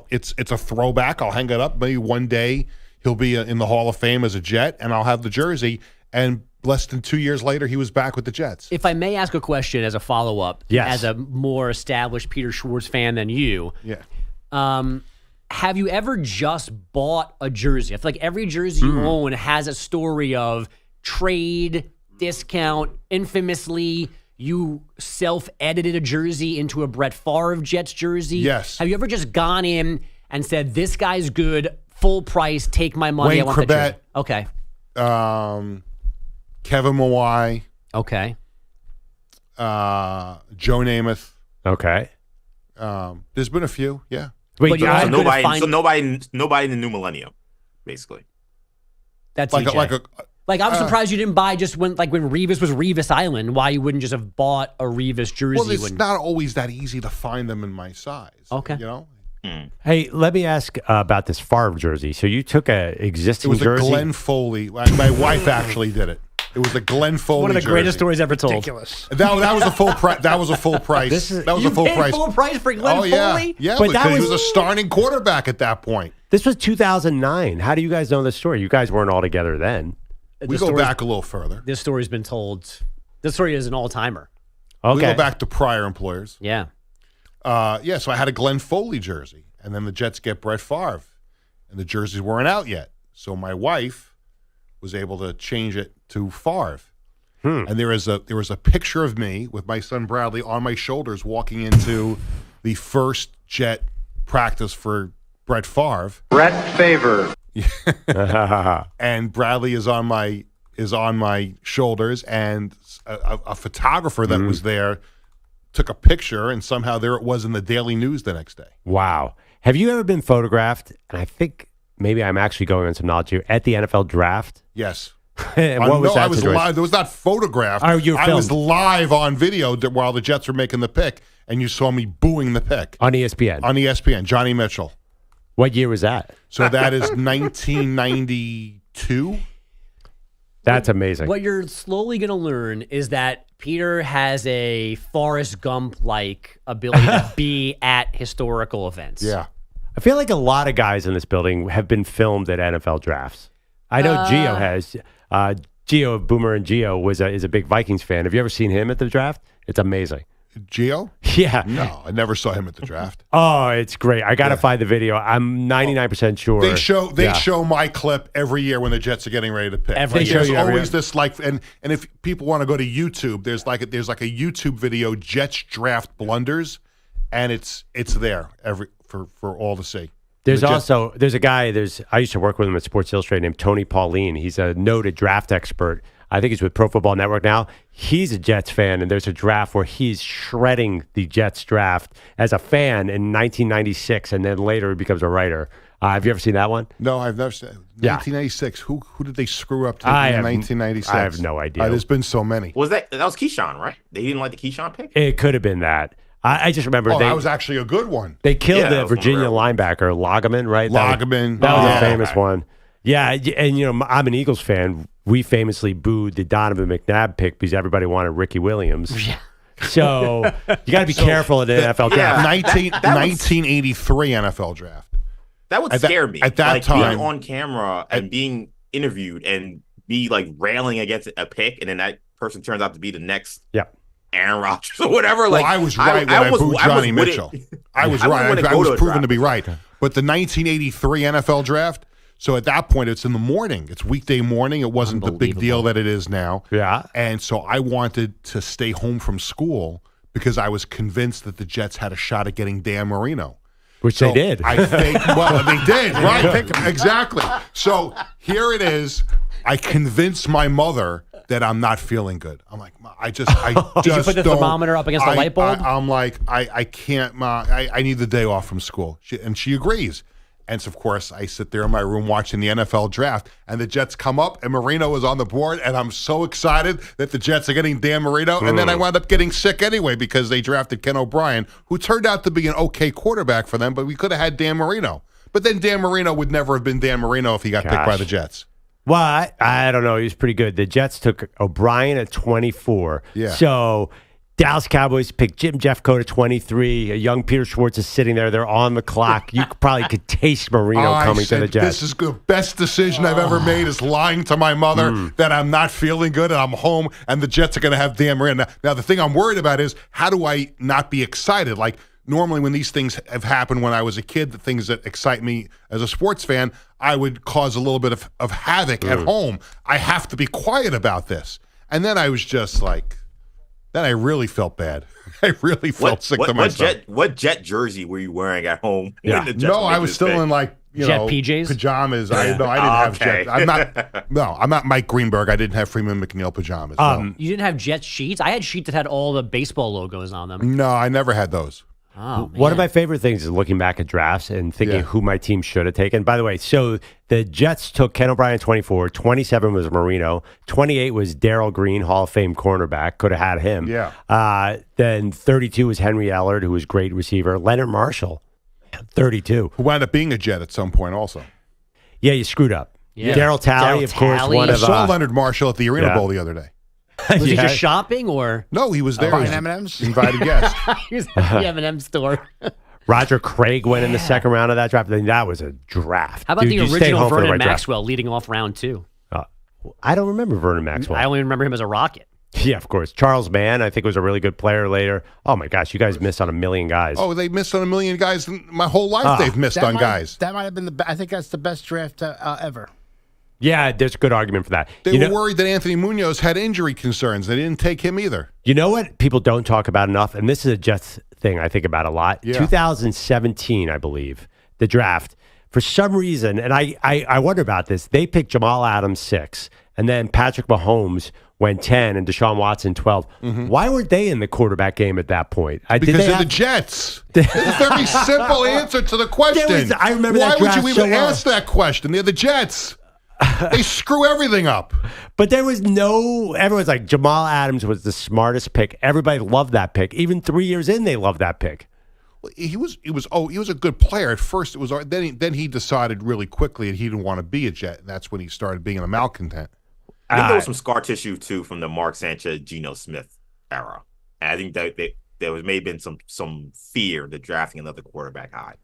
it's a throwback. I'll hang it up. Maybe one day he'll be in the Hall of Fame as a Jet, and I'll have the jersey. And less than 2 years later, he was back with the Jets. If I may ask a question as a follow-up, as a more established Peter Schwartz fan than you, have you ever just bought a jersey? I feel like every jersey you own has a story of trade, discount, infamously, you self-edited a jersey into a Brett Favre Jets jersey? Yes. Have you ever just gone in and said, this guy's good, full price, take my money, Wayne I want the jersey? Corbett. Okay. Kevin Mawai. Okay. Joe Namath. Okay. There's been a few, yeah. Wait, So nobody in the new millennium, basically. That's like EJ. I'm surprised you didn't buy just when Revis was Revis Island, why you wouldn't just have bought a Revis jersey. Well, it's not always that easy to find them in my size. Okay. You know? Hey, let me ask about this Favre jersey. So you took a existing jersey? It was a Glenn Foley. My wife actually did it. It was a Glenn Foley One of the jersey. greatest stories ever told. Ridiculous. That was a full price. That was a full price. That was a full price. Full price for Glenn Foley? Yeah, But because that he was- was a starting quarterback at that point. This was 2009. How do you guys know this story? You guys weren't all together then. We go back a little further. This story's been told. This story is an all-timer. Okay. We go back to prior employers. Yeah. So I had a Glenn Foley jersey, and then the Jets get Brett Favre, and the jerseys weren't out yet. So my wife was able to change it to Favre. And there was a picture of me with my son Bradley on my shoulders walking into the first Jet practice for Brett Favre. Brett Favre. And Bradley is on my shoulders, and a photographer that was there took a picture, and somehow there it was in the Daily News the next day. Wow. Have you ever been photographed? And I think maybe I'm actually going on some knowledge here at the NFL draft. Yes. And what was that I was situation? live. It was not photographed. Oh, you were I was filmed. live on video while the Jets were making the pick, and you saw me booing the pick On ESPN. on ESPN. Johnny Mitchell. What year was that? So that is 1992. That's amazing. What you're slowly going to learn is that Peter has a Forrest Gump-like ability to be at historical events. Yeah. I feel like a lot of guys in this building have been filmed at NFL drafts. I know Gio has. Gio of Boomer and Gio is a big Vikings fan. Have you ever seen him at the draft? It's amazing. Gio? Yeah. No, I never saw him at the draft. Oh, it's great. I got to find the video. I'm 99% sure. They show my clip every year when the Jets are getting ready to pick. Every year. There's They show you every always this and if people want to go to YouTube, there's like a YouTube video, Jets draft blunders, and it's there for all to see. There's a guy, I used to work with him at Sports Illustrated named Tony Pauline. He's a noted draft expert. I think he's with Pro Football Network now. He's a Jets fan, and there's a draft where he's shredding the Jets draft as a fan in 1996, and then later he becomes a writer. Have you ever seen that one? No, I've never seen 1996. Who did they screw up to in 1996? I have no idea. There's been so many. That was Keyshawn, right? They didn't like the Keyshawn pick? It could have been that. I just remember that was actually a good one. They killed the Virginia linebacker, Loggeman, right? Loggeman. That was a famous one. Yeah, and I'm an Eagles fan. We famously booed the Donovan McNabb pick because everybody wanted Ricky Williams. Yeah. So you got to be careful at the NFL draft. 1983 NFL draft. That would scare me. At that time. Being on camera and being interviewed and be railing against a pick, and then that person turns out to be the next Aaron Rodgers or whatever. Well, I was right when I booed Johnny Mitchell. I was right. I was proven to be right. But the 1983 NFL draft, so at that point, it's in the morning. It's weekday morning. It wasn't the big deal that it is now. Yeah. And so I wanted to stay home from school because I was convinced that the Jets had a shot at getting Dan Marino. Which they did. I think, well, they did, right? Exactly. So here it is. I convinced my mother that I'm not feeling good. I'm like, I just Did you put the thermometer up against the light bulb? I'm like, I can't, Ma. I need the day off from school. And she agrees. And so, of course, I sit there in my room watching the NFL draft, and the Jets come up, and Marino is on the board, and I'm so excited that the Jets are getting Dan Marino. And then I wound up getting sick anyway because they drafted Ken O'Brien, who turned out to be an okay quarterback for them, but we could have had Dan Marino. But then Dan Marino would never have been Dan Marino if he got picked by the Jets. Well, I don't know. He was pretty good. The Jets took O'Brien at 24. Yeah. So Dallas Cowboys picked Jim Jeffcoat at 23. A young Peter Schwartz is sitting there. They're on the clock. You probably could taste Marino coming to the Jets. This is the best decision I've ever made is lying to my mother that I'm not feeling good and I'm home and the Jets are going to have Dan Marino. Now, the thing I'm worried about is how do I not be excited? Like, normally when these things have happened when I was a kid, the things that excite me as a sports fan, I would cause a little bit of havoc at home. I have to be quiet about this. And then I was just like, Then I really felt bad. I really felt sick to myself. What Jet jersey were you wearing at home? Yeah. No, I was still in Jet PJs? pajamas. I didn't have Jet. I'm not Mike Greenberg. I didn't have Freeman McNeil pajamas. No. You didn't have Jet sheets? I had sheets that had all the baseball logos on them. No, I never had those. Oh, man. One of my favorite things is looking back at drafts and thinking who my team should have taken. By the way, so the Jets took Ken O'Brien 24, 27 was Marino, 28 was Darryl Green, Hall of Fame cornerback, could have had him. Yeah. Then 32 was Henry Ellard, who was a great receiver. Leonard Marshall, 32. Who wound up being a Jet at some point also. Yeah, you screwed up. Yeah. Darryl Talley, of course, one I of saw Leonard Marshall at the Arena Bowl the other day. Was he just shopping or? No, he was there. Buying M&Ms? Invited guest. He was at the M&M store. Roger Craig went in the second round of that draft. I mean, that was a draft. How about Dude, the you stayed original home for the Vernon right draft. Maxwell leading off round 2? I don't remember Vernon Maxwell. I only remember him as a Rocket. Yeah, of course. Charles Mann, I think, was a really good player later. Oh, my gosh, you guys missed on a million guys. Oh, they missed on a million guys. My whole life they've missed on guys. That might have been I think that's the best draft ever. Yeah, there's a good argument for that. They were worried that Anthony Munoz had injury concerns. They didn't take him either. You know what people don't talk about enough, and this is a Jets thing I think about a lot. Yeah. 2017, I believe, the draft. For some reason, and I wonder about this, they picked Jamal Adams 6, and then Patrick Mahomes went 10, and Deshaun Watson 12. Mm-hmm. Why weren't they in the quarterback game at that point? Because they're the Jets. It's a very simple answer to the question. I remember Why that would draft you even so well. ask that question? They're the Jets. They screw everything up. But there was everyone's like, Jamal Adams was the smartest pick. Everybody loved that pick. Even 3 years in, they loved that pick. Well, he was a good player at first. Then he decided really quickly that he didn't want to be a Jet, and that's when he started being a malcontent. I think there was some scar tissue too from the Mark Sanchez, Geno Smith era. And I think that there may have been some fear that drafting another quarterback high.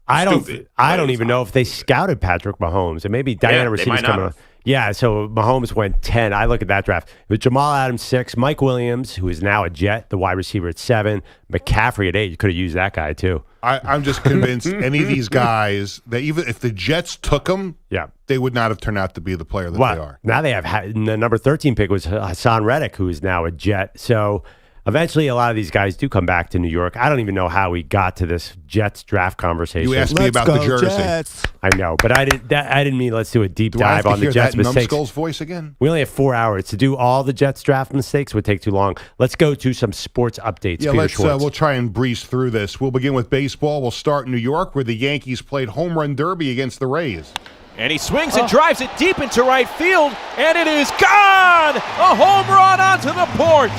I don't even know if they scouted Patrick Mahomes. And maybe Diana Rossini's coming on. Yeah, so Mahomes went 10. I look at that draft. It was Jamal Adams 6, Mike Williams, who is now a Jet, the wide receiver at 7, McCaffrey at 8. You could have used that guy too. I'm just convinced any of these guys, that even if the Jets took them, they would not have turned out to be the player that they are. Now they have the number 13 pick was Hassan Reddick, who is now a Jet. So eventually, a lot of these guys do come back to New York. I don't even know how we got to this Jets draft conversation. You asked me about the jersey. Jets. I know, but I didn't mean let's do a deep dive on the Jets mistakes. Numbskull's voice again? We only have 4 hours to do all the Jets draft mistakes. Would take too long. Let's go to some sports updates. Yeah, Peter we'll try and breeze through this. We'll begin with baseball. We'll start in New York, where the Yankees played home run derby against the Rays. And he swings and drives it deep into right field, and it is gone! A home run onto the porch!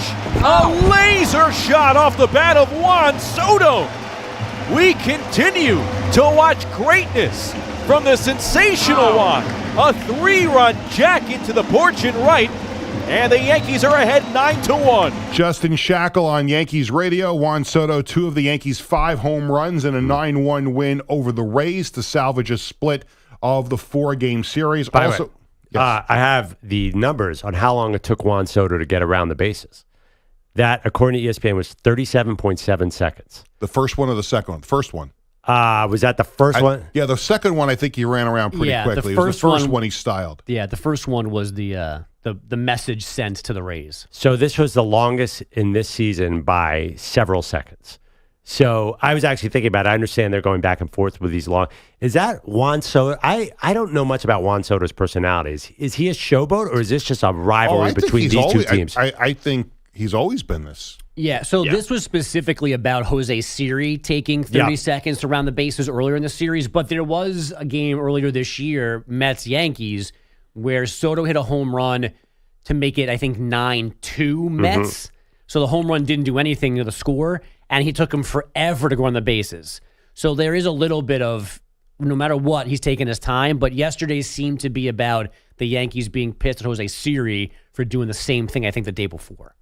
A laser shot off the bat of Juan Soto! We continue to watch greatness from the sensational Juan. A 3-run jack into the porch and right, and the Yankees are ahead 9-1. Justin Shackle on Yankees radio. Juan Soto, 2 of the Yankees' 5 home runs and a 9-1 win over the Rays to salvage a split of the 4-game series. By the way, I have the numbers on how long it took Juan Soto to get around the bases. That, according to ESPN, was 37.7 seconds. The first one or the second one? The first one. Was that the first one? Yeah, the second one I think he ran around pretty quickly. It was the first one he styled. Yeah, the first one was the message sent to the Rays. So this was the longest in this season by several seconds. So I was actually thinking about it. I understand they're going back and forth with these long. Is that Juan Soto? I don't know much about Juan Soto's personality. Is he a showboat, or is this just a rivalry between these two teams? I think he's always been this. Yeah, so this was specifically about Jose Siri taking 30 seconds to round the bases earlier in the series, but there was a game earlier this year, Mets-Yankees, where Soto hit a home run to make it, I think, 9-2 Mets. So the home run didn't do anything to the score, and he took him forever to go on the bases. So there is a little bit of, no matter what, he's taking his time, but yesterday seemed to be about the Yankees being pissed at Jose Siri for doing the same thing, I think, the day before.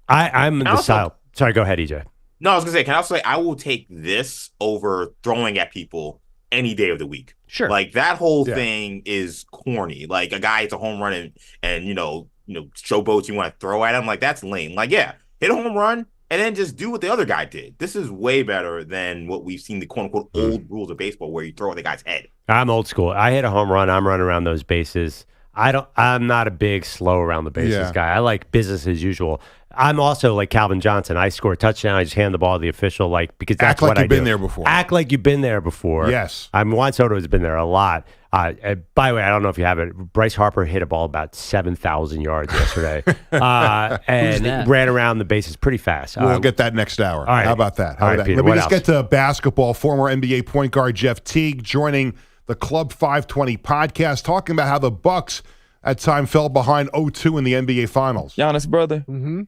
I'm the style. Sorry, go ahead, EJ. No, I was going to say, can I also say, I will take this over throwing at people any day of the week. Sure. Like, that whole thing is corny. Like, a guy hits a home run and you know, showboats you want to throw at him. Like, that's lame. Like, yeah, hit a home run and then just do what the other guy did. This is way better than what we've seen, the quote-unquote old rules of baseball where you throw at the guy's head. I'm old school. I hit a home run. I'm running around those bases. I'm not a big slow around the bases guy. I like business as usual. I'm also like Calvin Johnson. I score a touchdown. I just hand the ball to the official, because that's Act like what I you've been do. there before. Act like you've been there before. Yes. Juan Soto has been there a lot. By the way, I don't know if you have it. Bryce Harper hit a ball about 7,000 yards yesterday, and ran around the bases pretty fast. We'll get that next hour. All right. How about that? Peter, Let me what just else? get to basketball. Former NBA point guard Jeff Teague joining the Club 520 podcast, talking about how the Bucks at time fell behind 0-2 in the NBA Finals. Giannis' brother. Mm-hmm.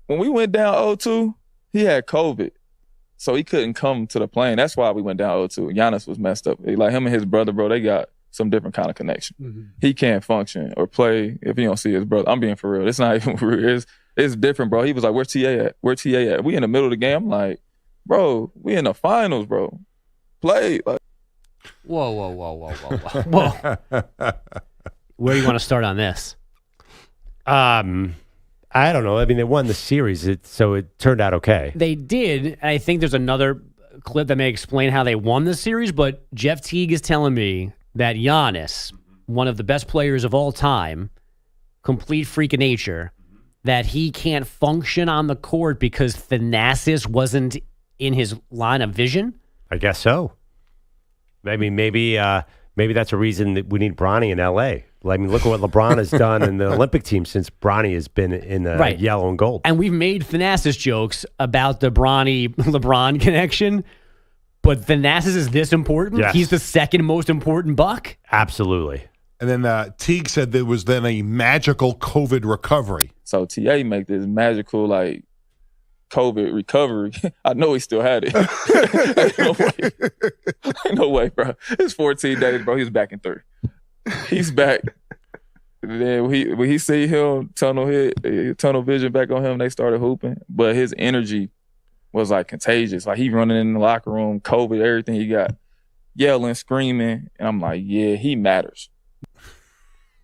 When we went down 0-2, he had COVID. So he couldn't come to the plane. That's why we went down 0-2. Giannis was messed up. Like him and his brother, bro, they got some different kind of connection. Mm-hmm. He can't function or play if he don't see his brother. I'm being for real. It's not even real. It's different, bro. He was like, where's TA at? Where TA at? We in the middle of the game. I'm like, bro, we in the finals, bro. Play. Like, Whoa. Where do you want to start on this? I don't know. I mean, they won the series, so it turned out okay. They did. And I think there's another clip that may explain how they won the series, but Jeff Teague is telling me that Giannis, one of the best players of all time, complete freak of nature, that he can't function on the court because Thanasis wasn't in his line of vision. I guess so. I mean, maybe that's a reason that we need Bronny in L.A. I mean, look at what LeBron has done in the Olympic team since Bronny has been in yellow and gold. And we've made Thanasis jokes about the Bronny-LeBron connection, but Thanasis is this important? Yes. He's the second most important Buck? Absolutely. And then Teague said there was then a magical COVID recovery. so TA make this magical, like, COVID recovery. I know he still had it. Ain't no way, bro. It's 14 days, bro. He's back in 3. He's back. Then when he see him tunnel vision back on him, they started hooping. But his energy was like contagious. Like he running in the locker room, COVID, everything he got, yelling, screaming, and I'm like, yeah, he matters.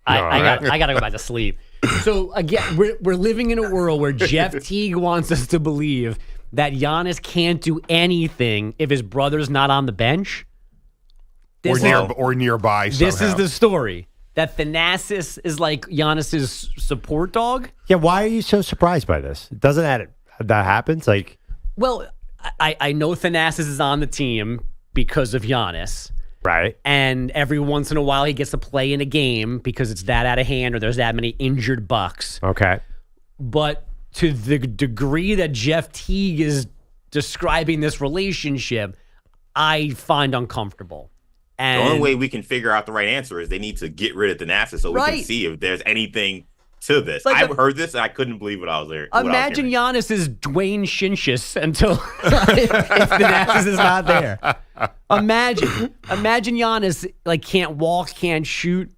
I gotta go back to sleep. So again, we're living in a world where Jeff Teague wants us to believe that Giannis can't do anything if his brother's not on the bench. Or nearby somehow. This is the story. That Thanasis is like Giannis's support dog? Yeah, why are you so surprised by this? Doesn't that happens? Like, well, I know Thanasis is on the team because of Giannis. Right. And every once in a while he gets to play in a game because it's that out of hand or there's that many injured Bucks. Okay. But to the degree that Jeff Teague is describing this relationship, I find uncomfortable. And the only way we can figure out the right answer is they need to get rid of Thanasis so we can see if there's anything to this. Like I've heard this and I couldn't believe what I was there. Imagine Giannis is Dwayne Shinshis until if Thanasis is not there. Imagine Giannis like can't walk, can't shoot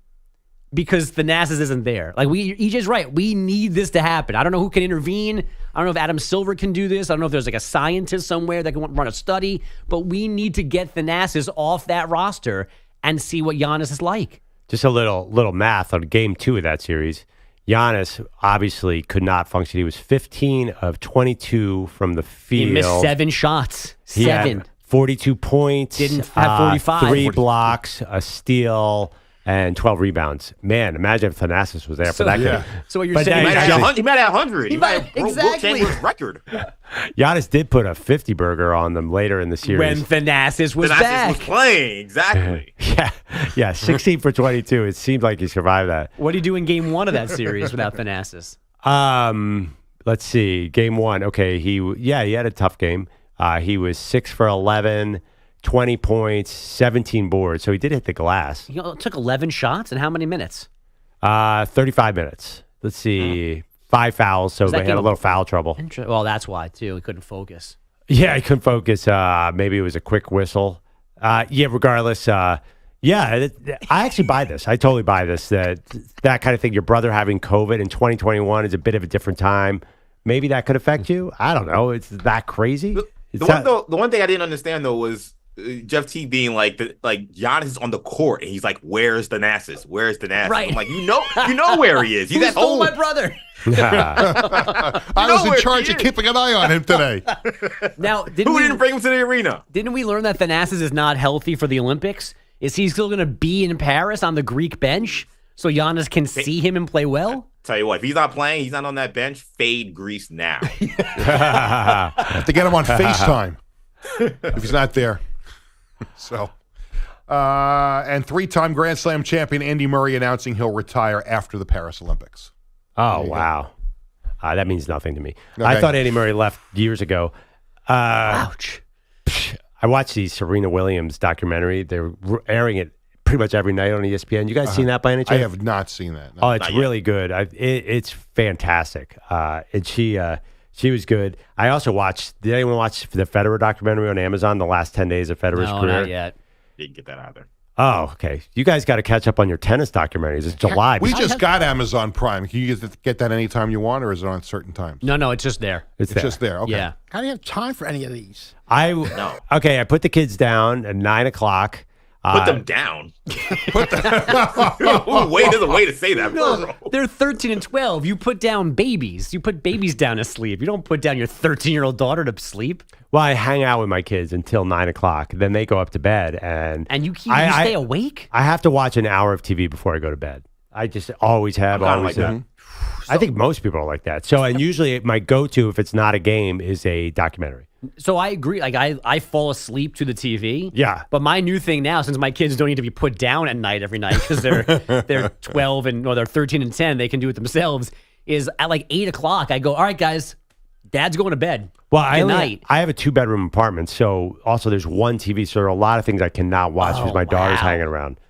because Thanasis isn't there. Like EJ's right. We need this to happen. I don't know who can intervene. I don't know if Adam Silver can do this. I don't know if there's like a scientist somewhere that can run a study, but we need to get Thanasis off that roster and see what Giannis is like. Just a little math on game 2 of that series. Giannis obviously could not function. He was 15 of 22 from the field. He missed 7 shots. 7. He had 42 points. Didn't have 45. 3 blocks, a steal, and 12 rebounds. Man, imagine if Thanasis was there for that. Yeah. So what you're saying? He might have 100. He might exactly. Wilt Chamberlain's record. Giannis did put a 50 burger on them later in the series when Thanasis was back. Was playing exactly. Yeah, 16 for 22. It seemed like he survived that. What did he do in game 1 of that series without Thanasis? Let's see. Game 1. Okay, he had a tough game. He was 6 for 11. 20 points, 17 boards. So he did hit the glass. He took 11 shots in how many minutes? 35 minutes. Let's see. 5 fouls, so they had a little foul trouble. Well, that's why, too. He couldn't focus. Yeah, he couldn't focus. Maybe it was a quick whistle. Regardless. I actually buy this. I totally buy this. That kind of thing. Your brother having COVID in 2021 is a bit of a different time. Maybe that could affect you. I don't know. It's that crazy. The one thing I didn't understand, though, was Jeff Teague being like Giannis is on the court and he's like, "Where's Thanasis? Where's Thanasis?" Right. I'm like, you know where he is. He's at home. My brother. I was in charge of keeping an eye on him today. Now, who didn't bring him to the arena? Didn't we learn that Thanasis is not healthy for the Olympics? Is he still going to be in Paris on the Greek bench so Giannis can see him and play well? Tell you what, if he's not playing, he's not on that bench, fade Grease now. Have to get him on FaceTime if he's not there. So, and 3-time Grand Slam champion Andy Murray announcing he'll retire after the Paris Olympics. Oh, wow. That means nothing to me. Okay. I thought Andy Murray left years ago. Ouch. I watched the Serena Williams documentary. They're airing it pretty much every night on ESPN. You guys seen that by any chance? I have not seen that. No. Oh, it's really good. It's fantastic. And she was good. I also watched. Did anyone watch the Federer documentary on Amazon? The last 10 days of Federer's career. No, not yet. Didn't get that either. Oh, okay. You guys got to catch up on your tennis documentaries. It's July. We just got Amazon Prime. Can you get that anytime you want, or is it on certain times? No, it's just there. It's just there. Okay. Yeah. How do you have time for any of these? Okay, I put the kids down at 9 o'clock. Put them down. There's a way to say that. No, they're 13 and 12. You put down babies. You put babies down to sleep. You don't put down your 13-year-old daughter to sleep. Well, I hang out with my kids until 9 o'clock. Then they go up to bed. And you stay awake? I have to watch an hour of TV before I go to bed. I just always have. Always like have. I think most people are like that. So, and usually my go-to, if it's not a game, is a documentary. So I agree. Like I fall asleep to the TV. Yeah. But my new thing now, since my kids don't need to be put down at night every night because they're 12 and they're 13 and 10, they can do it themselves. Is at like 8 o'clock, I go, all right, guys, Dad's going to bed. Well, I have a 2-bedroom apartment, so also there's one TV, so there are a lot of things I cannot watch because my daughter's hanging around.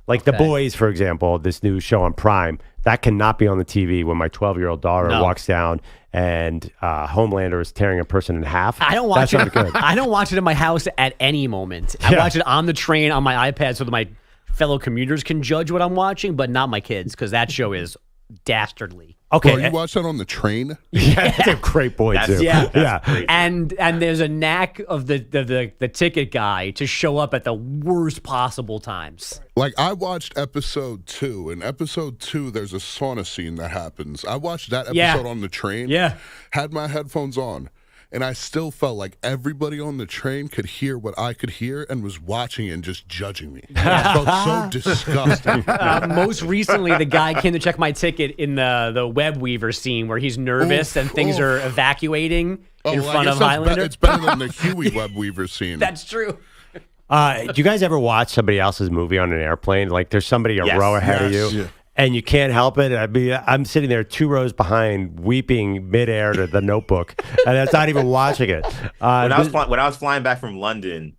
Like The Boys, for example, this new show on Prime, that cannot be on the TV when my 12-year-old daughter walks down and Homelander is tearing a person in half. I don't watch That's not good. I don't watch it in my house at any moment. I watch it on the train on my iPad so that my fellow commuters can judge what I'm watching, but not my kids because that show is dastardly. Okay, Bro, you watch that on the train? Yeah, that's a great point too. Yeah. And there's a knack of the ticket guy to show up at the worst possible times. Like, I watched episode 2. In episode 2, there's a sauna scene that happens. I watched that episode on the train. Yeah. Had my headphones on. And I still felt like everybody on the train could hear what I could hear and was watching and just judging me. I felt so disgusting. Most recently, the guy came to check my ticket in the web weaver scene where he's nervous and things are evacuating in front of Highlander. It's better than the Huey web weaver scene. That's true. Do you guys ever watch somebody else's movie on an airplane? Like there's somebody a row ahead of you. Yeah. And you can't help it. I mean, I'm sitting there 2 rows behind, weeping midair to The Notebook, and that's not even watching it. When I was flying back from London,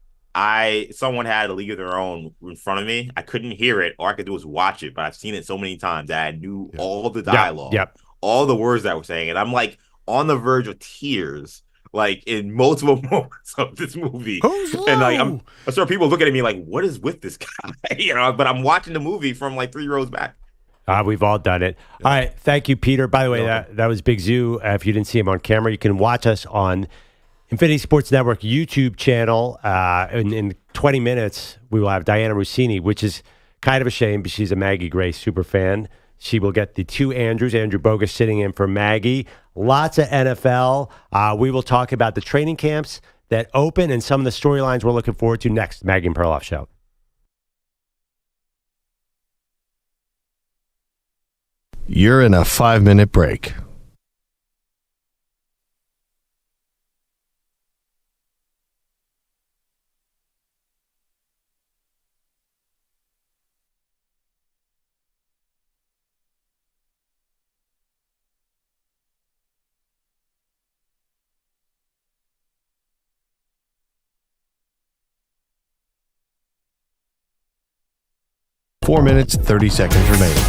someone had A League of Their Own in front of me. I couldn't hear it. All I could do was watch it, but I've seen it so many times that I knew all the dialogue, all the words that I was saying, and I'm like on the verge of tears, like in multiple moments of this movie. And like I'm sure people looking at me like, "What is with this guy?" But I'm watching the movie from like 3 rows back. We've all done it. All right. Thank you, Peter. By the way, that was Big Zoo. If you didn't see him on camera, you can watch us on Infinity Sports Network YouTube channel. In 20 minutes, we will have Diana Rossini, which is kind of a shame because she's a Maggie Gray super fan. She will get the 2 Andrews, Andrew Bogus sitting in for Maggie. Lots of NFL. We will talk about the training camps that open and some of the storylines we're looking forward to next. Maggie and Perloff Show. You're in a 5-minute break. Four minutes, 30 seconds remaining.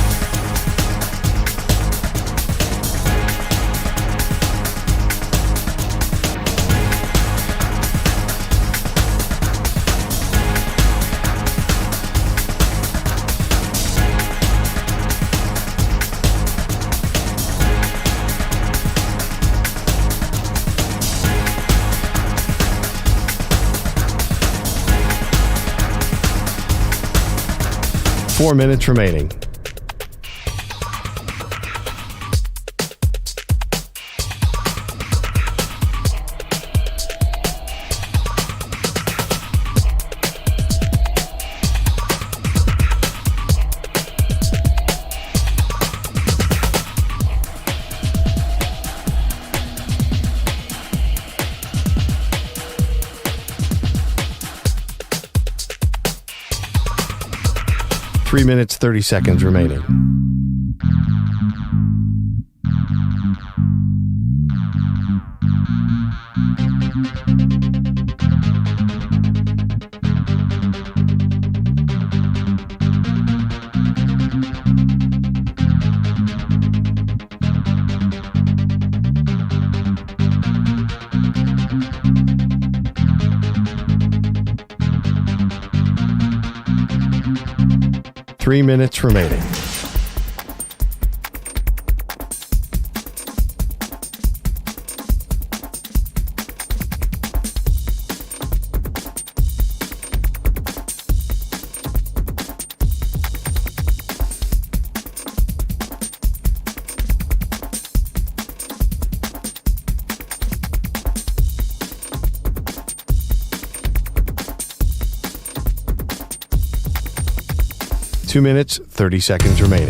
Four minutes remaining. 3 minutes, 30 seconds remaining. Three minutes remaining. Two minutes, 30 seconds remaining.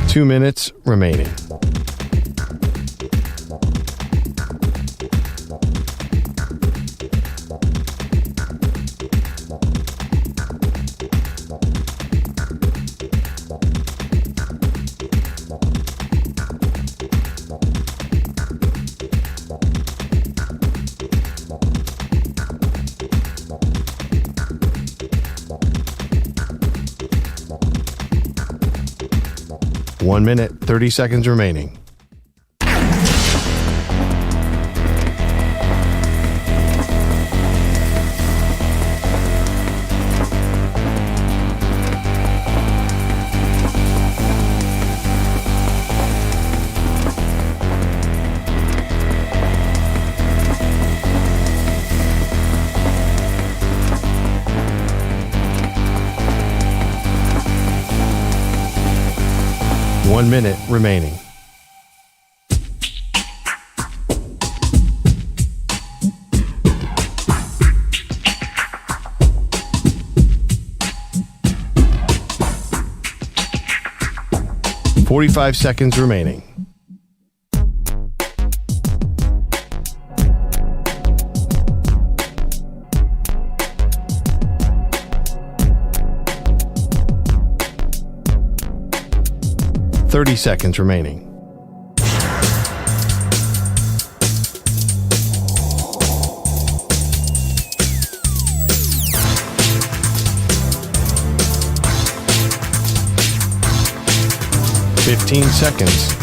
Two minutes remaining. One minute, 30 seconds remaining. One minute remaining. .45 seconds remaining. .30 seconds remaining. .15 seconds.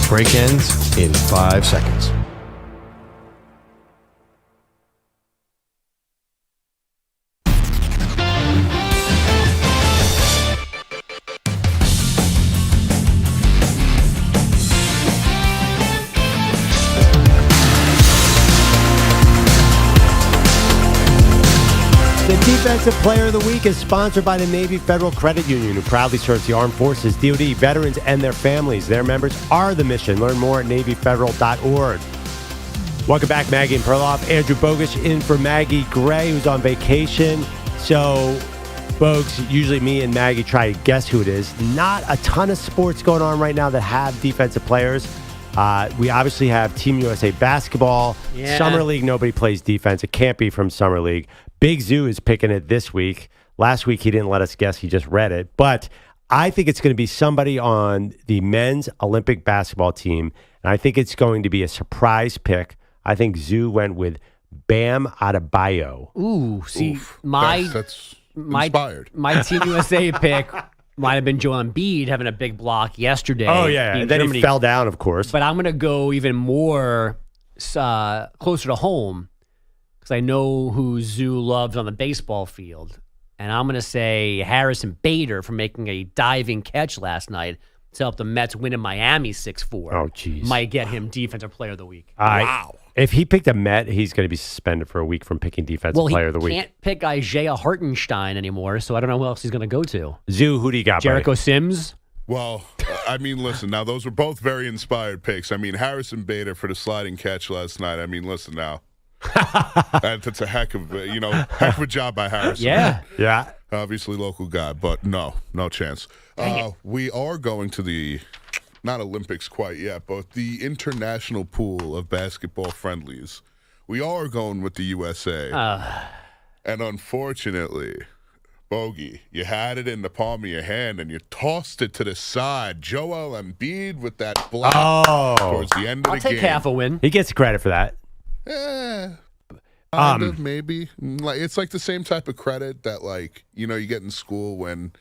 Break ends in 5 seconds. Defensive Player of the Week is sponsored by the Navy Federal Credit Union, who proudly serves the Armed Forces, DoD, veterans, and their families. Their members are the mission. Learn more at NavyFederal.org. Welcome back, Maggie and Perloff. Andrew Bogish in for Maggie Gray, who's on vacation. So, folks, usually me and Maggie try to guess who it is. Not a ton of sports going on right now that have defensive players. We obviously have Team USA basketball. Yeah. Summer League, nobody plays defense. It can't be from Summer League. Big Zoo is picking it this week. Last week, he didn't let us guess. He just read it. But I think it's going to be somebody on the men's Olympic basketball team. And I think it's going to be a surprise pick. I think Zoo went with Bam Adebayo. Ooh, see, Oof, that's inspired. my Team USA pick might have been Joel Embiid having a big block yesterday. Oh, yeah. And then he fell down, of course. But I'm going to go even more closer to home because I know who Zoo loves on the baseball field. And I'm going to say Harrison Bader for making a diving catch last night to help the Mets win in Miami 6-4. Oh, jeez. Might get him Defensive Player of the Week. Wow. If he picked a Met, he's going to be suspended for a week from picking Defensive Player of the Week. He can't pick Isaiah Hartenstein anymore, so I don't know who else he's going to go to. Zoo, who do you got, Jericho buddy? Sims? Well, I mean, listen, now those were both very inspired picks. I mean, Harrison Bader for the sliding catch last night. I mean, listen now. That's a heck of a job by Harrison. Yeah. Obviously local guy, but no chance. We are going to the, not Olympics quite yet, but the international pool of basketball friendlies. We are going with the USA. And unfortunately, Bogey, you had it in the palm of your hand and you tossed it to the side. Joel Embiid with that block towards the end of the game. I'll take half a win. He gets credit for that. Kind of, maybe. Like it's like the same type of credit that you get in school when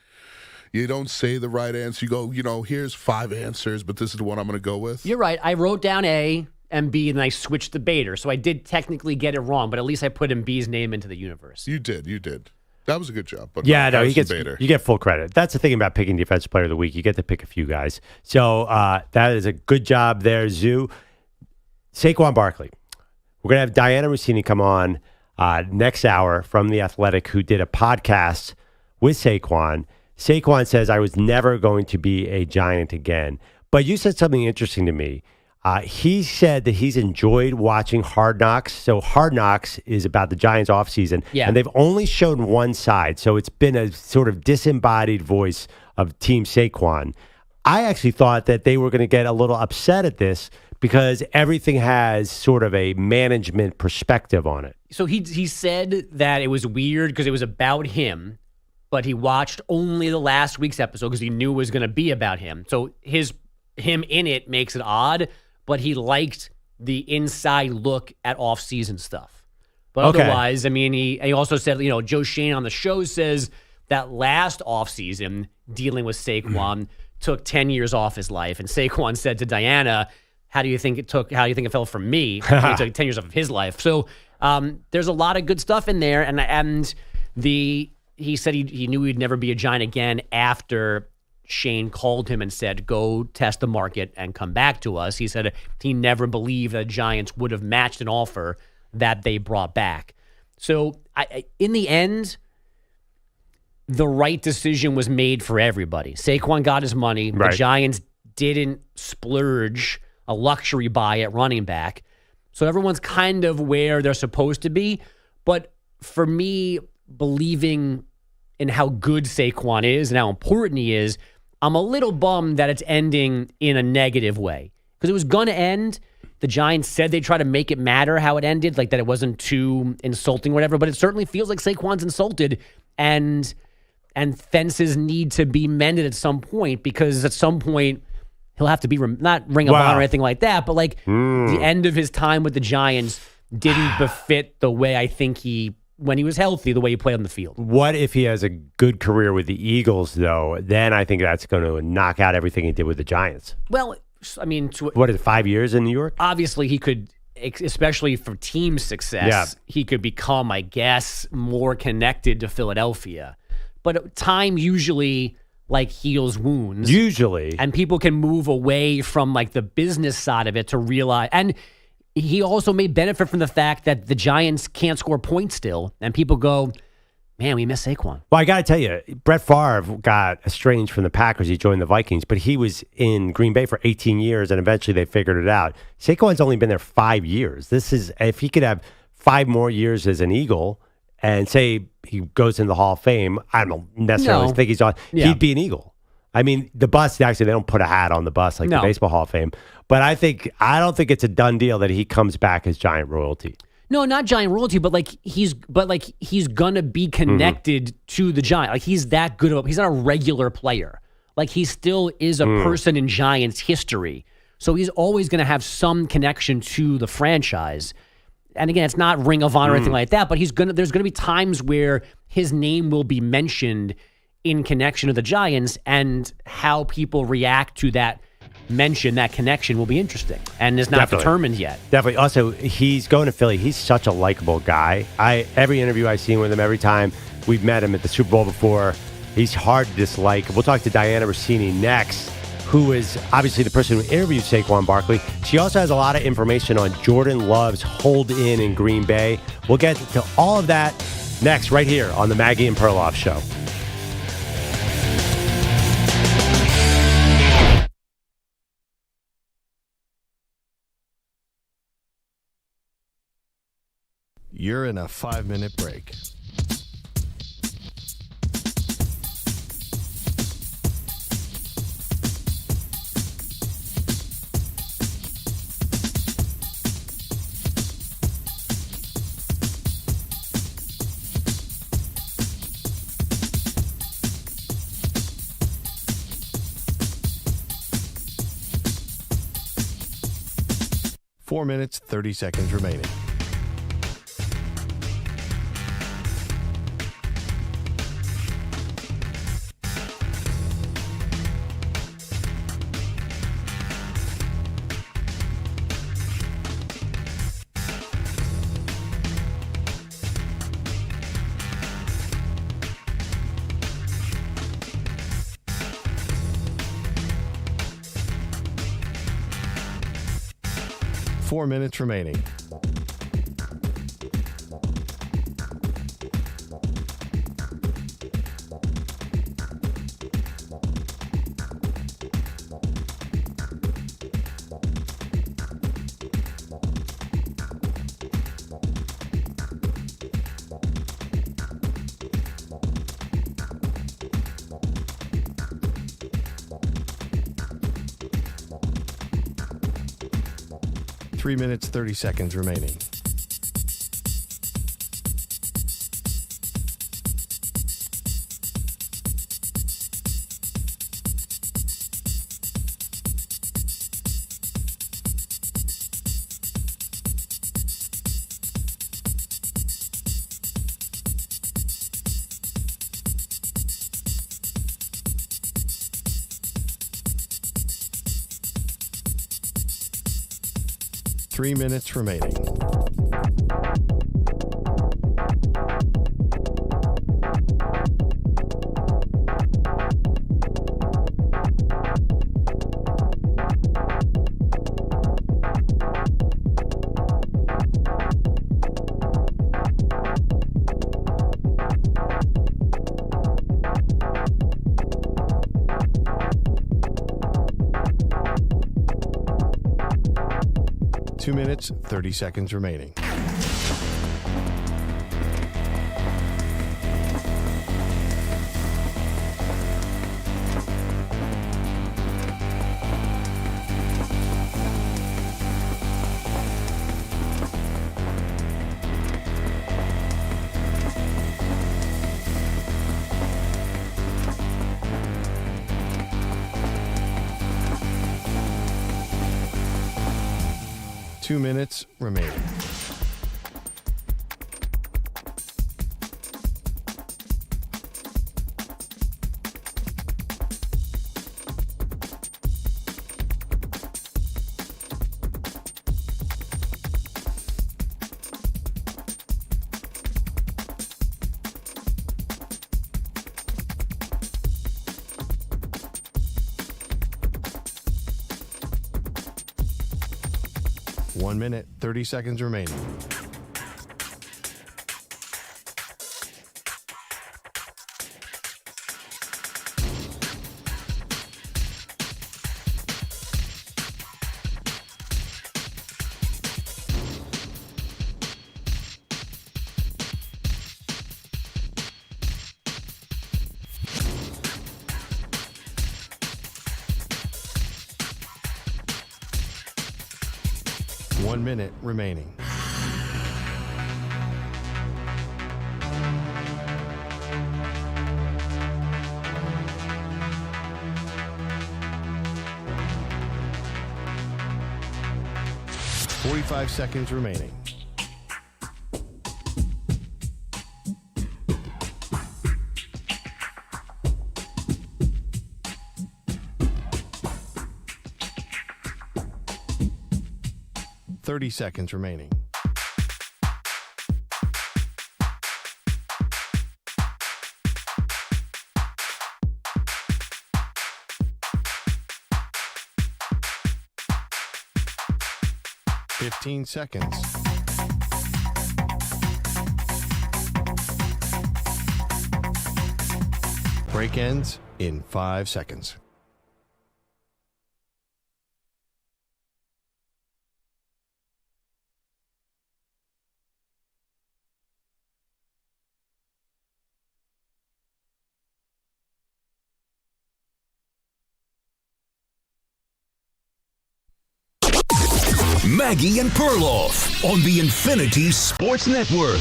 you don't say the right answer. You go, here's 5 answers, but this is the one I'm going to go with. You're right. I wrote down A and B, and I switched the Bader. So I did technically get it wrong, but at least I put Embiid's name into the universe. You did. That was a good job. But yeah, you get full credit. That's the thing about picking Defensive Player of the Week. You get to pick a few guys. So that is a good job there, Zoo. Saquon Barkley. We're going to have Diana Rossini come on next hour from The Athletic, who did a podcast with Saquon. Saquon says, I was never going to be a Giant again. But you said something interesting to me. He said that he's enjoyed watching Hard Knocks. So Hard Knocks is about the Giants offseason. Yeah. And they've only shown one side. So it's been a sort of disembodied voice of Team Saquon. I actually thought that they were going to get a little upset at this because everything has sort of a management perspective on it. So he said that it was weird because it was about him, but he watched only the last week's episode because he knew it was going to be about him. So him in it makes it odd, but he liked the inside look at off-season stuff. But otherwise, I mean, he also said, Joe Shane on the show says that last off-season dealing with Saquon took 10 years off his life. And Saquon said to Diana, how do you think it fell from me? He took 10 years off of his life. So there's a lot of good stuff in there. And he said he knew he'd never be a Giant again after Shane called him and said, go test the market and come back to us. He said he never believed that the Giants would have matched an offer that they brought back. So in the end, the right decision was made for everybody. Saquon got his money. Right. The Giants didn't splurge a luxury buy at running back. So everyone's kind of where they're supposed to be. But for me, believing in how good Saquon is and how important he is, I'm a little bummed that it's ending in a negative way. Because it was going to end. The Giants said they try to make it matter how it ended, like that it wasn't too insulting or whatever. But it certainly feels like Saquon's insulted, and fences need to be mended at some point, because at some point he'll have to be not Ring of Honor or anything like that, but the end of his time with the Giants didn't befit the way I think when he was healthy, the way he played on the field. What if he has a good career with the Eagles, though? Then I think that's going to knock out everything he did with the Giants. Well, I mean, what is it, 5 years in New York? Obviously, he could, especially for team success, he could become, I guess, more connected to Philadelphia. But time usually heals wounds. Usually. And people can move away from the business side of it to realize. And he also may benefit from the fact that the Giants can't score points still. And people go, man, we miss Saquon. Well, I got to tell you, Brett Favre got estranged from the Packers. He joined the Vikings, but he was in Green Bay for 18 years, and eventually they figured it out. Saquon's only been there 5 years. If he could have 5 more years as an Eagle and say he goes in the Hall of Fame, I don't necessarily think he's on. Yeah. He'd be an Eagle. I mean, the bus, actually, they don't put a hat on the bus like the Baseball Hall of Fame. But I don't think it's a done deal that he comes back as Giant royalty. No, not Giant royalty, but he's gonna be connected to the Giant. He's that good he's not a regular player. He still is a person in Giants history. So he's always gonna have some connection to the franchise. And again, it's not Ring of Honor or anything like that, but there's gonna be times where his name will be mentioned in connection to the Giants, and how people react to that mention, that connection, will be interesting, and is not determined yet. Definitely. Also, he's going to Philly. He's such a likable guy. Every interview I've seen with him, every time we've met him at the Super Bowl before, he's hard to dislike. We'll talk to Diana Rossini next. who is obviously the person who interviewed Saquon Barkley. She also has a lot of information on Jordan Love's hold-in in Green Bay. We'll get to all of that next right here on the Maggie and Perloff Show. You're in a 5-minute break. Four minutes, 30 seconds remaining. Four minutes remaining. Three minutes, 30 seconds remaining. Three minutes remaining. Two minutes, 30 seconds remaining. Two minutes remaining. One minute, 30 seconds remaining. One minute remaining. Forty-five seconds remaining. Thirty seconds remaining. 15 seconds. Break ends in 5 seconds. Maggie and Perloff on the Infinity Sports Network.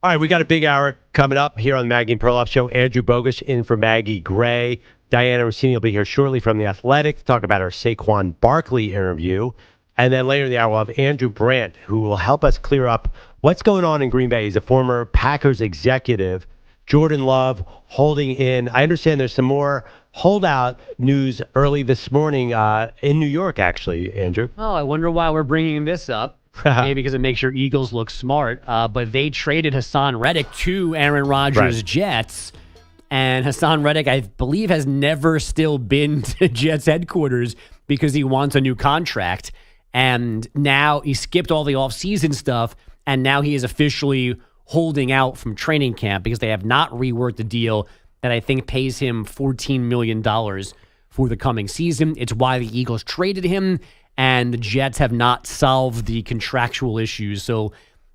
All right, we got a big hour coming up here on the Maggie and Perloff Show. Andrew Bogusch in for Maggie Gray. Diana Rossini will be here shortly from The Athletic to talk about our Saquon Barkley interview. And then later in the hour, we'll have Andrew Brandt, who will help us clear up what's going on in Green Bay. He's a former Packers executive. Jordan Love holding in. I understand there's some more holdout news early this morning in New York, actually, Andrew. Oh, I wonder why we're bringing this up. Maybe because it makes your Eagles look smart. But they traded Hassan Reddick to Aaron Rodgers' Jets. And Hassan Reddick, I believe, has never still been to Jets headquarters because he wants a new contract. And now he skipped all the offseason stuff. And now he is officially holding out from training camp because they have not reworked the deal that I think pays him $14 million for the coming season. It's why the Eagles traded him, and the Jets have not solved the contractual issues. So,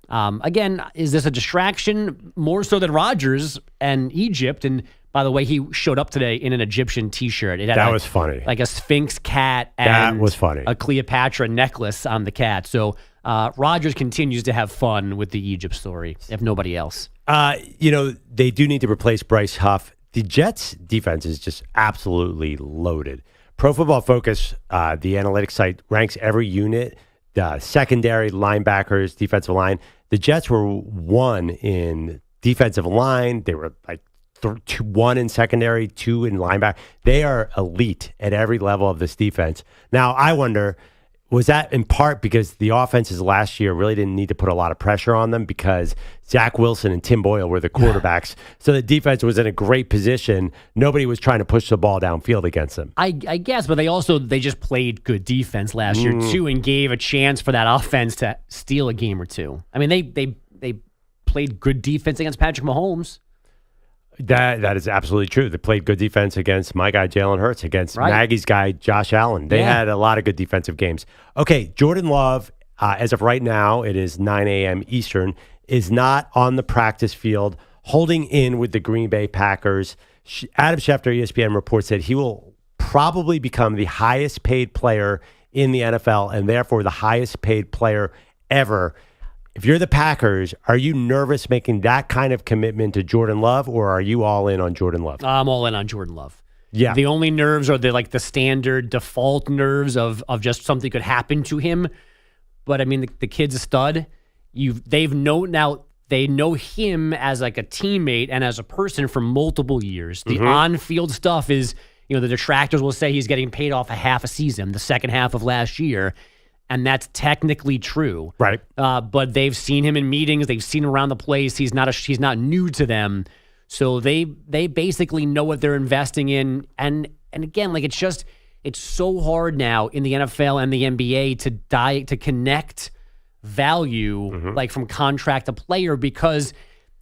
again, is this a distraction? More so than Rodgers and Egypt. And by the way, he showed up today in an Egyptian T-shirt. It had That was funny. Like a Sphinx cat and That was funny. A Cleopatra necklace on the cat. So Rodgers continues to have fun with the Egypt story, if nobody else. They do need to replace Bryce Huff. The Jets' defense is just absolutely loaded. Pro Football Focus, the analytics site, ranks every unit, secondary, linebackers, defensive line. The Jets were 1 in defensive line. They were like 1 in secondary, 2 in linebacker. They are elite at every level of this defense. Now, I wonder, was that in part because the offenses last year really didn't need to put a lot of pressure on them because Zach Wilson and Tim Boyle were the quarterbacks? So the defense was in a great position. Nobody was trying to push the ball downfield against them. I guess, but they just played good defense last year too and gave a chance for that offense to steal a game or two. I mean, they played good defense against Patrick Mahomes. That is absolutely true. They played good defense against my guy, Jalen Hurts, against Maggie's guy, Josh Allen. They had a lot of good defensive games. Okay, Jordan Love, as of right now, it is 9 a.m. Eastern, is not on the practice field holding in with the Green Bay Packers. Adam Schefter, ESPN, reports that he will probably become the highest paid player in the NFL and therefore the highest paid player ever. If you're the Packers, are you nervous making that kind of commitment to Jordan Love, or are you all in on Jordan Love? I'm all in on Jordan Love. Yeah. The only nerves are the standard default nerves of just something could happen to him. But I mean, the kid's a stud. They know him as like a teammate and as a person for multiple years. The on-field stuff is, the detractors will say he's getting paid off a half a season, the second half of last year. And that's technically true, right? But they've seen him in meetings. They've seen him around the place. He's not new to them, so they basically know what they're investing in. And again, like it's so hard now in the NFL and the NBA to connect value like from contract to player because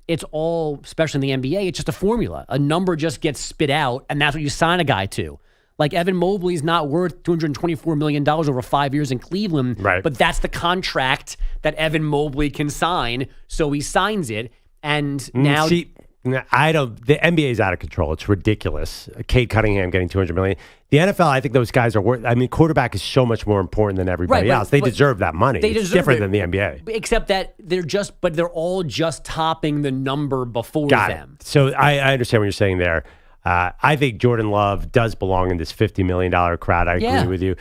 it's all, especially in the NBA, it's just a formula. A number just gets spit out, and that's what you sign a guy to. Like Evan Mobley's not worth $224 million over 5 years in Cleveland, but that's the contract that Evan Mobley can sign, so he signs it. And now, the NBA is out of control. It's ridiculous. Cade Cunningham getting $200 million. The NFL, I think those guys are worth. I mean, quarterback is so much more important than everybody else. They deserve that money. It's different than the NBA. Except that they're all just topping the number before them. So I understand what you're saying there. I think Jordan Love does belong in this $50 million crowd. I agree with you.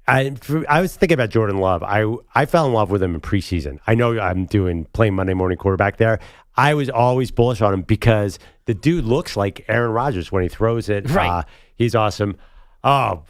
I was thinking about Jordan Love. I fell in love with him in preseason. I know I'm playing Monday morning quarterback there. I was always bullish on him because the dude looks like Aaron Rodgers when he throws it. Right. He's awesome. Oh,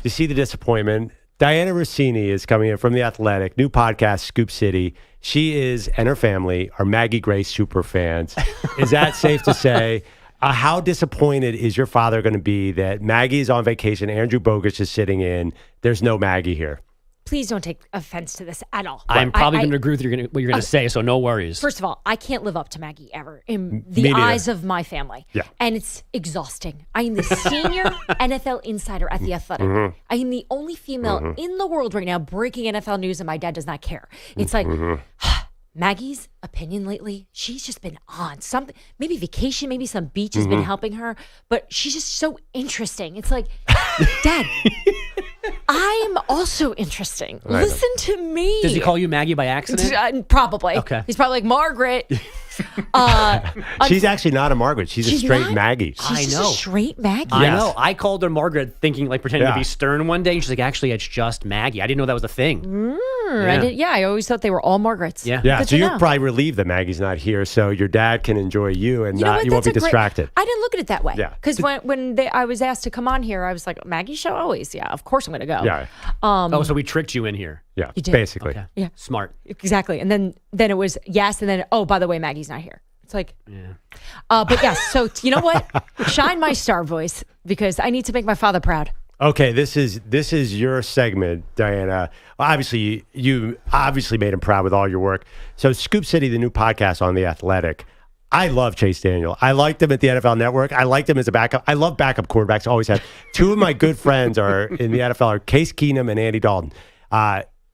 you see the disappointment. Diana Rossini is coming in from The Athletic, new podcast, Scoop City. She and her family are Maggie Gray super fans. Is that safe to say? How disappointed is your father going to be that Maggie's on vacation, Andrew Bogusch is sitting in, there's no Maggie here? Please don't take offense to this at all. I'm probably going to agree with what you're going to say, so no worries. First of all, I can't live up to Maggie ever in the eyes of my family. Yeah. And it's exhausting. I am the senior NFL insider at The Athletic. Mm-hmm. I am the only female in the world right now breaking NFL news, and my dad does not care. It's like, Maggie's opinion lately, she's just been on something, maybe vacation, maybe some beach has been helping her, but she's just so interesting. It's like, Dad, I'm also interesting. Listen to me. Does he call you Maggie by accident? Probably. Okay. He's probably like, Margaret. She's actually not a Margaret. She's a straight not? Maggie. She's just a straight Maggie. I know. I called her Margaret thinking, pretending to be stern one day. And she's like, actually, it's just Maggie. I didn't know that was a thing. I always thought they were all Margarets. Yeah. So you're probably relieved that Maggie's not here, so your dad can enjoy you and you won't be distracted. I didn't look at it that way. Yeah. Because when I was asked to come on here, I was like, Maggie show? Always. Yeah, of course I'm going to go. Yeah. So we tricked you in here. Yeah, You did. basically. Okay. Yeah. Smart. Exactly. And then it was yes, and then, oh, by the way, Maggie's not here. It's like, but yes. So you know what? Shine my star voice because I need to make my father proud. Okay, this is your segment, Diana. Obviously, you obviously made him proud with all your work. So Scoop City, the new podcast on The Athletic. I love Chase Daniel. I liked him at the NFL Network. I liked him as a backup. I love backup quarterbacks. Always have. Two of my good friends are in the NFL are Case Keenum and Andy Dalton.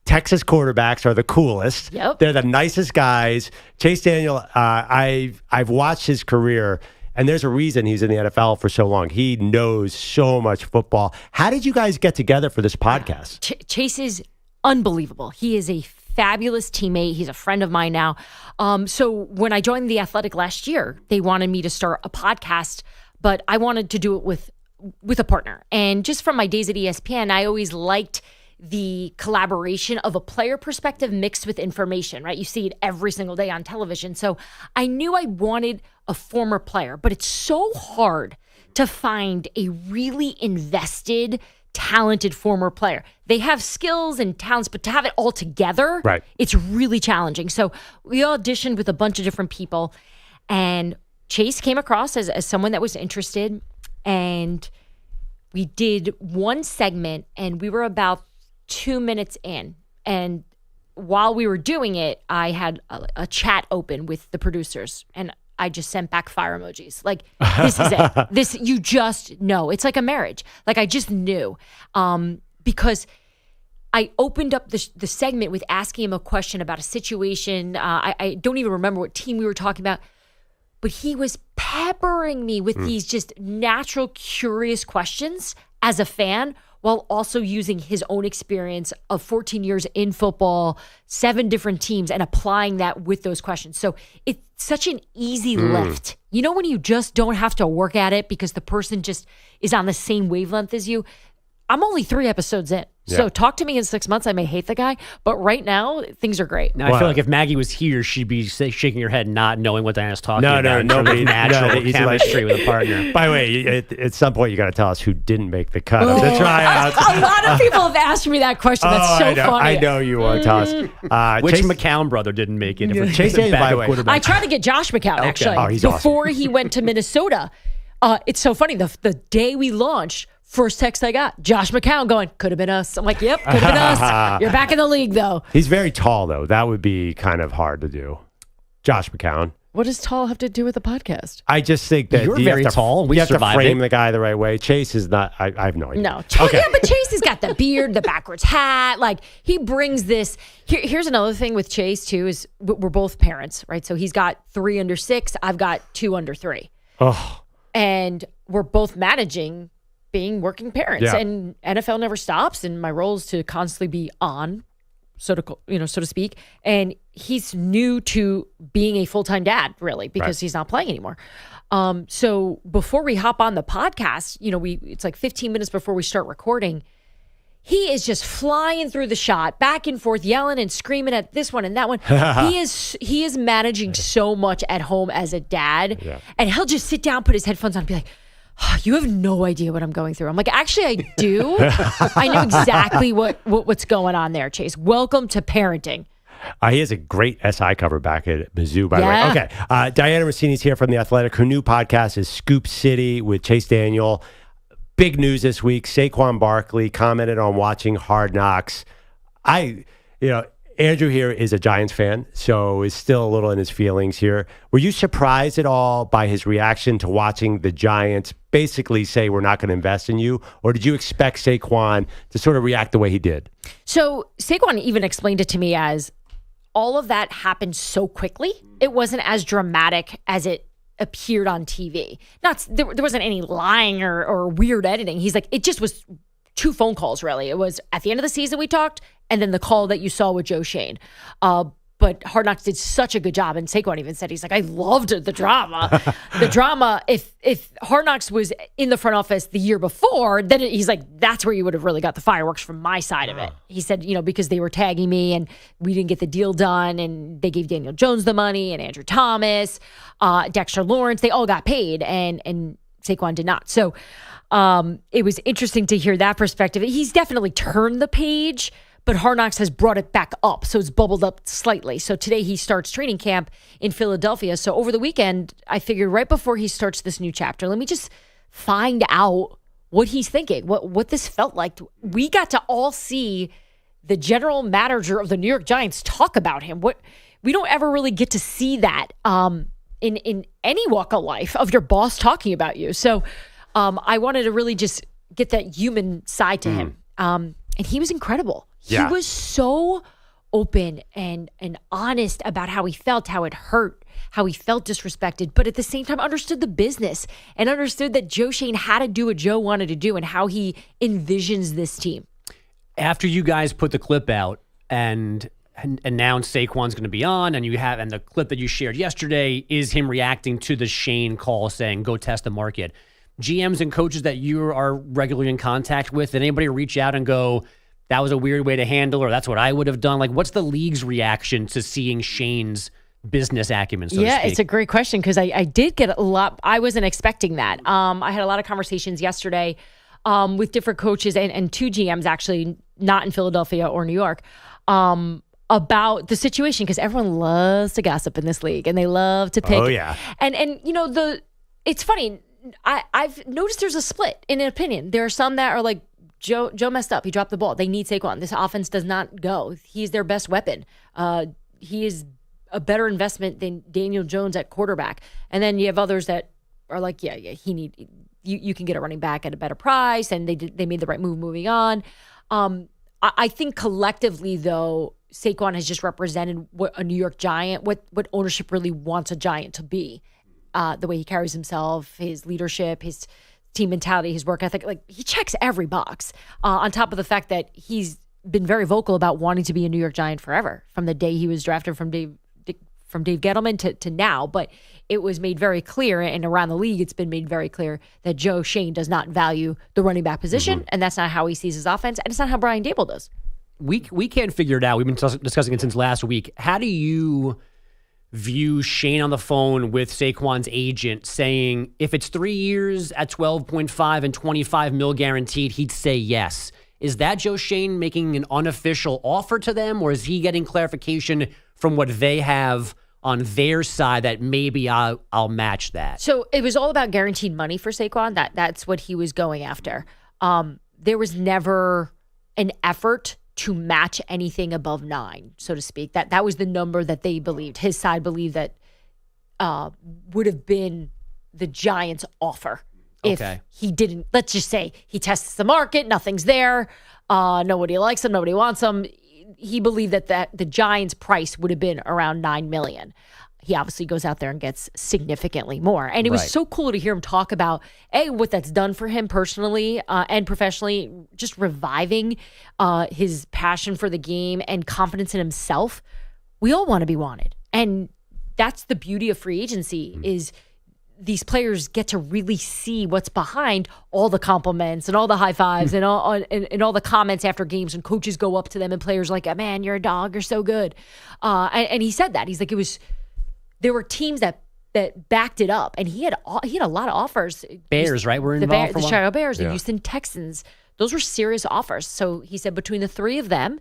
Texas quarterbacks are the coolest. Yep. They're the nicest guys. Chase Daniel, I've watched his career, and there's a reason he's in the NFL for so long. He knows so much football. How did you guys get together for this podcast? Chase is unbelievable. He is a fabulous teammate. He's a friend of mine now. So when I joined The Athletic last year, they wanted me to start a podcast, but I wanted to do it with a partner. And just from my days at ESPN, I always liked the collaboration of a player perspective mixed with information, right? You see it every single day on television. So I knew I wanted a former player, but it's so hard to find a really invested, talented former player. They have skills and talents, but to have it all together, right, it's really challenging. So we auditioned with a bunch of different people, and Chase came across as someone that was interested, and we did one segment, and we were about 2 minutes in. And while we were doing it, I had a chat open with the producers, and I just sent back fire emojis. Like, this is it. This, you just know. It's like a marriage. Like, I just knew. Because I opened up the segment with asking him a question about a situation. I don't even remember what team we were talking about. But he was peppering me with these just natural, curious questions as a fan, while also using his own experience of 14 years in football, 7 different teams, and applying that with those questions. So it's such an easy lift. You know when you just don't have to work at it because the person just is on the same wavelength as you? I'm only 3 episodes in. So talk to me in 6 months. I may hate the guy, but right now, things are great. Now, I feel like if Maggie was here, she'd be shaking her head, not knowing what Diana's talking about. No, Natural chemistry with a partner. By the way, at some point, you got to tell us who didn't make the cut of the tryouts. A lot of people have asked me that question. That's so funny. I know you want to tell us. Which McCown brother didn't make it? Chase Daniel, by the way. I tried to get Josh McCown, actually, he's before he went to Minnesota. It's so funny. The day we launched, first text I got, Josh McCown going, could have been us. I'm like, yep, could have been us. You're back in the league, though. He's very tall, though. That would be kind of hard to do. Josh McCown. What does tall have to do with the podcast? I just think that you're very tall. You have to frame the guy the right way. Chase is not. I have no idea. No. Yeah, but Chase has got the beard, the backwards hat. Like, he brings this. Here's another thing with Chase, too, is we're both parents, right? So he's got 3 under 6. I've got 2 under 3. Oh. And we're both managing being working parents, and NFL never stops, and my role is to constantly be on, so to speak. And he's new to being a full-time dad, really, because he's not playing anymore. So before we hop on the podcast, it's like 15 minutes before we start recording, he is just flying through the shot, back and forth, yelling and screaming at this one and that one. He is managing so much at home as a dad, and he'll just sit down, put his headphones on, and be like, you have no idea what I'm going through. I'm like, actually, I do. I know exactly what's going on there, Chase. Welcome to parenting. He has a great SI cover back at Mizzou, by the way. Yeah. Okay. Diana Rossini's here from The Athletic. Her new podcast is Scoop City with Chase Daniel. Big news this week. Saquon Barkley commented on watching Hard Knocks. Andrew here is a Giants fan, so is still a little in his feelings here. Were you surprised at all by his reaction to watching the Giants basically say we're not going to invest in you? Or did you expect Saquon to sort of react the way he did? So Saquon even explained it to me as all of that happened so quickly. It wasn't as dramatic as it appeared on TV. There wasn't any lying or weird editing. He's like, it just was 2 phone calls, really. It was at the end of the season we talked, and then the call that you saw with Joe Shane. But Hard Knocks did such a good job, and Saquon even said, he's like, I loved the drama. The drama, if Hard Knocks was in the front office the year before, then he's like, that's where you would have really got the fireworks from my side of it. He said, because they were tagging me, and we didn't get the deal done, and they gave Daniel Jones the money, and Andrew Thomas, Dexter Lawrence, they all got paid, and Saquon did not. So it was interesting to hear that perspective. He's definitely turned the page, but Hard Knocks has brought it back up, so it's bubbled up slightly. So today he starts training camp in Philadelphia. So over the weekend, I figured right before he starts this new chapter, let me just find out what he's thinking, what this felt like. We got to all see the general manager of the New York Giants talk about him. We don't ever really get to see that in any walk of life of your boss talking about you. So I wanted to really just get that human side to him. And he was incredible. Yeah. He was so open and honest about how he felt, how it hurt, how he felt disrespected, but at the same time understood the business and understood that Joe Shane had to do what Joe wanted to do and how he envisions this team. After you guys put the clip out and announced Saquon's going to be on, and the clip that you shared yesterday is him reacting to the Shane call saying, go test the market. GMs and coaches that you are regularly in contact with, did anybody reach out and go, that was a weird way to handle, or that's what I would have done? Like, what's the league's reaction to seeing Shane's business acumen, so to speak? It's a great question because I did get a lot. I wasn't expecting that. I had a lot of conversations yesterday with different coaches and 2 GMs, actually, not in Philadelphia or New York, about the situation because everyone loves to gossip in this league and they love to pick. Oh, yeah. And it's funny. I've noticed there's a split in an opinion. There are some that are like, Joe messed up. He dropped the ball. They need Saquon. This offense does not go. He's their best weapon. He is a better investment than Daniel Jones at quarterback. And then you have others that are like, you can get a running back at a better price, and they made the right move moving on. I think collectively, though, Saquon has just represented what a New York Giant, what ownership really wants a Giant to be. The way he carries himself, his leadership, his team mentality, his work ethic, like he checks every box. On top of the fact that he's been very vocal about wanting to be a New York Giant forever, from the day he was drafted from Dave Gettleman to now. But it was made very clear, and around the league, it's been made very clear that Joe Shane does not value the running back position, and that's not how he sees his offense, and it's not how Brian Daboll does. We can't figure it out. We've been discussing it since last week. How do you view Shane on the phone with Saquon's agent saying if it's 3 years at 12.5 and 25 mil guaranteed, he'd say yes? Is that Joe Shane making an unofficial offer to them, or is he getting clarification from what they have on their side that maybe I'll match that? So it was all about guaranteed money for Saquon. That's what he was going after. There was never an effort to match anything above 9, so to speak. That was the number that they believed. His side believed that would have been the Giants' offer if he didn't. Let's just say he tests the market, nothing's there, nobody likes him, nobody wants him. He believed that the Giants' price would have been around $9 million. He obviously goes out there and gets significantly more. And it was so cool to hear him talk about, what that's done for him personally and professionally, just reviving his passion for the game and confidence in himself. We all want to be wanted. And that's the beauty of free agency is these players get to really see what's behind all the compliments and all the high fives and all the comments after games, and coaches go up to them and players like, man, you're a dog, you're so good. And he said that. He's like, there were teams that backed it up, and he had a lot of offers. Bears, right? We're involved. The Chicago Bears, the Houston Texans. Those were serious offers. So he said between the 3 of them,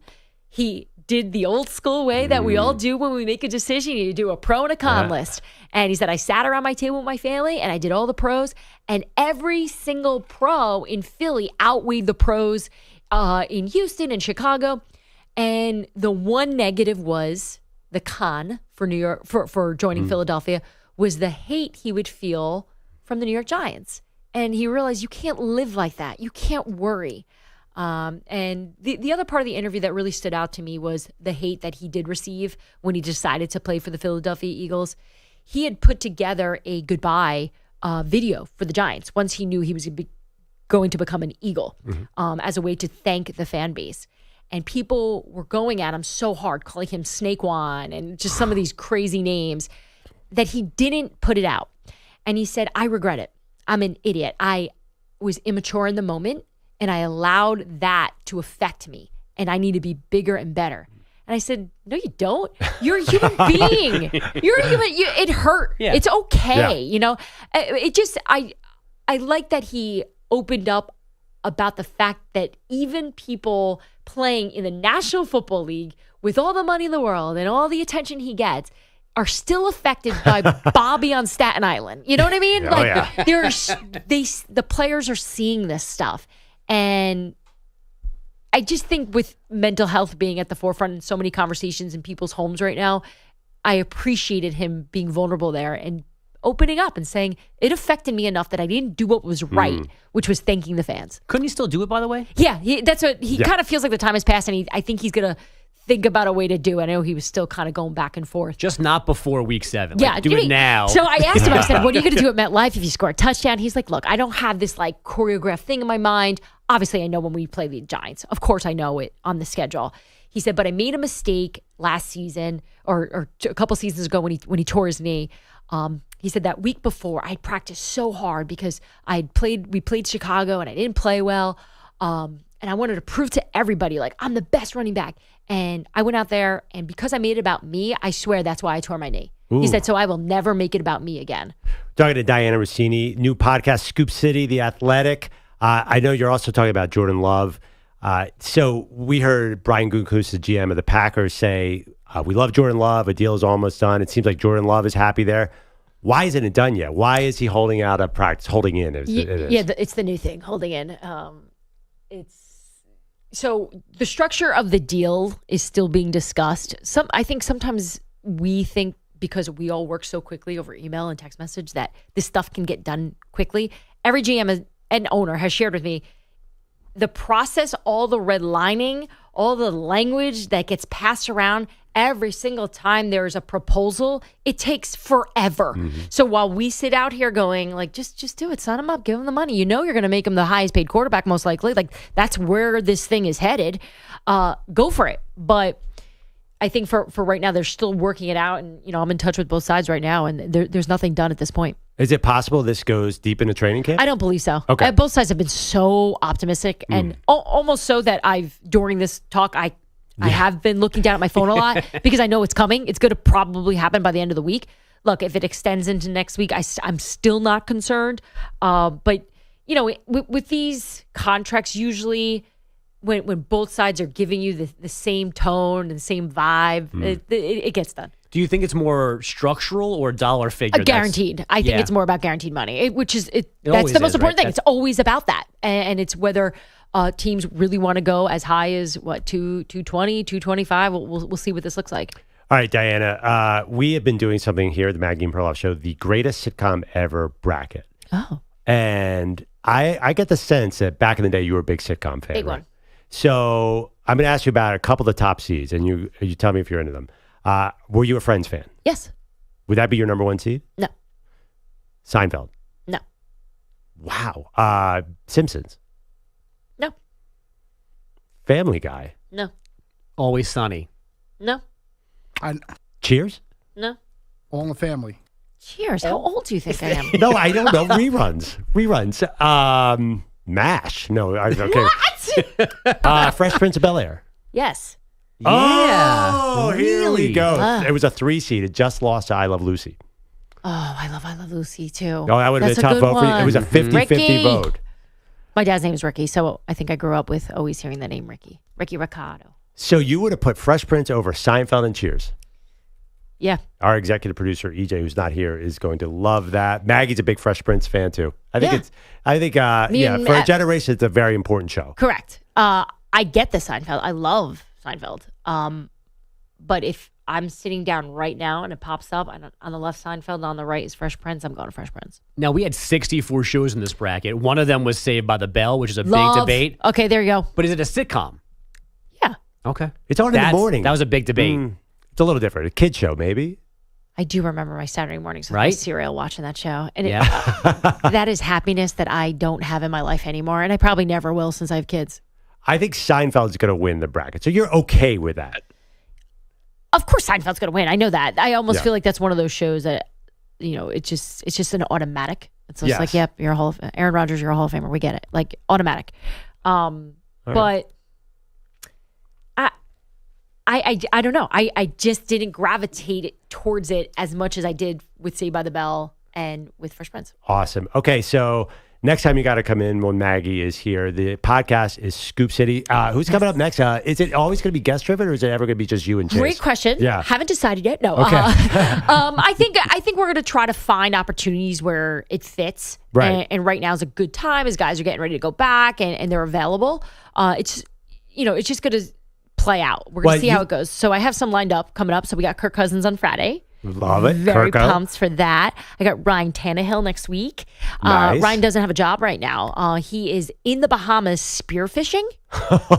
he did the old school way that we all do when we make a decision. You do a pro and a con list. And he said, I sat around my table with my family and I did all the pros. And every single pro in Philly outweighed the pros in Houston and Chicago. And the one negative was the con for New York, for joining Philadelphia, was the hate he would feel from the New York Giants. And he realized you can't live like that. You can't worry. And the other part of the interview that really stood out to me was the hate that he did receive when he decided to play for the Philadelphia Eagles. He had put together a goodbye video for the Giants once he knew he was going to become an Eagle as a way to thank the fan base. And people were going at him so hard, calling him Saquon and just some of these crazy names, that he didn't put it out. And he said, I regret it. I'm an idiot. I was immature in the moment, and I allowed that to affect me, and I need to be bigger and better. And I said, no, you don't. You're a human being. You're a human. It hurt. Yeah. It's okay. Yeah. It just, I like that he opened up about the fact that even people playing in the National Football League with all the money in the world and all the attention he gets are still affected by Bobby on Staten Island. You know what I mean? The players are seeing this stuff. And I just think with mental health being at the forefront in so many conversations in people's homes right now, I appreciated him being vulnerable there and opening up and saying, it affected me enough that I didn't do what was right, which was thanking the fans. Couldn't he still do it, by the way? Yeah, that's what he kind of feels like the time has passed, and I think he's going to think about a way to do it. I know he was still kind of going back and forth. Just not before week 7. Yeah, do it now. So I asked him, I said, what are you going to do at MetLife if you score a touchdown? He's like, look, I don't have this like choreographed thing in my mind. Obviously, I know when we play the Giants. Of course, I know it on the schedule. He said, but I made a mistake last season or a couple seasons ago when he tore his knee. He said that week before, I practiced so hard because we played Chicago and I didn't play well. And I wanted to prove to everybody, like, I'm the best running back. And I went out there, and because I made it about me, I swear that's why I tore my knee. Ooh. He said, so I will never make it about me again. Talking to Diana Rossini, new podcast, Scoop City, The Athletic. I know you're also talking about Jordan Love. So we heard Brian Gutekunst, the GM of the Packers, say, we love Jordan Love. A deal is almost done. It seems like Jordan Love is happy there. Why isn't it done yet? Why is he holding out a practice, holding in? It's the new thing, holding in. So the structure of the deal is still being discussed. I think sometimes we think because we all work so quickly over email and text message that this stuff can get done quickly. Every GM and owner has shared with me the process, all the redlining, all the language that gets passed around every single time there's a proposal, it takes forever. Mm-hmm. So while we sit out here going, like, just do it, sign him up, give him the money. You know you're going to make him the highest paid quarterback most likely. Like, that's where this thing is headed. Go for it. But I think for right now, they're still working it out. And, I'm in touch with both sides right now, and there's nothing done at this point. Is it possible this goes deep into training camp? I don't believe so. Okay. Both sides have been so optimistic and almost so that during this talk, I have been looking down at my phone a lot because I know it's coming. It's going to probably happen by the end of the week. Look, if it extends into next week, I'm still not concerned. But, with these contracts, usually when both sides are giving you the same tone and the same vibe, it gets done. Do you think it's more structural or dollar figure? Guaranteed. I think it's more about guaranteed money, that's the most important thing. It's always about that. And it's whether teams really want to go as high as, 220, 225. We'll see what this looks like. All right, Diana, we have been doing something here at the Maggie Perloff Show, the greatest sitcom ever bracket. Oh. And I get the sense that back in the day, you were a big sitcom fan. Big right? one. So I'm going to ask you about a couple of the top seeds, and you tell me if you're into them. Were you a Friends fan? Yes. Would that be your number one seed? No. Seinfeld? No. Wow. Simpsons? No. Family Guy? No. Always Sunny? No. Cheers? No. All in the Family. Cheers. How old do you think I am? No, I don't know. Reruns. MASH. No. Okay. What? Fresh Prince of Bel-Air. Yes. Yeah. Oh, here we go. It was a 3 seed. It just lost to I Love Lucy. Oh, I love Lucy too. Oh, that would have been a tough vote for you. It was a 50-50 vote. My dad's name is Ricky, so I think I grew up with always hearing the name Ricky. Ricky Ricardo. So you would have put Fresh Prince over Seinfeld and Cheers. Yeah. Our executive producer, EJ, who's not here, is going to love that. Maggie's a big Fresh Prince fan, too. I think for a generation, it's a very important show. Correct. I get the Seinfeld. I love Seinfeld. But if I'm sitting down right now and it pops up and on the left Seinfeld and on the right is Fresh Prince, I'm going to Fresh Prince. Now, we had 64 shows in this bracket. One of them was Saved by the Bell, which is a big debate. Okay, there you go. But is it a sitcom? Yeah. Okay. It's on in the morning. That was a big debate. It's a little different. A kid show, maybe. I do remember my Saturday mornings with my Right? cereal watching that show. And that is happiness that I don't have in my life anymore. And I probably never will since I have kids. I think Seinfeld's going to win the bracket. So you're okay with that? Of course Seinfeld's going to win. I know that. I almost feel like that's one of those shows that, it's just an automatic. It's just like, yep, you're Aaron Rodgers, you're a Hall of Famer. We get it. Like automatic. But I don't know. I just didn't gravitate towards it as much as I did with Saved by the Bell and with Fresh Prince. Awesome. Okay, so next time you got to come in when Maggie is here. The podcast is Scoop City. Who's coming up next? Is it always going to be guest driven, or is it ever going to be just you and Chase? Great question. Yeah. Haven't decided yet. No. Okay. I think we're going to try to find opportunities where it fits. Right. And right now is a good time as guys are getting ready to go back and they're available. It's just going to play out. We're going to see how it goes. So I have some lined up coming up. So we got Kirk Cousins on Friday. Love it. Very Kirko. pumped for that. I got Ryan Tannehill next week. Nice. Ryan doesn't have a job right now. He is in the Bahamas spearfishing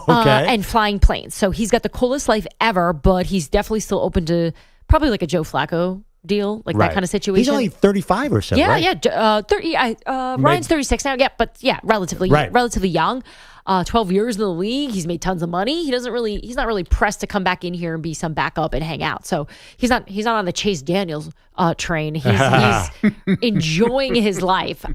and flying planes. So he's got the coolest life ever, but he's definitely still open to probably like a Joe Flacco deal, like that kind of situation. He's only 35 or so, yeah, right? Yeah. 30. Ryan's 36 now. Yeah, but yeah, relatively young. 12 years in the league. He's made tons of money. He's not really pressed to come back in here and be some backup and hang out. So he's not on the Chase Daniels train. He's enjoying his life.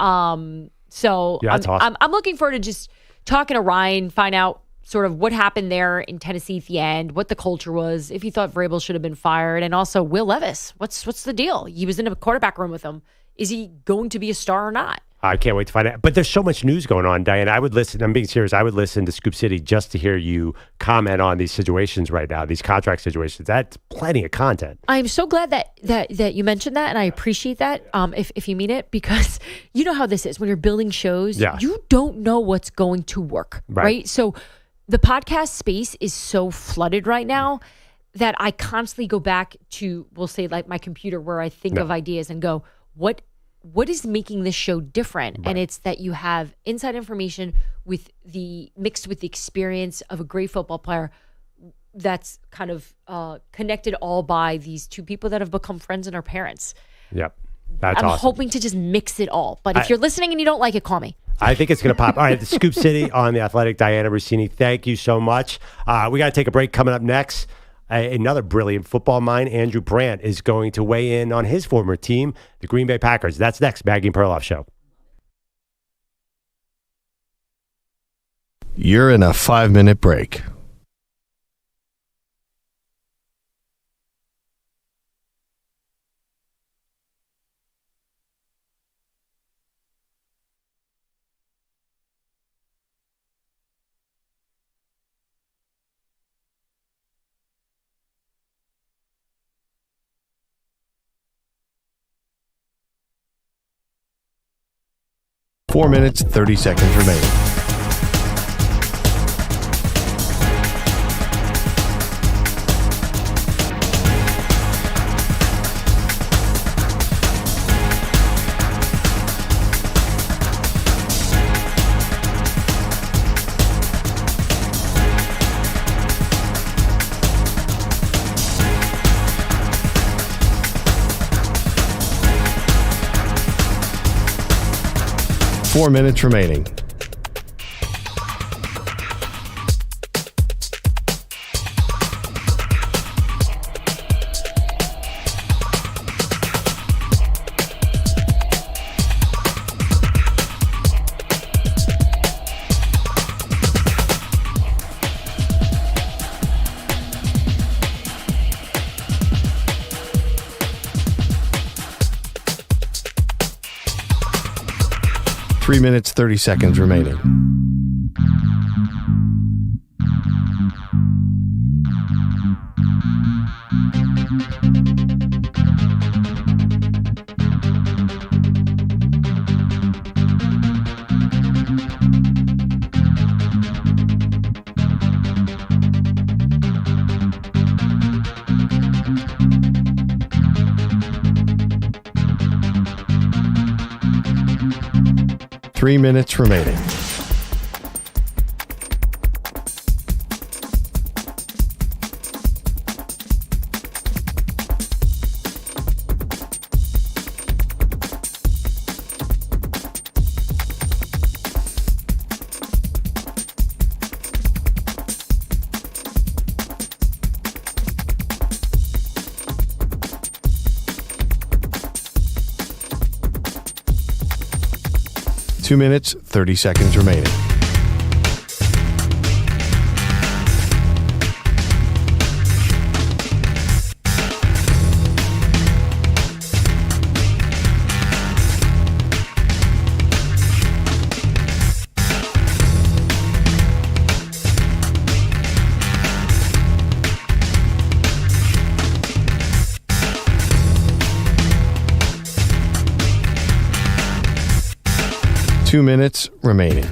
So that's awesome. I'm looking forward to just talking to Ryan, find out sort of what happened there in Tennessee at the end, what the culture was, if he thought Vrabel should have been fired, and also Will Levis. What's the deal? He was in a quarterback room with him. Is he going to be a star or not? I can't wait to find out. But there's so much news going on, Diane. I would listen. I'm being serious. I would listen to Scoop City just to hear you comment on these situations right now, these contract situations. That's plenty of content. I'm so glad that you mentioned that, and I appreciate that. If you mean it, because you know how this is when you're building shows. Yeah. You don't know what's going to work, right? So the podcast space is so flooded right now that I constantly go back to, we'll say, like my computer, where I think of ideas and go, what is making this show different? Right. And it's that you have inside information mixed with the experience of a great football player that's kind of connected all by these two people that have become friends and are parents. Yep. That's I'm awesome. hoping to just mix it all. But if you're listening and you don't like it, call me. I think it's going to pop. All right, the Scoop City on The Athletic, Diana Rossini, thank you so much. We got to take a break. Coming up next, another brilliant football mind, Andrew Brandt, is going to weigh in on his former team, the Green Bay Packers. That's next, Maggie Perloff Show. You're in a 5-minute break. Four minutes, 30 seconds remaining. Four minutes remaining. Three minutes, 30 seconds remaining. 3 minutes remaining. Two minutes, 30 seconds remaining. Two minutes remaining.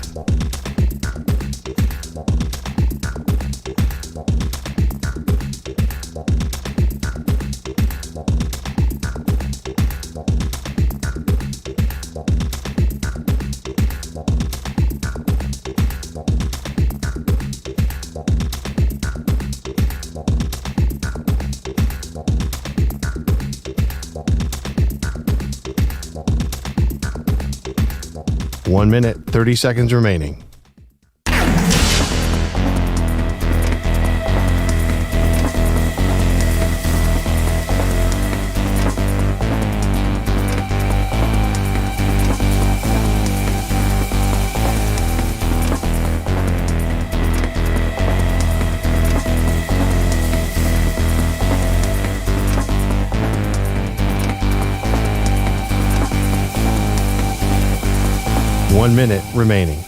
One minute, 30 seconds remaining. One minute remaining.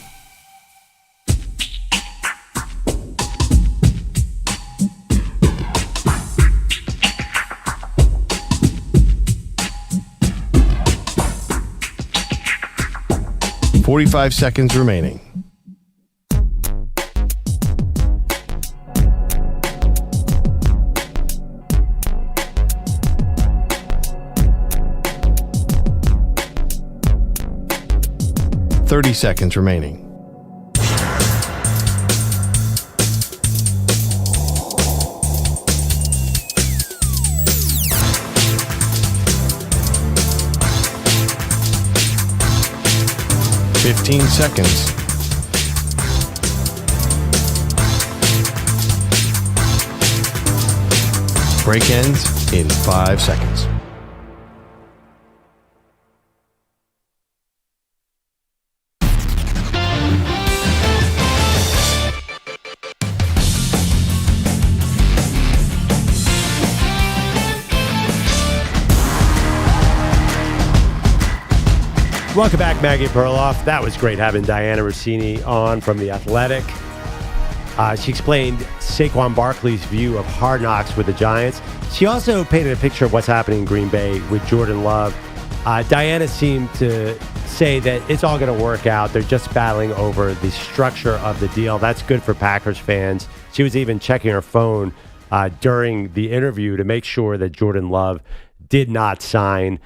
.45 seconds remaining. .30 seconds remaining. .15 seconds. Break ends in 5 seconds. Welcome back, Maggie Perloff. That was great having Diana Rossini on from The Athletic. She explained Saquon Barkley's view of Hard Knocks with the Giants. She also painted a picture of what's happening in Green Bay with Jordan Love. Diana seemed to say that it's all going to work out. They're just battling over the structure of the deal. That's good for Packers fans. She was even checking her phone during the interview to make sure that Jordan Love did not sign.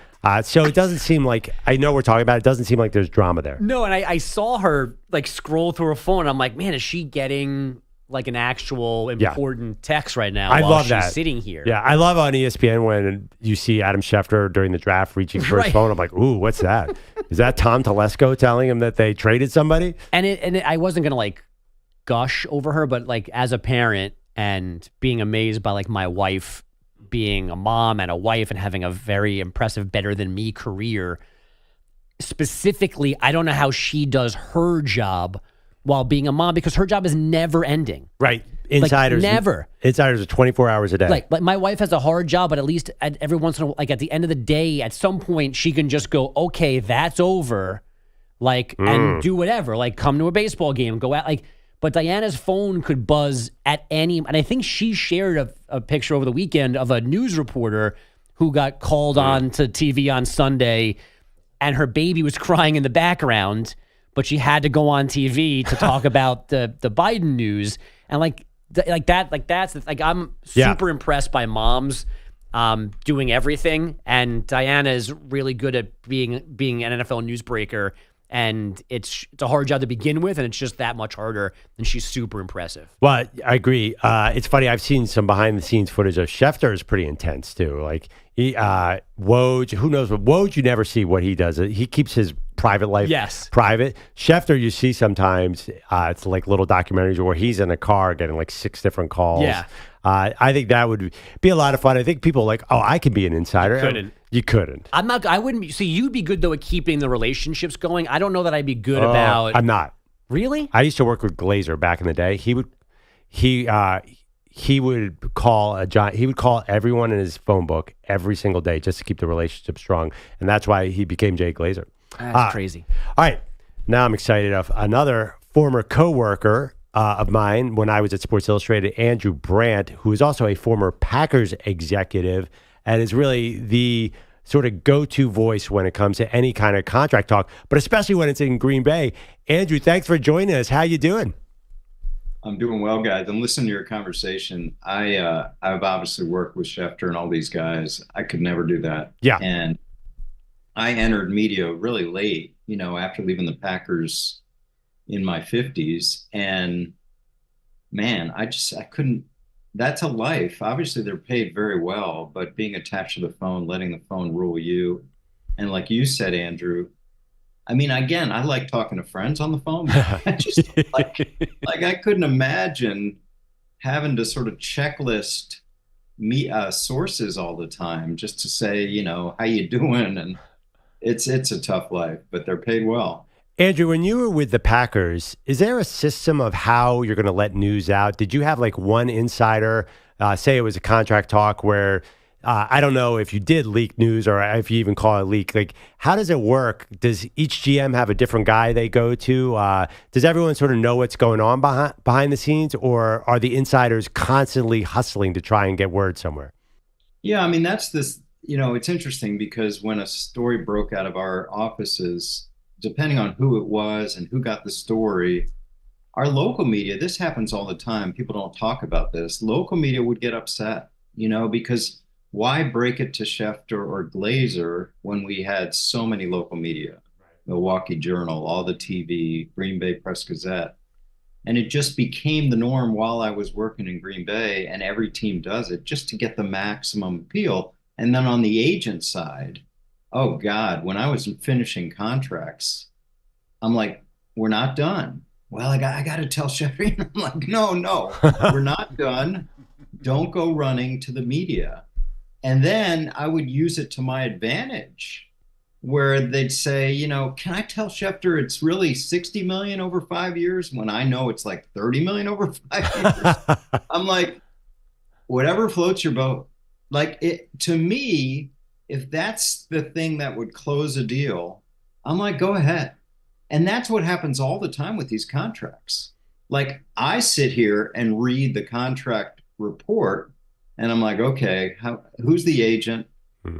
So it doesn't seem like, I know we're talking about it, doesn't seem like there's drama there. No, and I saw her like scroll through her phone. And I'm like, man, is she getting like an actual important text right now? I while love she's that. sitting here. Yeah, I love on ESPN when you see Adam Schefter during the draft reaching for his phone. I'm like, ooh, what's that? Is that Tom Telesco telling him that they traded somebody? And I wasn't gonna like gush over her, but like as a parent and being amazed by like my wife being a mom and a wife and having a very impressive better than me career. Specifically, I don't know how she does her job while being a mom because her job is never ending. Right. Insiders. Like, never. Insiders are 24 hours a day. Like my wife has a hard job, but at least every once in a while, like at the end of the day, at some point she can just go, okay, that's over. Like, and do whatever, like come to a baseball game, go out, like, but Diana's phone could buzz at any, and I think she shared a picture over the weekend of a news reporter who got called on to TV on Sunday, and her baby was crying in the background, but she had to go on TV to talk about the Biden news, and I'm super impressed by moms doing everything, and Diana is really good at being an NFL newsbreaker And it's a hard job to begin with, and it's just that much harder, and she's super impressive. Well, I agree. It's funny. I've seen some behind-the-scenes footage of Schefter is pretty intense, too. Like, Woj, who knows what Woj, you never see what he does. He keeps his private life private. Schefter, you see sometimes, it's like little documentaries where he's in a car getting like 6 different calls. Yeah. I think that would be a lot of fun. I think people are like, oh, I can be an insider. You couldn't. I wouldn't be. See, you'd be good, though, at keeping the relationships going. I don't know that I'd be good about. I'm not. Really? I used to work with Glazer back in the day. He would call he would call everyone in his phone book every single day just to keep the relationship strong. And that's why he became Jay Glazer. That's crazy. All right. Now I'm excited of another former coworker of mine when I was at Sports Illustrated, Andrew Brandt, who is also a former Packers executive and is really the sort of go-to voice when it comes to any kind of contract talk, but especially when it's in Green Bay. Andrew, thanks for joining us. How you doing? I'm doing well, guys. I'm listening to your conversation. I've obviously worked with Schefter and all these guys. I could never do that. Yeah. And I entered media really late, after leaving the Packers in my 50s. And man, I couldn't. That's a life. Obviously, they're paid very well, but being attached to the phone, letting the phone rule you. And like you said, Andrew, I mean, again, I like talking to friends on the phone. But I just like I couldn't imagine having to sort of checklist sources all the time just to say, how you doing? And it's a tough life, but they're paid well. Andrew, when you were with the Packers, is there a system of how you're going to let news out? Did you have like one insider, say it was a contract talk where, I don't know if you did leak news or if you even call it a leak. Like, how does it work? Does each GM have a different guy they go to? Does everyone sort of know what's going on behind the scenes, or are the insiders constantly hustling to try and get word somewhere? Yeah, I mean, that's this, it's interesting because when a story broke out of our offices, depending on who it was and who got the story, our local media, this happens all the time. People don't talk about this. Local media would get upset, because why break it to Schefter or Glazer when we had so many local media? Milwaukee Journal, all the TV, Green Bay Press Gazette. And it just became the norm while I was working in Green Bay, and every team does it just to get the maximum appeal. And then on the agent side, oh God, when I was finishing contracts, I'm like, we're not done. Well, I got to tell Schefter. I'm like, no, we're not done. Don't go running to the media. And then I would use it to my advantage where they'd say, can I tell Schefter it's really 60 million over 5 years when I know it's like 30 million over 5 years? I'm like, whatever floats your boat. Like, to me, if that's the thing that would close a deal, I'm like, go ahead. And that's what happens all the time with these contracts. Like, I sit here and read the contract report and I'm like, okay, who's the agent?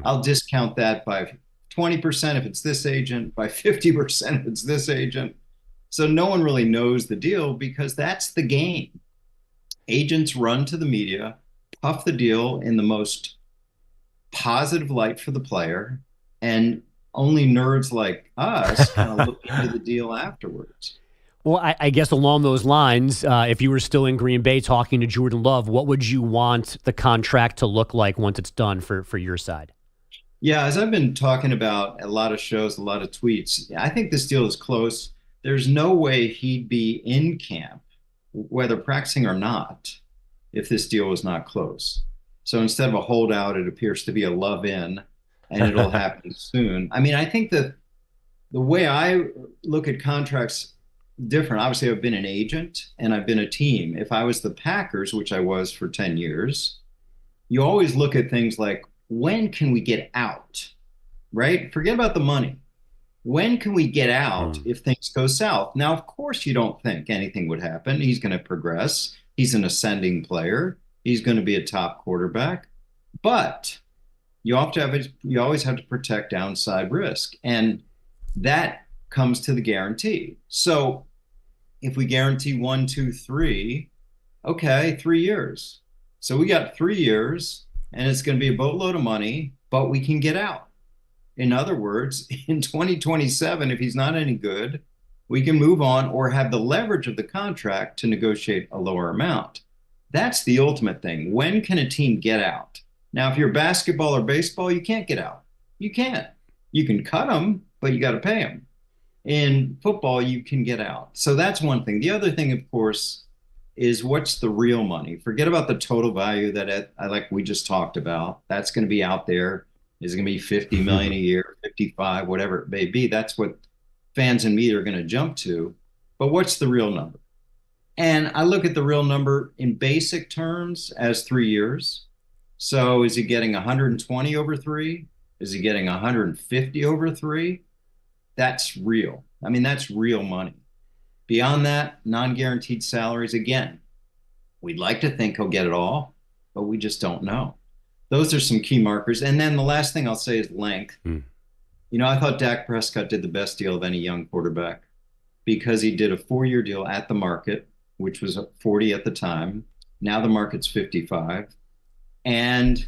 I'll discount that by 20% if it's this agent, by 50% if it's this agent. So no one really knows the deal because that's the game. Agents run to the media, puff the deal in the most positive light for the player, and only nerds like us kind of look into the deal afterwards. Well, I guess along those lines, if you were still in Green Bay talking to Jordan Love, what would you want the contract to look like once it's done for your side? Yeah, as I've been talking about a lot of shows, a lot of tweets, I think this deal is close. There's no way he'd be in camp, whether practicing or not, if this deal was not close. So instead of a holdout, it appears to be a love in, and it'll happen soon. I mean, I think that the way I look at contracts different. Obviously, I've been an agent and I've been a team. If I was the Packers, which I was for 10 years, you always look at things like, when can we get out, right? Forget about the money. When can we get out if things go south? Now, of course, you don't think anything would happen. He's going to progress. He's an ascending player. He's going to be a top quarterback. But you always have to protect downside risk. And that comes to the guarantee. So if we guarantee 1, 2, 3, okay, 3 years. So we got 3 years and it's going to be a boatload of money, but we can get out. In other words, in 2027, if he's not any good, we can move on or have the leverage of the contract to negotiate a lower amount. That's the ultimate thing. When can a team get out? Now, if you're basketball or baseball, you can't get out. You can't. You can cut them, but you got to pay them. In football, you can get out. So that's one thing. The other thing, of course, is what's the real money? Forget about the total value that like we just talked about. That's going to be out there. Is it going to be 50 million a year, 55, whatever it may be? That's what fans and media are going to jump to. But what's the real number? And I look at the real number in basic terms as 3 years. So is he getting 120 over 3? Is he getting 150 over 3? That's real. I mean, that's real money. Beyond that, non-guaranteed salaries, again, we'd like to think he'll get it all, but we just don't know. Those are some key markers. And then the last thing I'll say is length. You know, I thought Dak Prescott did the best deal of any young quarterback because he did a 4-year deal at the market, which was 40 at the time. Now the market's 55. And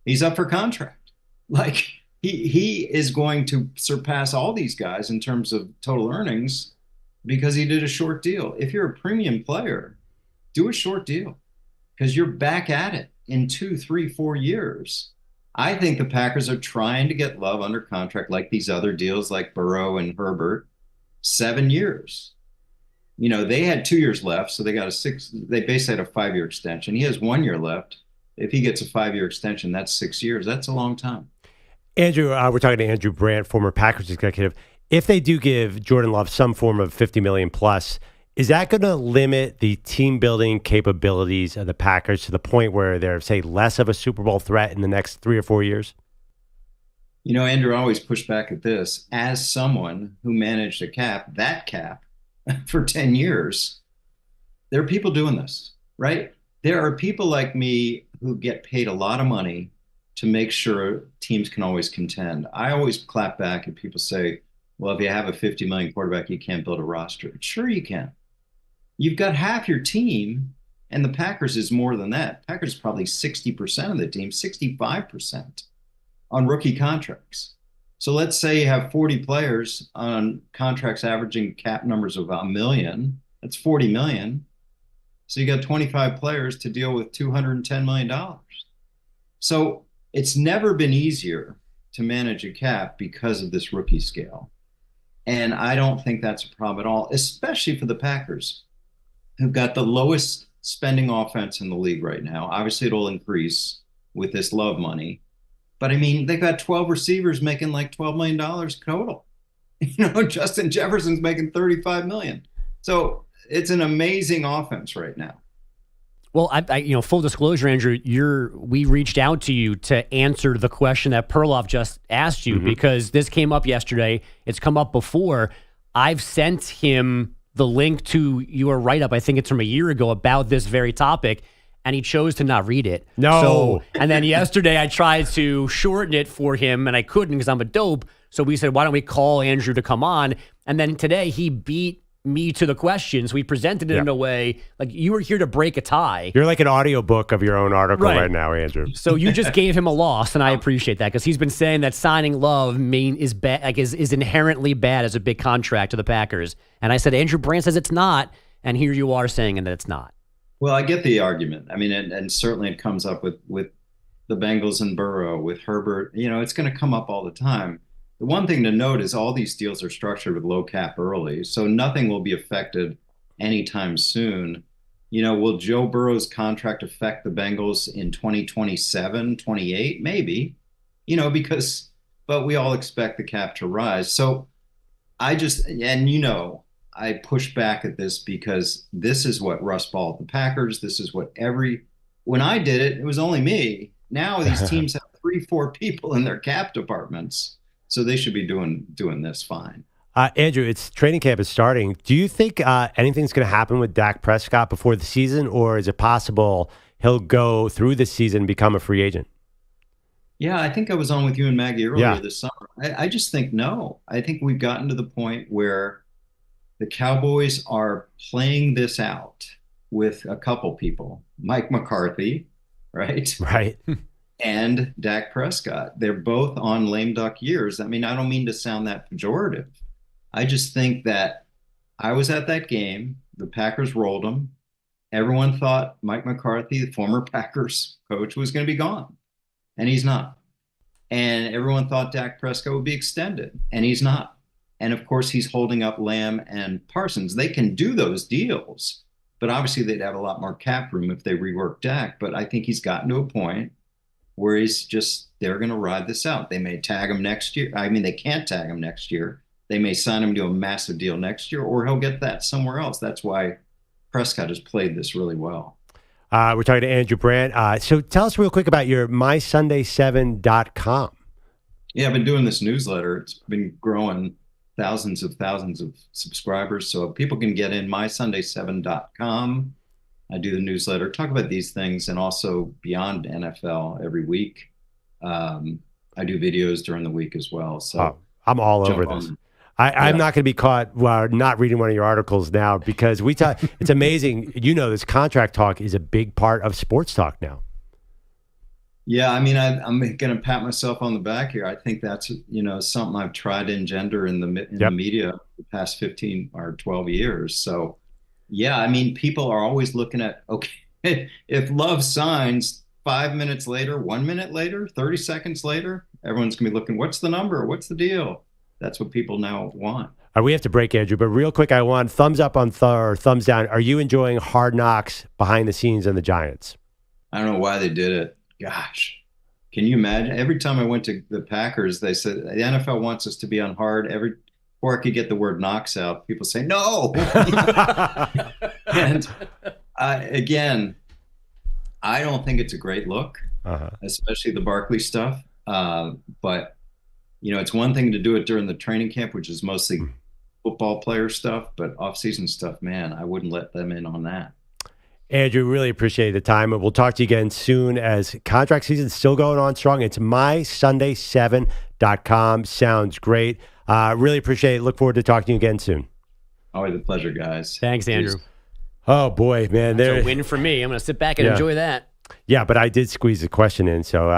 he's up for contract. Like, he is going to surpass all these guys in terms of total earnings because he did a short deal. If you're a premium player, do a short deal because you're back at it in 2, 3, 4 years. I think the Packers are trying to get Love under contract like these other deals like Burrow and Herbert, 7 years. You know, they had 2 years left, so they got they basically had a 5-year extension. He has 1 year left. If he gets a 5-year extension, that's 6 years. That's a long time. Andrew, we're talking to Andrew Brandt, former Packers executive. If they do give Jordan Love some form of $50 million plus, is that going to limit the team building capabilities of the Packers to the point where they're, say, less of a Super Bowl threat in the next 3 or 4 years? You know, Andrew, I always push back at this. As someone who managed that cap for 10 years, there are people doing this, right? There are people like me who get paid a lot of money to make sure teams can always contend. I always clap back if people say, well, if you have a 50 million quarterback, you can't build a roster. Sure you can. You've got half your team, and the Packers is more than that. Packers is probably 60% of the team, 65% on rookie contracts. So let's say you have 40 players on contracts averaging cap numbers of $1 million. That's 40 million. So you got 25 players to deal with $210 million. So it's never been easier to manage a cap because of this rookie scale. And I don't think that's a problem at all, especially for the Packers, who've got the lowest spending offense in the league right now. Obviously, it'll increase with this Love money. But, I mean, they've got 12 receivers making like $12 million total. You know, Justin Jefferson's making $35 million. So it's an amazing offense right now. Well, I full disclosure, Andrew, we reached out to you to answer the question that Perloff just asked you because this came up yesterday. It's come up before. I've sent him the link to your write-up, I think it's from a year ago, about this very topic, and he chose to not read it. No. So, and then yesterday I tried to shorten it for him, and I couldn't because I'm a dope. So we said, why don't we call Andrew to come on? And then today he beat me to the questions. We presented it in a way like you were here to break a tie. You're like an audiobook of your own article right now, Andrew. So you just gave him a loss, and I appreciate that because he's been saying that signing Love is bad, like is inherently bad as a big contract to the Packers. And I said Andrew Brandt says it's not, and here you are saying that it's not. Well, I get the argument. I mean, and certainly it comes up with the Bengals and Burrow, with Herbert. You know, it's going to come up all the time. The one thing to note is all these deals are structured with low cap early, so nothing will be affected anytime soon. You know, will Joe Burrow's contract affect the Bengals in 2027, 28? Maybe, you know, but we all expect the cap to rise. So I push back at this because this is what Russ Ball at the Packers. This is what when I did it, it was only me. Now these teams have 3-4 people in their cap departments. So they should be doing this fine. Andrew, it's training camp is starting. Do you think anything's going to happen with Dak Prescott before the season, or is it possible he'll go through the season and become a free agent? Yeah, I think I was on with you and Maggie earlier this summer. I just think no. I think we've gotten to the point where the Cowboys are playing this out with a couple people. Mike McCarthy, right? Right. and Dak Prescott. They're both on lame duck years. I mean, I don't mean to sound that pejorative. I just think that I was at that game. The Packers rolled them. Everyone thought Mike McCarthy, the former Packers coach, was going to be gone, and he's not. And everyone thought Dak Prescott would be extended, and he's not. And of course, he's holding up Lamb and Parsons. They can do those deals, but obviously they'd have a lot more cap room if they rework Dak. But I think he's gotten to a point where they're going to ride this out. They may tag him next year. I mean, they can't tag him next year. They may sign him to a massive deal next year, or he'll get that somewhere else. That's why Prescott has played this really well. We're talking to Andrew Brandt. So tell us real quick about your mysunday7.com. Yeah, I've been doing this newsletter. It's been growing thousands of subscribers. So people can get in mysunday7.com. I do the newsletter, talk about these things, and also beyond NFL every week. I do videos during the week as well. So I'm all over this. I'm not going to be caught not reading one of your articles now, because we talk. It's amazing. This contract talk is a big part of sports talk now. Yeah, I mean, I'm going to pat myself on the back here. I think that's something I've tried to engender in the media the past 15 or 12 years. So, yeah, I mean, people are always looking at, okay, if Love signs 5 minutes later, 1 minute later, 30 seconds later, everyone's going to be looking, what's the number? What's the deal? That's what people now want. We have to break, Andrew, but real quick, I want thumbs up on or thumbs down. Are you enjoying Hard Knocks behind the scenes on the Giants? I don't know why they did it. Gosh, can you imagine? Every time I went to the Packers, they said the NFL wants us to be on hard. Before I could get the word knocks out, people say no. And again, I don't think it's a great look, especially the Barkley stuff. But it's one thing to do it during the training camp, which is mostly football player stuff, but off-season stuff, man, I wouldn't let them in on that. Andrew, really appreciate the time. And we'll talk to you again soon as contract season's still going on strong. It's mysunday7.com. Sounds great. Really appreciate it. Look forward to talking to you again soon. Always a pleasure, guys. Thanks, Andrew. Cheers. Oh, boy, man. It's a win for me. I'm going to sit back and enjoy that. Yeah, but I did squeeze the question in. So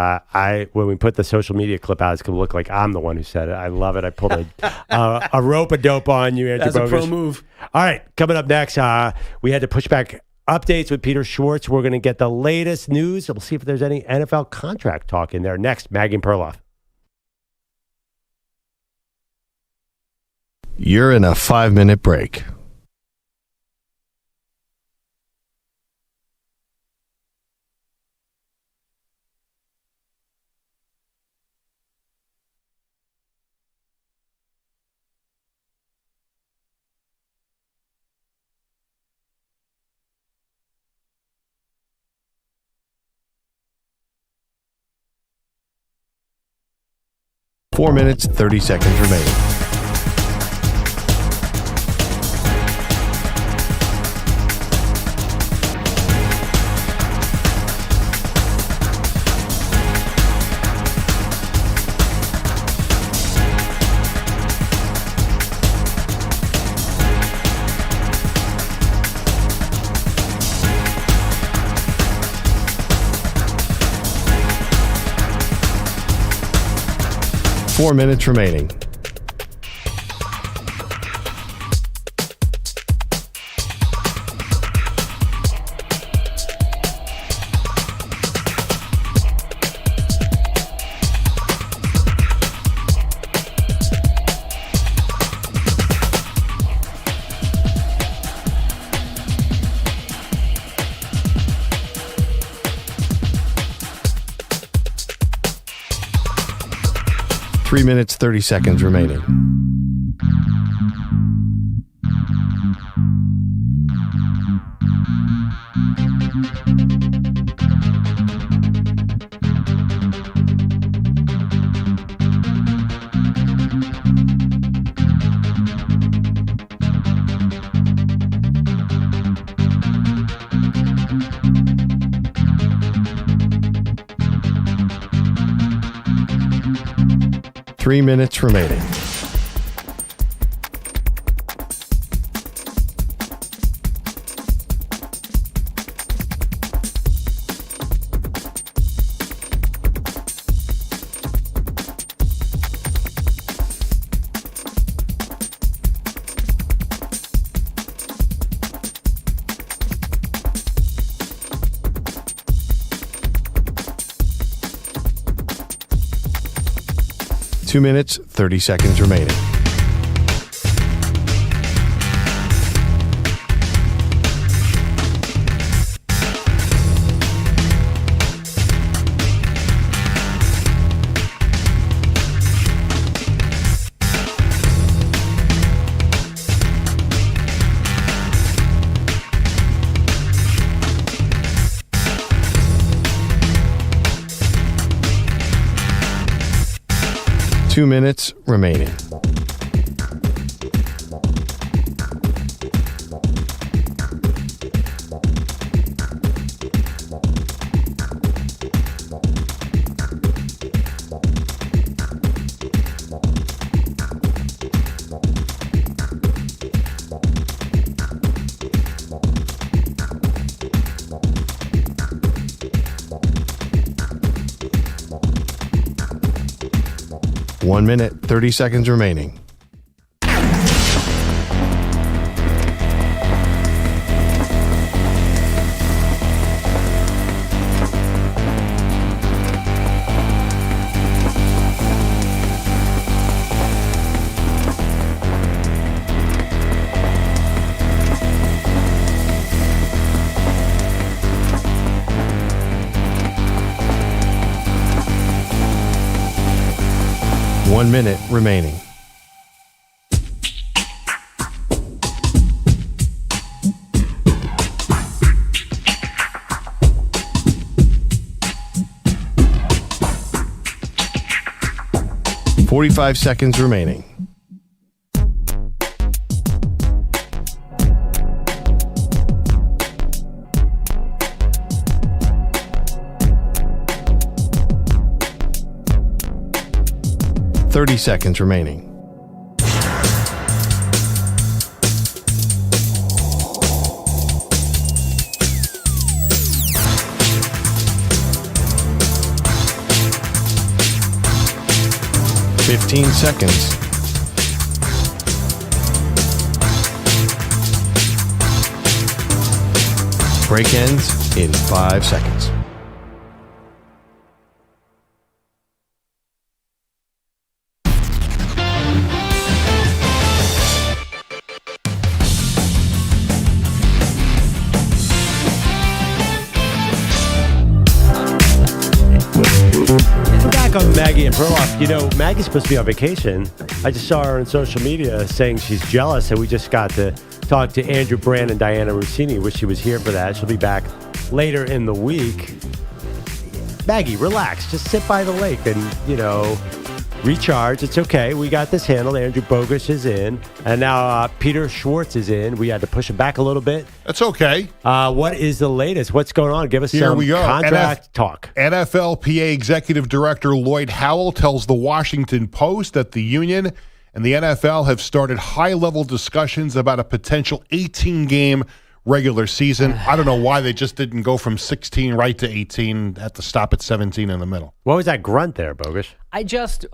when we put the social media clip out, it's going to look like I'm the one who said it. I love it. I pulled a rope-a-dope on you, Andrew. That's a pro move. All right, coming up next, we had to push back updates with Peter Schwartz. We're going to get the latest news. We'll see if there's any NFL contract talk in there. Next, Maggie Perloff. You're in a 5-minute break. Four minutes, 30 seconds remaining. Four minutes remaining. Three minutes, 30 seconds remaining. Three minutes remaining. 2 minutes, 30 seconds remaining. Two minutes remaining. One minute, 30 seconds remaining. One minute remaining. $45 seconds remaining. $30 seconds remaining. $15 seconds. Break ends in 5 seconds. Back on Maggie and Perloff. You know, Maggie's supposed to be on vacation. I just saw her on social media saying she's jealous, and we just got to talk to Andrew Brandt and Diana Rossini. Wish she was here for that. She'll be back later in the week. Maggie, relax. Just sit by the lake and, you know, recharge. It's okay. We got this handled. Andrew Bogusch is in. And now Peter Schwartz is in. We had to push him back a little bit. That's okay. What is the latest? What's going on? Give us Here some we go. contract talk. NFLPA Executive Director Lloyd Howell tells the Washington Post that the union and the NFL have started high-level discussions about a potential 18-game regular season. I don't know why they just didn't go from 16 right to 18, had to stop at 17 in the middle. What was that grunt there, Bogusch? I just,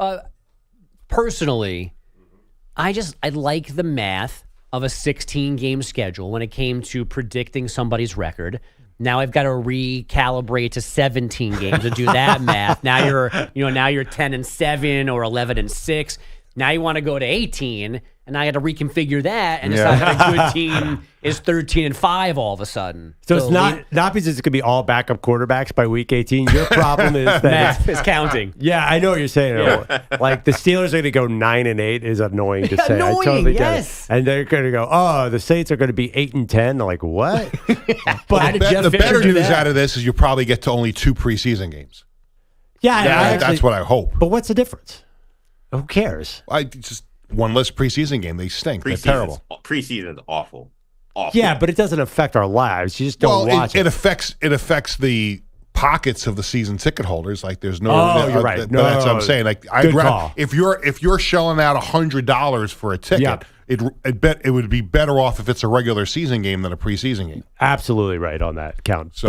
personally, I like the math of a 16-game schedule when it came to predicting somebody's record. Now I've got to recalibrate to 17 games to do that math. Now you're 10-7 or 11-6. Now you want to go to 18, and I got to reconfigure that, and it's not that a good team is 13-5 all of a sudden. So it's not because it's going to be all backup quarterbacks by week 18. Your problem is that math is counting. Yeah, I know what you're saying. Yeah. Like the Steelers are going to go 9-8 is annoying to say. Annoying, I totally get yes. it. And they're going to go, oh, the Saints are going to be 8-10. Like what? But the better news out of this is you probably get to only 2 preseason games. Yeah, that's what I hope. But what's the difference? Who cares? Just one less preseason game. They stink. They're terrible. Preseason's awful. Awful. Yeah, but it doesn't affect our lives. You just don't watch it. It affects the pockets of the season ticket holders. Like there's no. Oh, you're right. No, that's what I'm saying. Like call. If you're shelling out $100 for a ticket, it would be better off if it's a regular season game than a preseason game. Absolutely right on that count. So,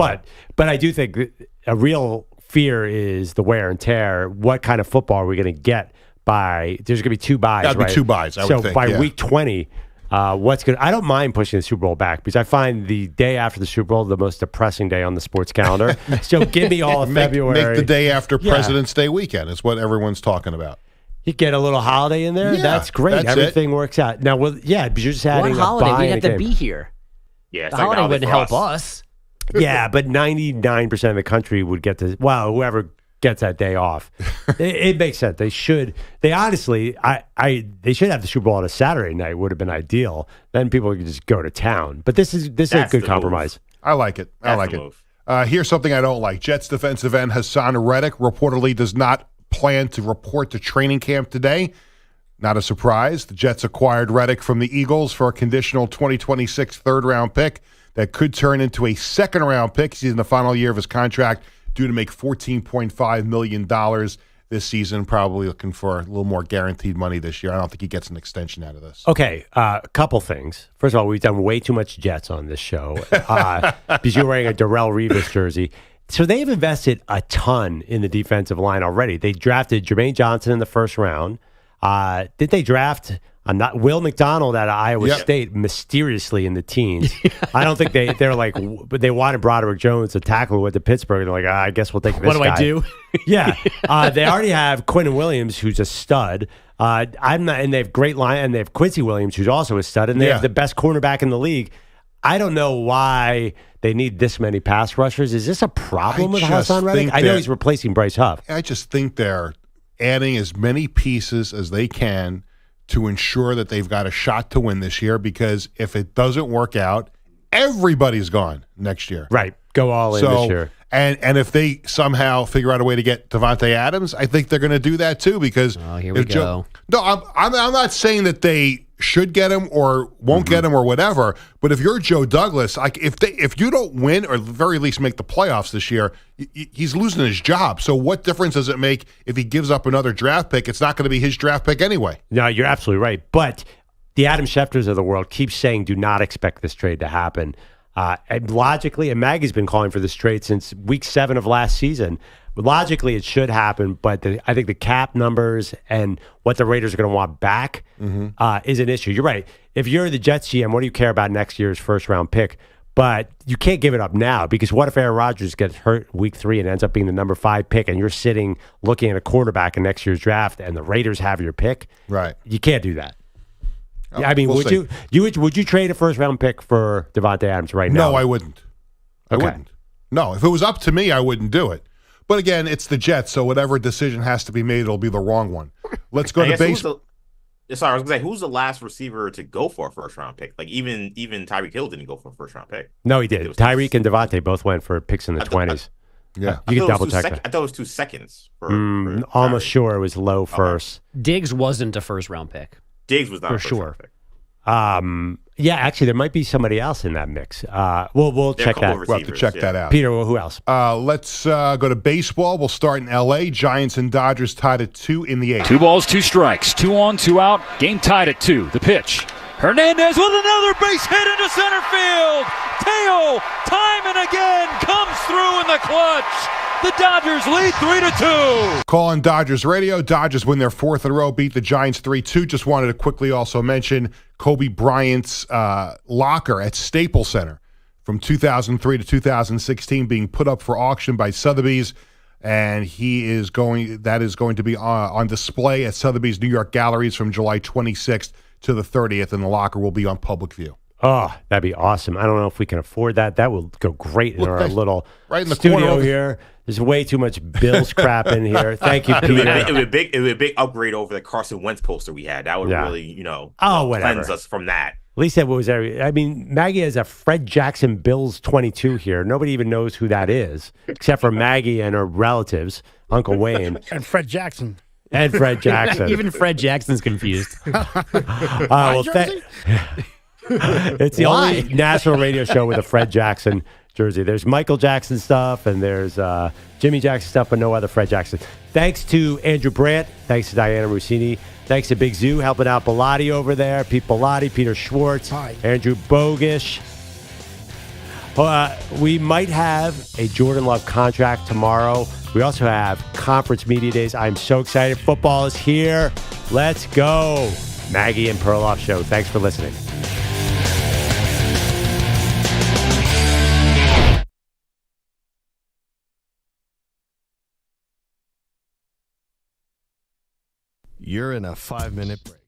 but I do think a real fear is the wear and tear. What kind of football are we going to get? There's going to be 2 buys, That'd right? be 2 buys, I would think. By week 20, what's good? I don't mind pushing the Super Bowl back because I find the day after the Super Bowl the most depressing day on the sports calendar. So give me all of February. Make the day after President's Day weekend is what everyone's talking about. You get a little holiday in there. Yeah, that's great. that's Everything works out. Now, but you're just adding One a holiday, buy we'd in have a to game. be here. Yeah, The holiday wouldn't help us. Yeah, but 99% of the country would get to. Well, whoever gets that day off, it makes sense. They should. They honestly, they should have the Super Bowl on a Saturday night. Would have been ideal. Then people could just go to town. But this is a good compromise. I like it. I like it. Here's something I don't like. Jets defensive end Hassan Reddick reportedly does not plan to report to training camp today. Not a surprise. The Jets acquired Reddick from the Eagles for a conditional 2026 third-round pick that could turn into a second-round pick. He's in the final year of his contract, due to make $14.5 million this season, probably looking for a little more guaranteed money this year. I don't think he gets an extension out of this. Okay, a couple things. First of all, we've done way too much Jets on this show because you're wearing a Darrelle Revis jersey. So they've invested a ton in the defensive line already. They drafted Jermaine Johnson in the first round. Did they draft Will McDonald out of Iowa State mysteriously in the teens? I don't think they're like, but they wanted Broderick Jones to tackle with the Pittsburgh. They're like, I guess we'll take this guy. What do I do? Yeah. They already have Quentin Williams, who's a stud. And they have great line, and they have Quincy Williams, who's also a stud, and they have the best cornerback in the league. I don't know why they need this many pass rushers. Is this a problem with Hassan Reddick? I know he's replacing Bryce Huff. I just think they're adding as many pieces as they can to ensure that they've got a shot to win this year, because if it doesn't work out, everybody's gone next year. Right. Go all in this year. And if they somehow figure out a way to get Devontae Adams, I think they're going to do that too, because here we go. I'm not saying that they should get him or won't get him or whatever, but if you're Joe Douglas, like if you don't win or at the very least make the playoffs this year, he's losing his job. So what difference does it make if he gives up another draft pick? It's not going to be his draft pick anyway. No, you're absolutely right. But the Adam Schefters of the world keep saying, do not expect this trade to happen. And logically, and Maggie's been calling for this trade since week 7 of last season. Logically, it should happen, but I think the cap numbers and what the Raiders are going to want back is an issue. You're right. If you're the Jets GM, what do you care about next year's first-round pick? But you can't give it up now, because what if Aaron Rodgers gets hurt week 3 and ends up being the number 5 pick, and you're sitting looking at a quarterback in next year's draft, and the Raiders have your pick? Right. You can't do that. Oh, I mean, would you trade a first-round pick for Devontae Adams right now? No, I wouldn't. I wouldn't. No, if it was up to me, I wouldn't do it. But again, it's the Jets, so whatever decision has to be made, it'll be the wrong one. Let's go to baseball. Sorry, I was going to say, who's the last receiver to go for a first-round pick? Like, even Tyreek Hill didn't go for a first-round pick. No, he did. Tyreek and Devontae both went for picks in the 20s. Yeah. You can double-check that. I thought it was 2 seconds. Almost sure it was low first. Diggs wasn't a first-round pick. Diggs was not for a first-round pick. Yeah, actually, there might be somebody else in that mix. We'll check that. We'll have to check that out. Peter, who else? Let's go to baseball. We'll start in L.A. Giants and Dodgers tied at 2 in the 8th. 2 balls, 2 strikes. 2 on, 2 out. Game tied at 2. The pitch. Hernandez with another base hit into center field. Teo, time and again, comes through in the clutch. The Dodgers lead 3-2. Call on Dodgers radio. Dodgers win their 4th in a row, beat the Giants 3-2. Just wanted to quickly also mention Kobe Bryant's locker at Staples Center from 2003 to 2016 being put up for auction by Sotheby's, and that is going to be on display at Sotheby's New York Galleries from July 26th to the 30th, and the locker will be on public view. Oh, that'd be awesome. I don't know if we can afford that. That will go great in our little right in the studio corner here. There's way too much Bills crap in here. Thank you, Peter. It would be a big upgrade over the Carson Wentz poster we had. That would really, cleanse us from that. At least that was I mean, Maggie has a Fred Jackson Bills 22 here. Nobody even knows who that is, except for Maggie and her relatives, Uncle Wayne. And Fred Jackson. And Fred Jackson. Even Fred Jackson's confused. It's the only national radio show with a Fred Jackson jersey. There's Michael Jackson stuff, and there's Jimmy Jackson stuff, but no other Fred Jackson. Thanks to Andrew Brandt. Thanks to Diana Rossini. Thanks to Big Zoo helping out Bellotti over there. Pete Bellotti, Peter Schwartz, Andrew Bogish. We might have a Jordan Love contract tomorrow. We also have conference media days. I'm so excited. Football is here. Let's go. Maggie and Perloff Show. Thanks for listening. You're in a 5-minute break.